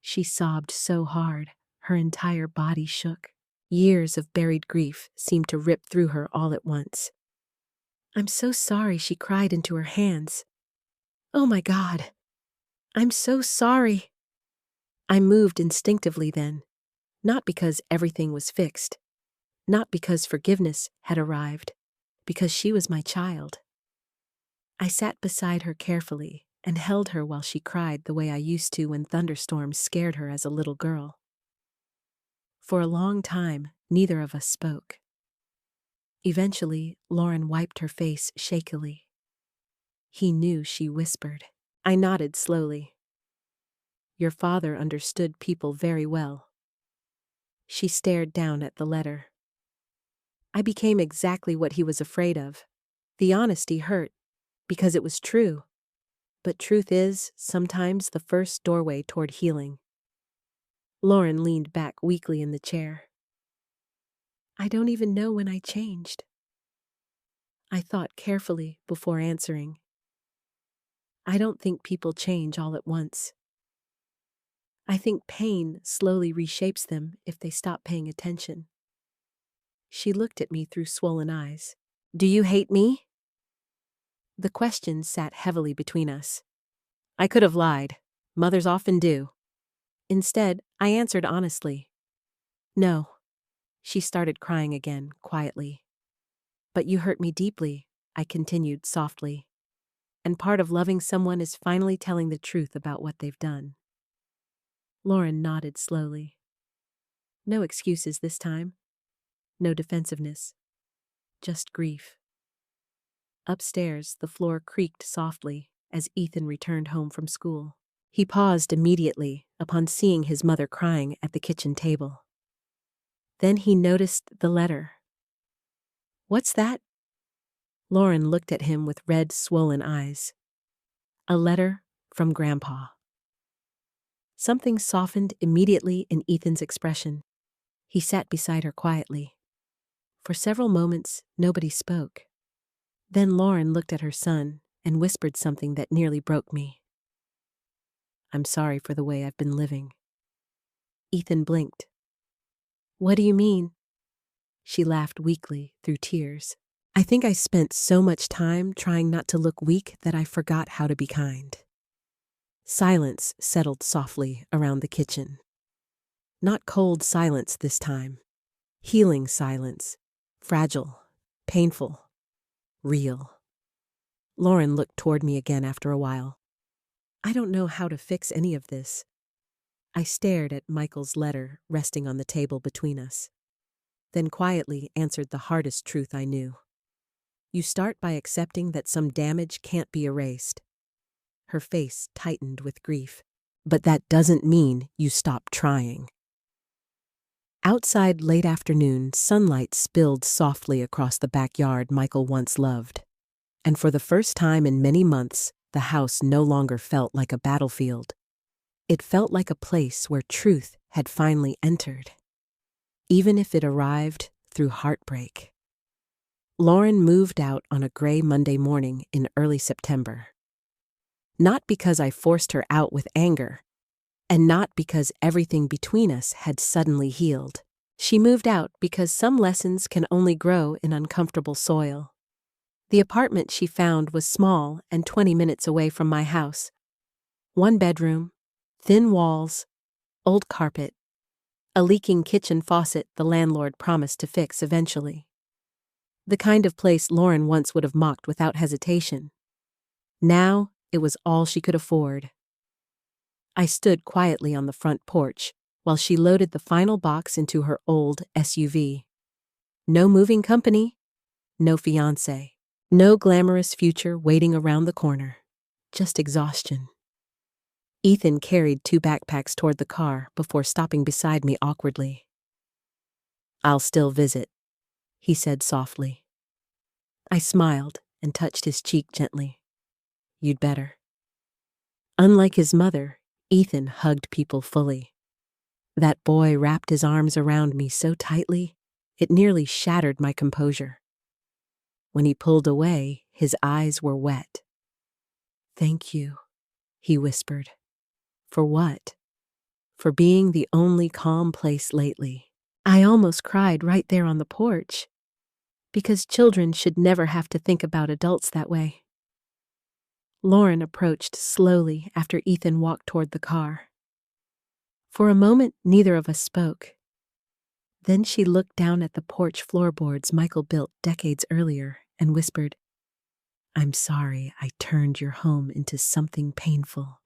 She sobbed so hard, her entire body shook. Years of buried grief seemed to rip through her all at once. I'm so sorry, she cried into her hands. Oh my God, I'm so sorry. I moved instinctively then, not because everything was fixed, not because forgiveness had arrived, because she was my child. I sat beside her carefully and held her while she cried the way I used to when thunderstorms scared her as a little girl. For a long time, neither of us spoke. Eventually, Lauren wiped her face shakily. He knew, she whispered. I nodded slowly. Your father understood people very well. She stared down at the letter. I became exactly what he was afraid of. The honesty hurt, because it was true. But truth is, sometimes, the first doorway toward healing. Lauren leaned back weakly in the chair. I don't even know when I changed. I thought carefully before answering. I don't think people change all at once. I think pain slowly reshapes them if they stop paying attention. She looked at me through swollen eyes. Do you hate me? The question sat heavily between us. I could have lied. Mothers often do. Instead, I answered honestly. No. She started crying again, quietly. But you hurt me deeply, I continued softly. And part of loving someone is finally telling the truth about what they've done. Lauren nodded slowly. No excuses this time. No defensiveness. Just grief. Upstairs, the floor creaked softly as Ethan returned home from school. He paused immediately upon seeing his mother crying at the kitchen table. Then he noticed the letter. What's that? Lauren looked at him with red, swollen eyes. A letter from Grandpa. Something softened immediately in Ethan's expression. He sat beside her quietly. For several moments, nobody spoke. Then Lauren looked at her son and whispered something that nearly broke me. I'm sorry for the way I've been living. Ethan blinked. What do you mean? She laughed weakly through tears. I think I spent so much time trying not to look weak that I forgot how to be kind. Silence settled softly around the kitchen. Not cold silence this time. Healing silence. Fragile. Painful. Real. Lauren looked toward me again after a while. I don't know how to fix any of this. I stared at Michael's letter resting on the table between us. Then quietly answered the hardest truth I knew. You start by accepting that some damage can't be erased. Her face tightened with grief. But that doesn't mean you stop trying. Outside late afternoon, sunlight spilled softly across the backyard Michael once loved. And for the first time in many months, the house no longer felt like a battlefield. It felt like a place where truth had finally entered, even if it arrived through heartbreak. Lauren moved out on a gray Monday morning in early September. Not because I forced her out with anger, and not because everything between us had suddenly healed. She moved out because some lessons can only grow in uncomfortable soil. The apartment she found was small and 20 minutes away from my house. 1 bedroom, thin walls, old carpet, a leaking kitchen faucet the landlord promised to fix eventually. The kind of place Lauren once would have mocked without hesitation. Now, it was all she could afford. I stood quietly on the front porch while she loaded the final box into her old SUV. No moving company, no fiancé, no glamorous future waiting around the corner, just exhaustion. Ethan carried 2 backpacks toward the car before stopping beside me awkwardly. I'll still visit, he said softly. I smiled and touched his cheek gently. You'd better. Unlike his mother, Ethan hugged people fully. That boy wrapped his arms around me so tightly, it nearly shattered my composure. When he pulled away, his eyes were wet. Thank you, he whispered. For what? For being the only calm place lately. I almost cried right there on the porch, because children should never have to think about adults that way. Lauren approached slowly after Ethan walked toward the car. For a moment, neither of us spoke. Then she looked down at the porch floorboards Michael built decades earlier and whispered, I'm sorry I turned your home into something painful.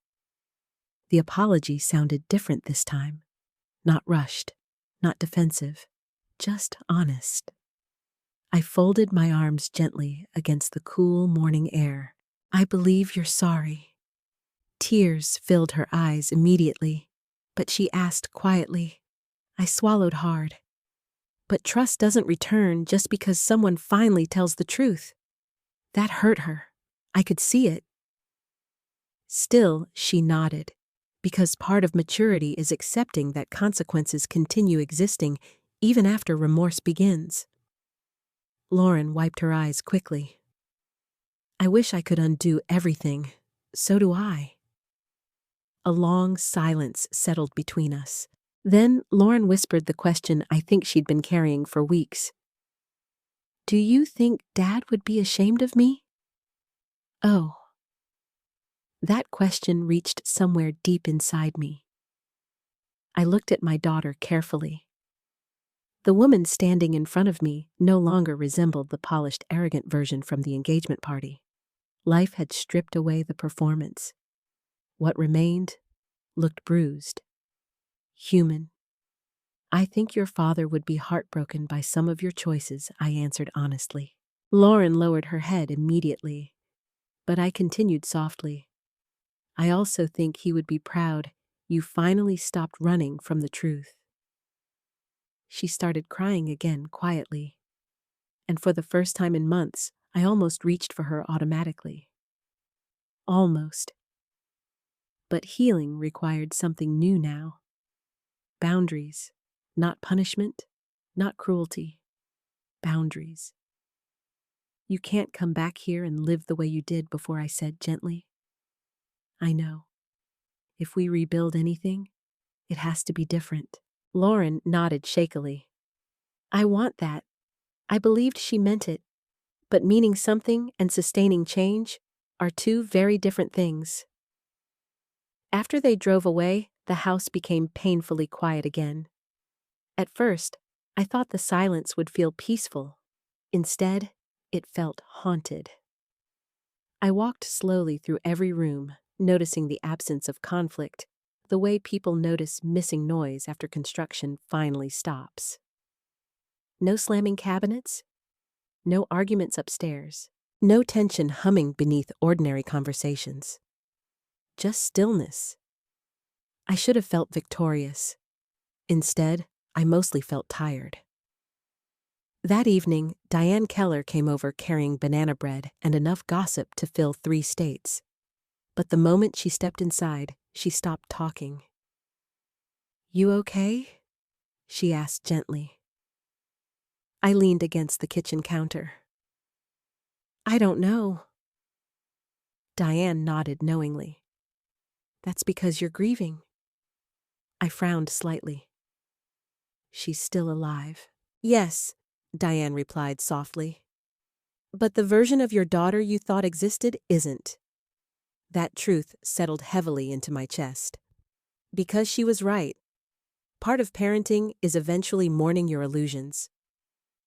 The apology sounded different this time. Not rushed, not defensive, just honest. I folded my arms gently against the cool morning air. I believe you're sorry. Tears filled her eyes immediately, but she asked quietly. I swallowed hard. But trust doesn't return just because someone finally tells the truth. That hurt her. I could see it. Still, she nodded, because part of maturity is accepting that consequences continue existing even after remorse begins. Lauren wiped her eyes quickly. I wish I could undo everything. So do I. A long silence settled between us. Then Lauren whispered the question I think she'd been carrying for weeks. Do you think Dad would be ashamed of me? Oh. That question reached somewhere deep inside me. I looked at my daughter carefully. The woman standing in front of me no longer resembled the polished, arrogant version from the engagement party. Life had stripped away the performance. What remained looked bruised. Human. I think your father would be heartbroken by some of your choices, I answered honestly. Lauren lowered her head immediately, but I continued softly. I also think he would be proud you finally stopped running from the truth. She started crying again quietly, and for the first time in months, I almost reached for her automatically. Almost. But healing required something new now. Boundaries. Not punishment, not cruelty. Boundaries. You can't come back here and live the way you did before, I said gently. I know. If we rebuild anything, it has to be different. Lauren nodded shakily. I want that. I believed she meant it. But meaning something and sustaining change are two very different things. After they drove away, the house became painfully quiet again. At first, I thought the silence would feel peaceful. Instead, it felt haunted. I walked slowly through every room, noticing the absence of conflict, the way people notice missing noise after construction finally stops. No slamming cabinets, no arguments upstairs, no tension humming beneath ordinary conversations. Just stillness. I should have felt victorious. Instead, I mostly felt tired. That evening, Diane Keller came over carrying banana bread and enough gossip to fill 3 states. But the moment she stepped inside, she stopped talking. You okay? She asked gently. I leaned against the kitchen counter. I don't know. Diane nodded knowingly. That's because you're grieving. I frowned slightly. She's still alive. Yes, Diane replied softly. But the version of your daughter you thought existed isn't. That truth settled heavily into my chest. Because she was right. Part of parenting is eventually mourning your illusions.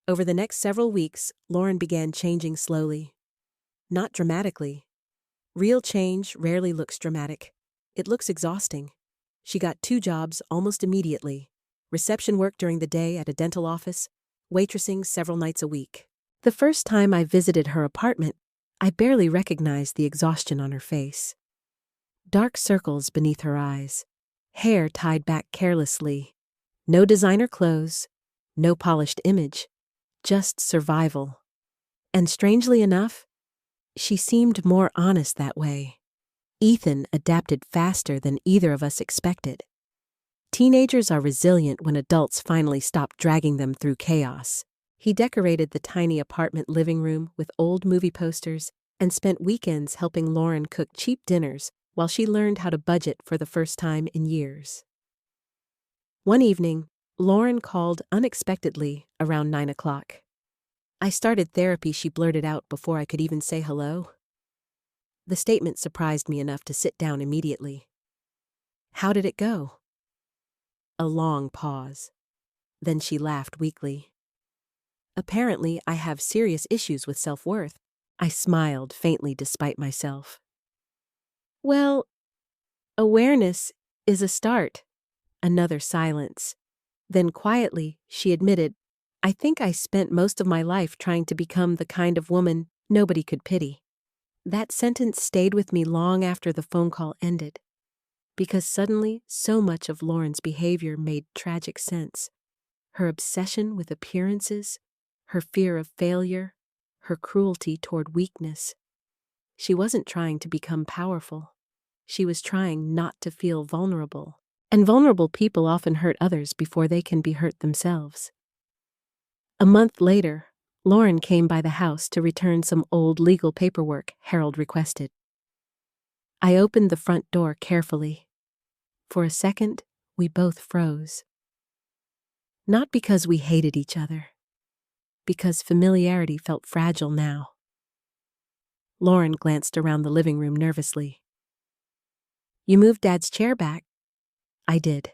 Over the next several weeks, Lauren began changing slowly. Not dramatically. Real change rarely looks dramatic. It looks exhausting. She got 2 jobs almost immediately. Reception work during the day at a dental office, waitressing several nights a week. The first time I visited her apartment, I barely recognized the exhaustion on her face. Dark circles beneath her eyes, hair tied back carelessly. No designer clothes, no polished image, just survival. And strangely enough, she seemed more honest that way. Ethan adapted faster than either of us expected. Teenagers are resilient when adults finally stop dragging them through chaos. He decorated the tiny apartment living room with old movie posters and spent weekends helping Lauren cook cheap dinners while she learned how to budget for the first time in years. One evening, Lauren called unexpectedly around 9 o'clock. I started therapy, she blurted out before I could even say hello. The statement surprised me enough to sit down immediately. How did it go? A long pause. Then she laughed weakly. Apparently, I have serious issues with self-worth. I smiled faintly despite myself. Well, awareness is a start. Another silence. Then quietly, she admitted, I think I spent most of my life trying to become the kind of woman nobody could pity. That sentence stayed with me long after the phone call ended, because suddenly so much of Lauren's behavior made tragic sense. Her obsession with appearances, her fear of failure, her cruelty toward weakness. She wasn't trying to become powerful. She was trying not to feel vulnerable. And vulnerable people often hurt others before they can be hurt themselves. A month later, Lauren came by the house to return some old legal paperwork Harold requested. I opened the front door carefully. For a second, we both froze. Not because we hated each other, because familiarity felt fragile now. Lauren glanced around the living room nervously. "You moved Dad's chair back?" I did.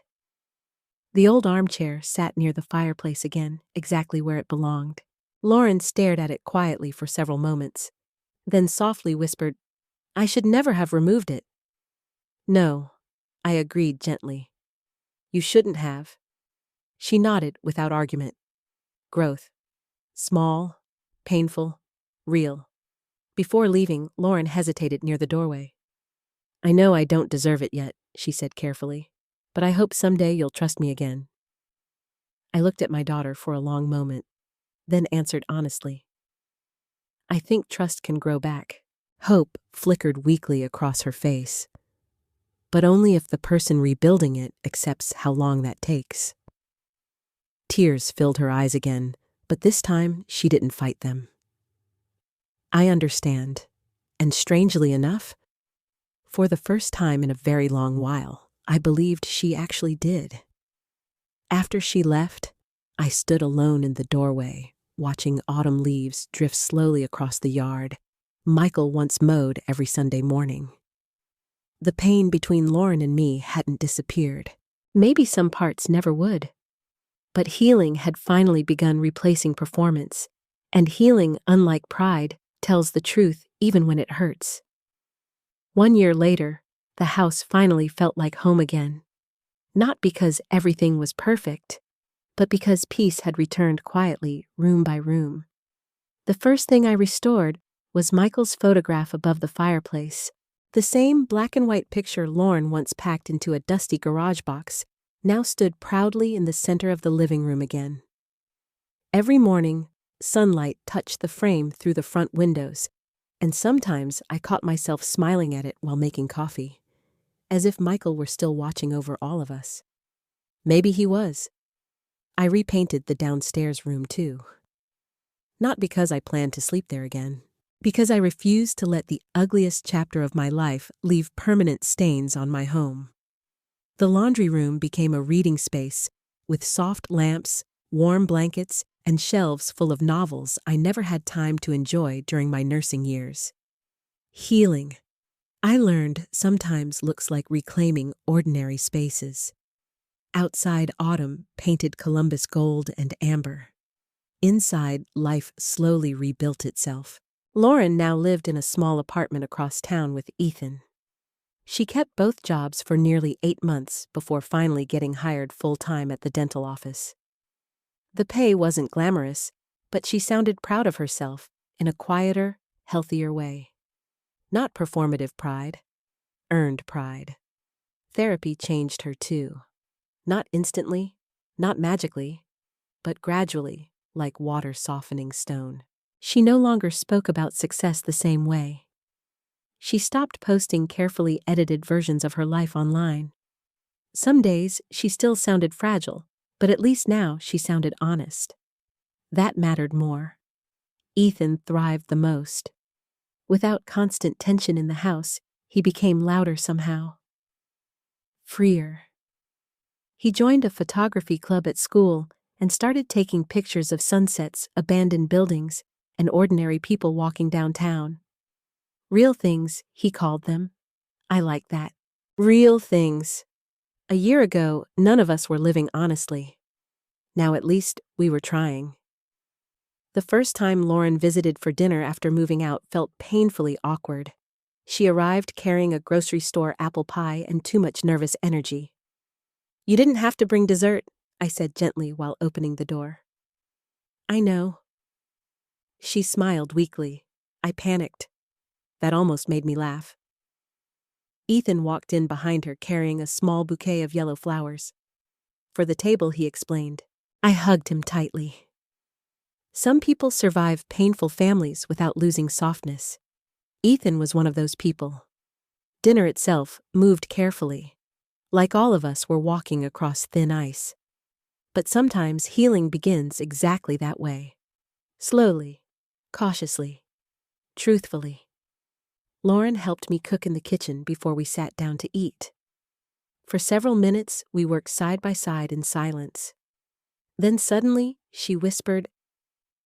The old armchair sat near the fireplace again, exactly where it belonged. Lauren stared at it quietly for several moments, then softly whispered, "I should never have removed it." "No," I agreed gently. "You shouldn't have." She nodded without argument. Growth. Small, painful, real. Before leaving, Lauren hesitated near the doorway. "I know I don't deserve it yet," she said carefully, "but I hope someday you'll trust me again." I looked at my daughter for a long moment, then answered honestly, "I think trust can grow back." Hope flickered weakly across her face, but only if the person rebuilding it accepts how long that takes. Tears filled her eyes again, but this time she didn't fight them. "I understand, and strangely enough, for the first time in a very long while, I believed she actually did." After she left, I stood alone in the doorway, watching autumn leaves drift slowly across the yard Michael once mowed every Sunday morning. The pain between Lauren and me hadn't disappeared. Maybe some parts never would. But healing had finally begun replacing performance, and healing, unlike pride, tells the truth even when it hurts. 1 year later, the house finally felt like home again. Not because everything was perfect, but because peace had returned quietly, room by room. The first thing I restored was Michael's photograph above the fireplace. The same black and white picture Lauren once packed into a dusty garage box now stood proudly in the center of the living room again. Every morning, sunlight touched the frame through the front windows, and sometimes I caught myself smiling at it while making coffee, as if Michael were still watching over all of us. Maybe he was. I repainted the downstairs room too. Not because I planned to sleep there again, because I refused to let the ugliest chapter of my life leave permanent stains on my home. The laundry room became a reading space with soft lamps, warm blankets, and shelves full of novels I never had time to enjoy during my nursing years. Healing, I learned, sometimes looks like reclaiming ordinary spaces. Outside, autumn painted Columbus gold and amber. Inside, life slowly rebuilt itself. Lauren now lived in a small apartment across town with Ethan. She kept both jobs for nearly 8 months before finally getting hired full-time at the dental office. The pay wasn't glamorous, but she sounded proud of herself in a quieter, healthier way. Not performative pride, earned pride. Therapy changed her too. Not instantly, not magically, but gradually, like water softening stone. She no longer spoke about success the same way. She stopped posting carefully edited versions of her life online. Some days, she still sounded fragile, but at least now she sounded honest. That mattered more. Ethan thrived the most. Without constant tension in the house, he became louder somehow. Freer. He joined a photography club at school and started taking pictures of sunsets, abandoned buildings, and ordinary people walking downtown. Real things, he called them. I like that. Real things. A year ago, none of us were living honestly. Now at least we were trying. The first time Lauren visited for dinner after moving out felt painfully awkward. She arrived carrying a grocery store apple pie and too much nervous energy. "You didn't have to bring dessert," I said gently while opening the door. "I know." She smiled weakly. I panicked. That almost made me laugh. Ethan walked in behind her carrying a small bouquet of yellow flowers. For the table, he explained. I hugged him tightly. Some people survive painful families without losing softness. Ethan was one of those people. Dinner itself moved carefully. Like all of us were walking across thin ice. But sometimes healing begins exactly that way. Slowly, cautiously, truthfully. Lauren helped me cook in the kitchen before we sat down to eat. For several minutes, we worked side by side in silence. Then suddenly, she whispered,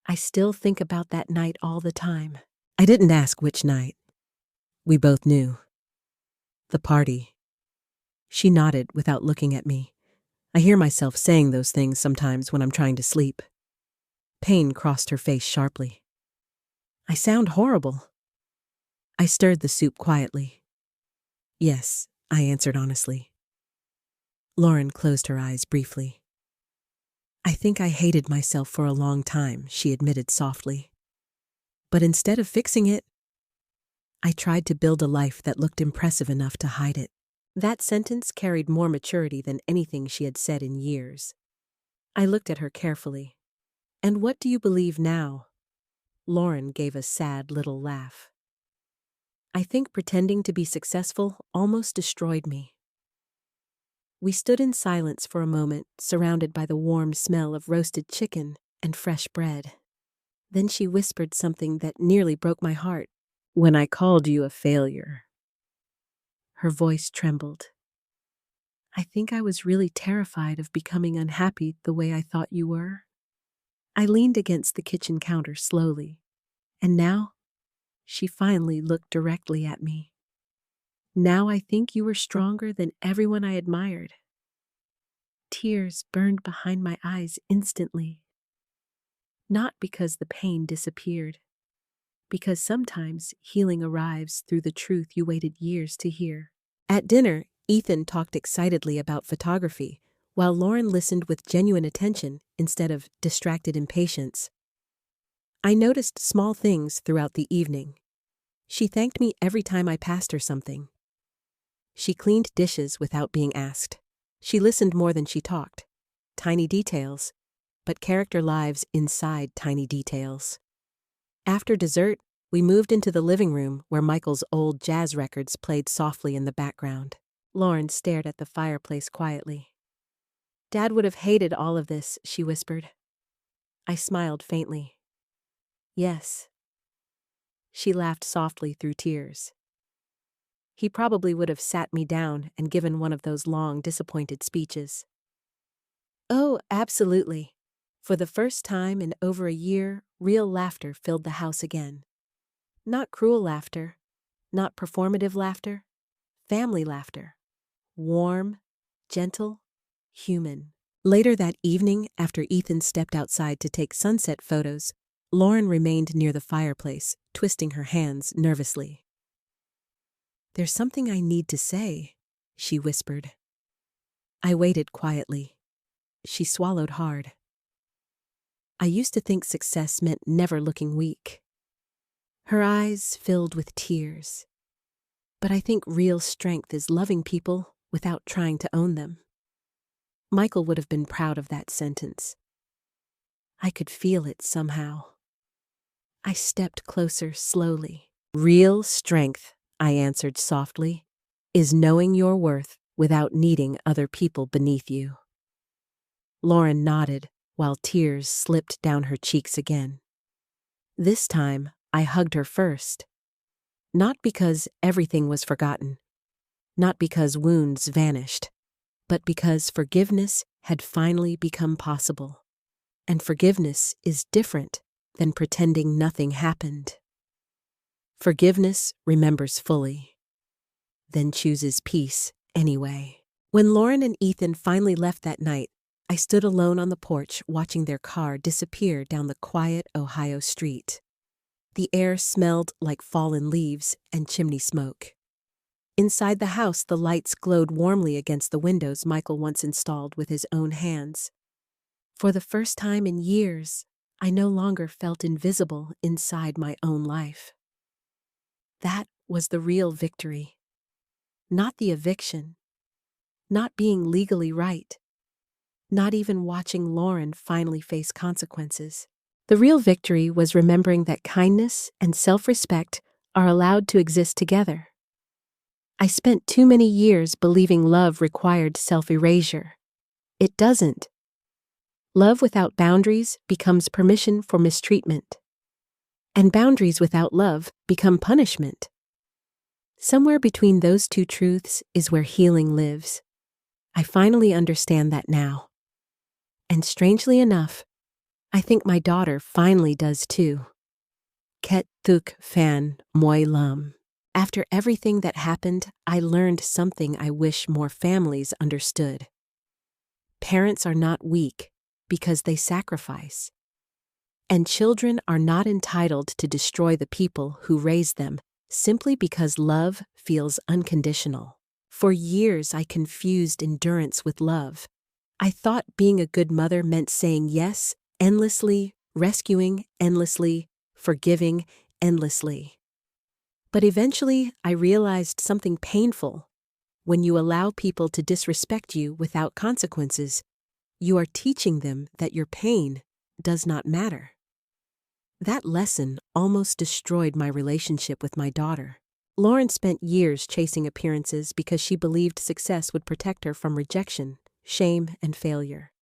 I still think about that night all the time. I didn't ask which night. We both knew. The party. She nodded without looking at me. I hear myself saying those things sometimes when I'm trying to sleep. Pain crossed her face sharply. I sound horrible. I stirred the soup quietly. Yes, I answered honestly. Lauren closed her eyes briefly. I think I hated myself for a long time, she admitted softly. But instead of fixing it, I tried to build a life that looked impressive enough to hide it. That sentence carried more maturity than anything she had said in years. I looked at her carefully. And what do you believe now? Lauren gave a sad little laugh. I think pretending to be successful almost destroyed me. We stood in silence for a moment, surrounded by the warm smell of roasted chicken and fresh bread. Then she whispered something that nearly broke my heart. When I called you a failure. Her voice trembled. I think I was really terrified of becoming unhappy the way I thought you were. I leaned against the kitchen counter slowly, and now she finally looked directly at me. Now I think you were stronger than everyone I admired. Tears burned behind my eyes instantly. Not because the pain disappeared, because sometimes healing arrives through the truth you waited years to hear. At dinner, Ethan talked excitedly about photography, while Lauren listened with genuine attention instead of distracted impatience. I noticed small things throughout the evening. She thanked me every time I passed her something. She cleaned dishes without being asked. She listened more than she talked. Tiny details, but character lives inside tiny details. After dessert, we moved into the living room where Michael's old jazz records played softly in the background. Lauren stared at the fireplace quietly. Dad would have hated all of this, she whispered. I smiled faintly. Yes. She laughed softly through tears. He probably would have sat me down and given one of those long, disappointed speeches. Oh, absolutely. For the first time in over a year, real laughter filled the house again. Not cruel laughter, not performative laughter, family laughter. Warm, gentle, human. Later that evening, after Ethan stepped outside to take sunset photos, Lauren remained near the fireplace, twisting her hands nervously. There's something I need to say, she whispered. I waited quietly. She swallowed hard. I used to think success meant never looking weak. Her eyes filled with tears. But I think real strength is loving people without trying to own them. Michael would have been proud of that sentence. I could feel it somehow. I stepped closer slowly. Real strength, I answered softly, is knowing your worth without needing other people beneath you. Lauren nodded while tears slipped down her cheeks again. This time, I hugged her first. Not because everything was forgotten, not because wounds vanished, but because forgiveness had finally become possible. And forgiveness is different than pretending nothing happened. Forgiveness remembers fully, then chooses peace anyway. When Lauren and Ethan finally left that night, I stood alone on the porch watching their car disappear down the quiet Ohio street. The air smelled like fallen leaves and chimney smoke. Inside the house, the lights glowed warmly against the windows Michael once installed with his own hands. For the first time in years, I no longer felt invisible inside my own life. That was the real victory. Not the eviction. Not being legally right. Not even watching Lauren finally face consequences. The real victory was remembering that kindness and self-respect are allowed to exist together. I spent too many years believing love required self-erasure. It doesn't. Love without boundaries becomes permission for mistreatment. And boundaries without love become punishment. Somewhere between those two truths is where healing lives. I finally understand that now. And strangely enough, I think my daughter finally does too. Ket thuk fan moi lam. After everything that happened, I learned something I wish more families understood. Parents are not weak because they sacrifice. And children are not entitled to destroy the people who raise them simply because love feels unconditional. For years, I confused endurance with love. I thought being a good mother meant saying yes endlessly, rescuing endlessly, forgiving endlessly. But eventually, I realized something painful. When you allow people to disrespect you without consequences, you are teaching them that your pain does not matter. That lesson almost destroyed my relationship with my daughter. Lauren spent years chasing appearances because she believed success would protect her from rejection, shame, and failure.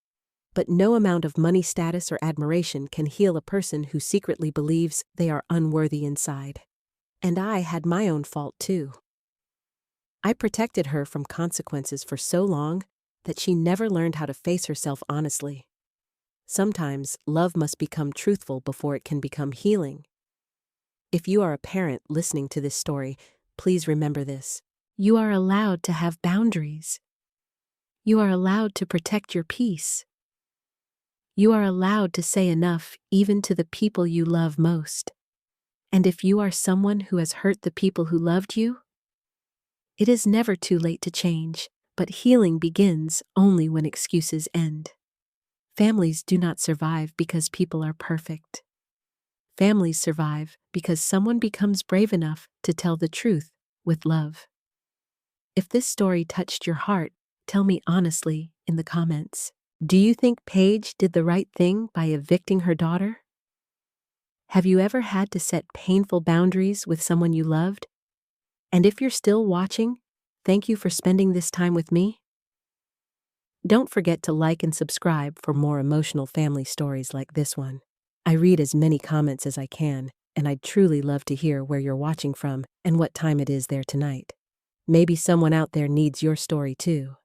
But no amount of money, status, or admiration can heal a person who secretly believes they are unworthy inside. And I had my own fault too. I protected her from consequences for so long that she never learned how to face herself honestly. Sometimes love must become truthful before it can become healing. If you are a parent listening to this story, please remember this. You are allowed to have boundaries. You are allowed to protect your peace. You are allowed to say enough even to the people you love most. And if you are someone who has hurt the people who loved you, it is never too late to change, but healing begins only when excuses end. Families do not survive because people are perfect. Families survive because someone becomes brave enough to tell the truth with love. If this story touched your heart, tell me honestly in the comments. Do you think Paige did the right thing by evicting her daughter? Have you ever had to set painful boundaries with someone you loved? And if you're still watching, thank you for spending this time with me. Don't forget to like and subscribe for more emotional family stories like this one. I read as many comments as I can, and I'd truly love to hear where you're watching from and what time it is there tonight. Maybe someone out there needs your story too.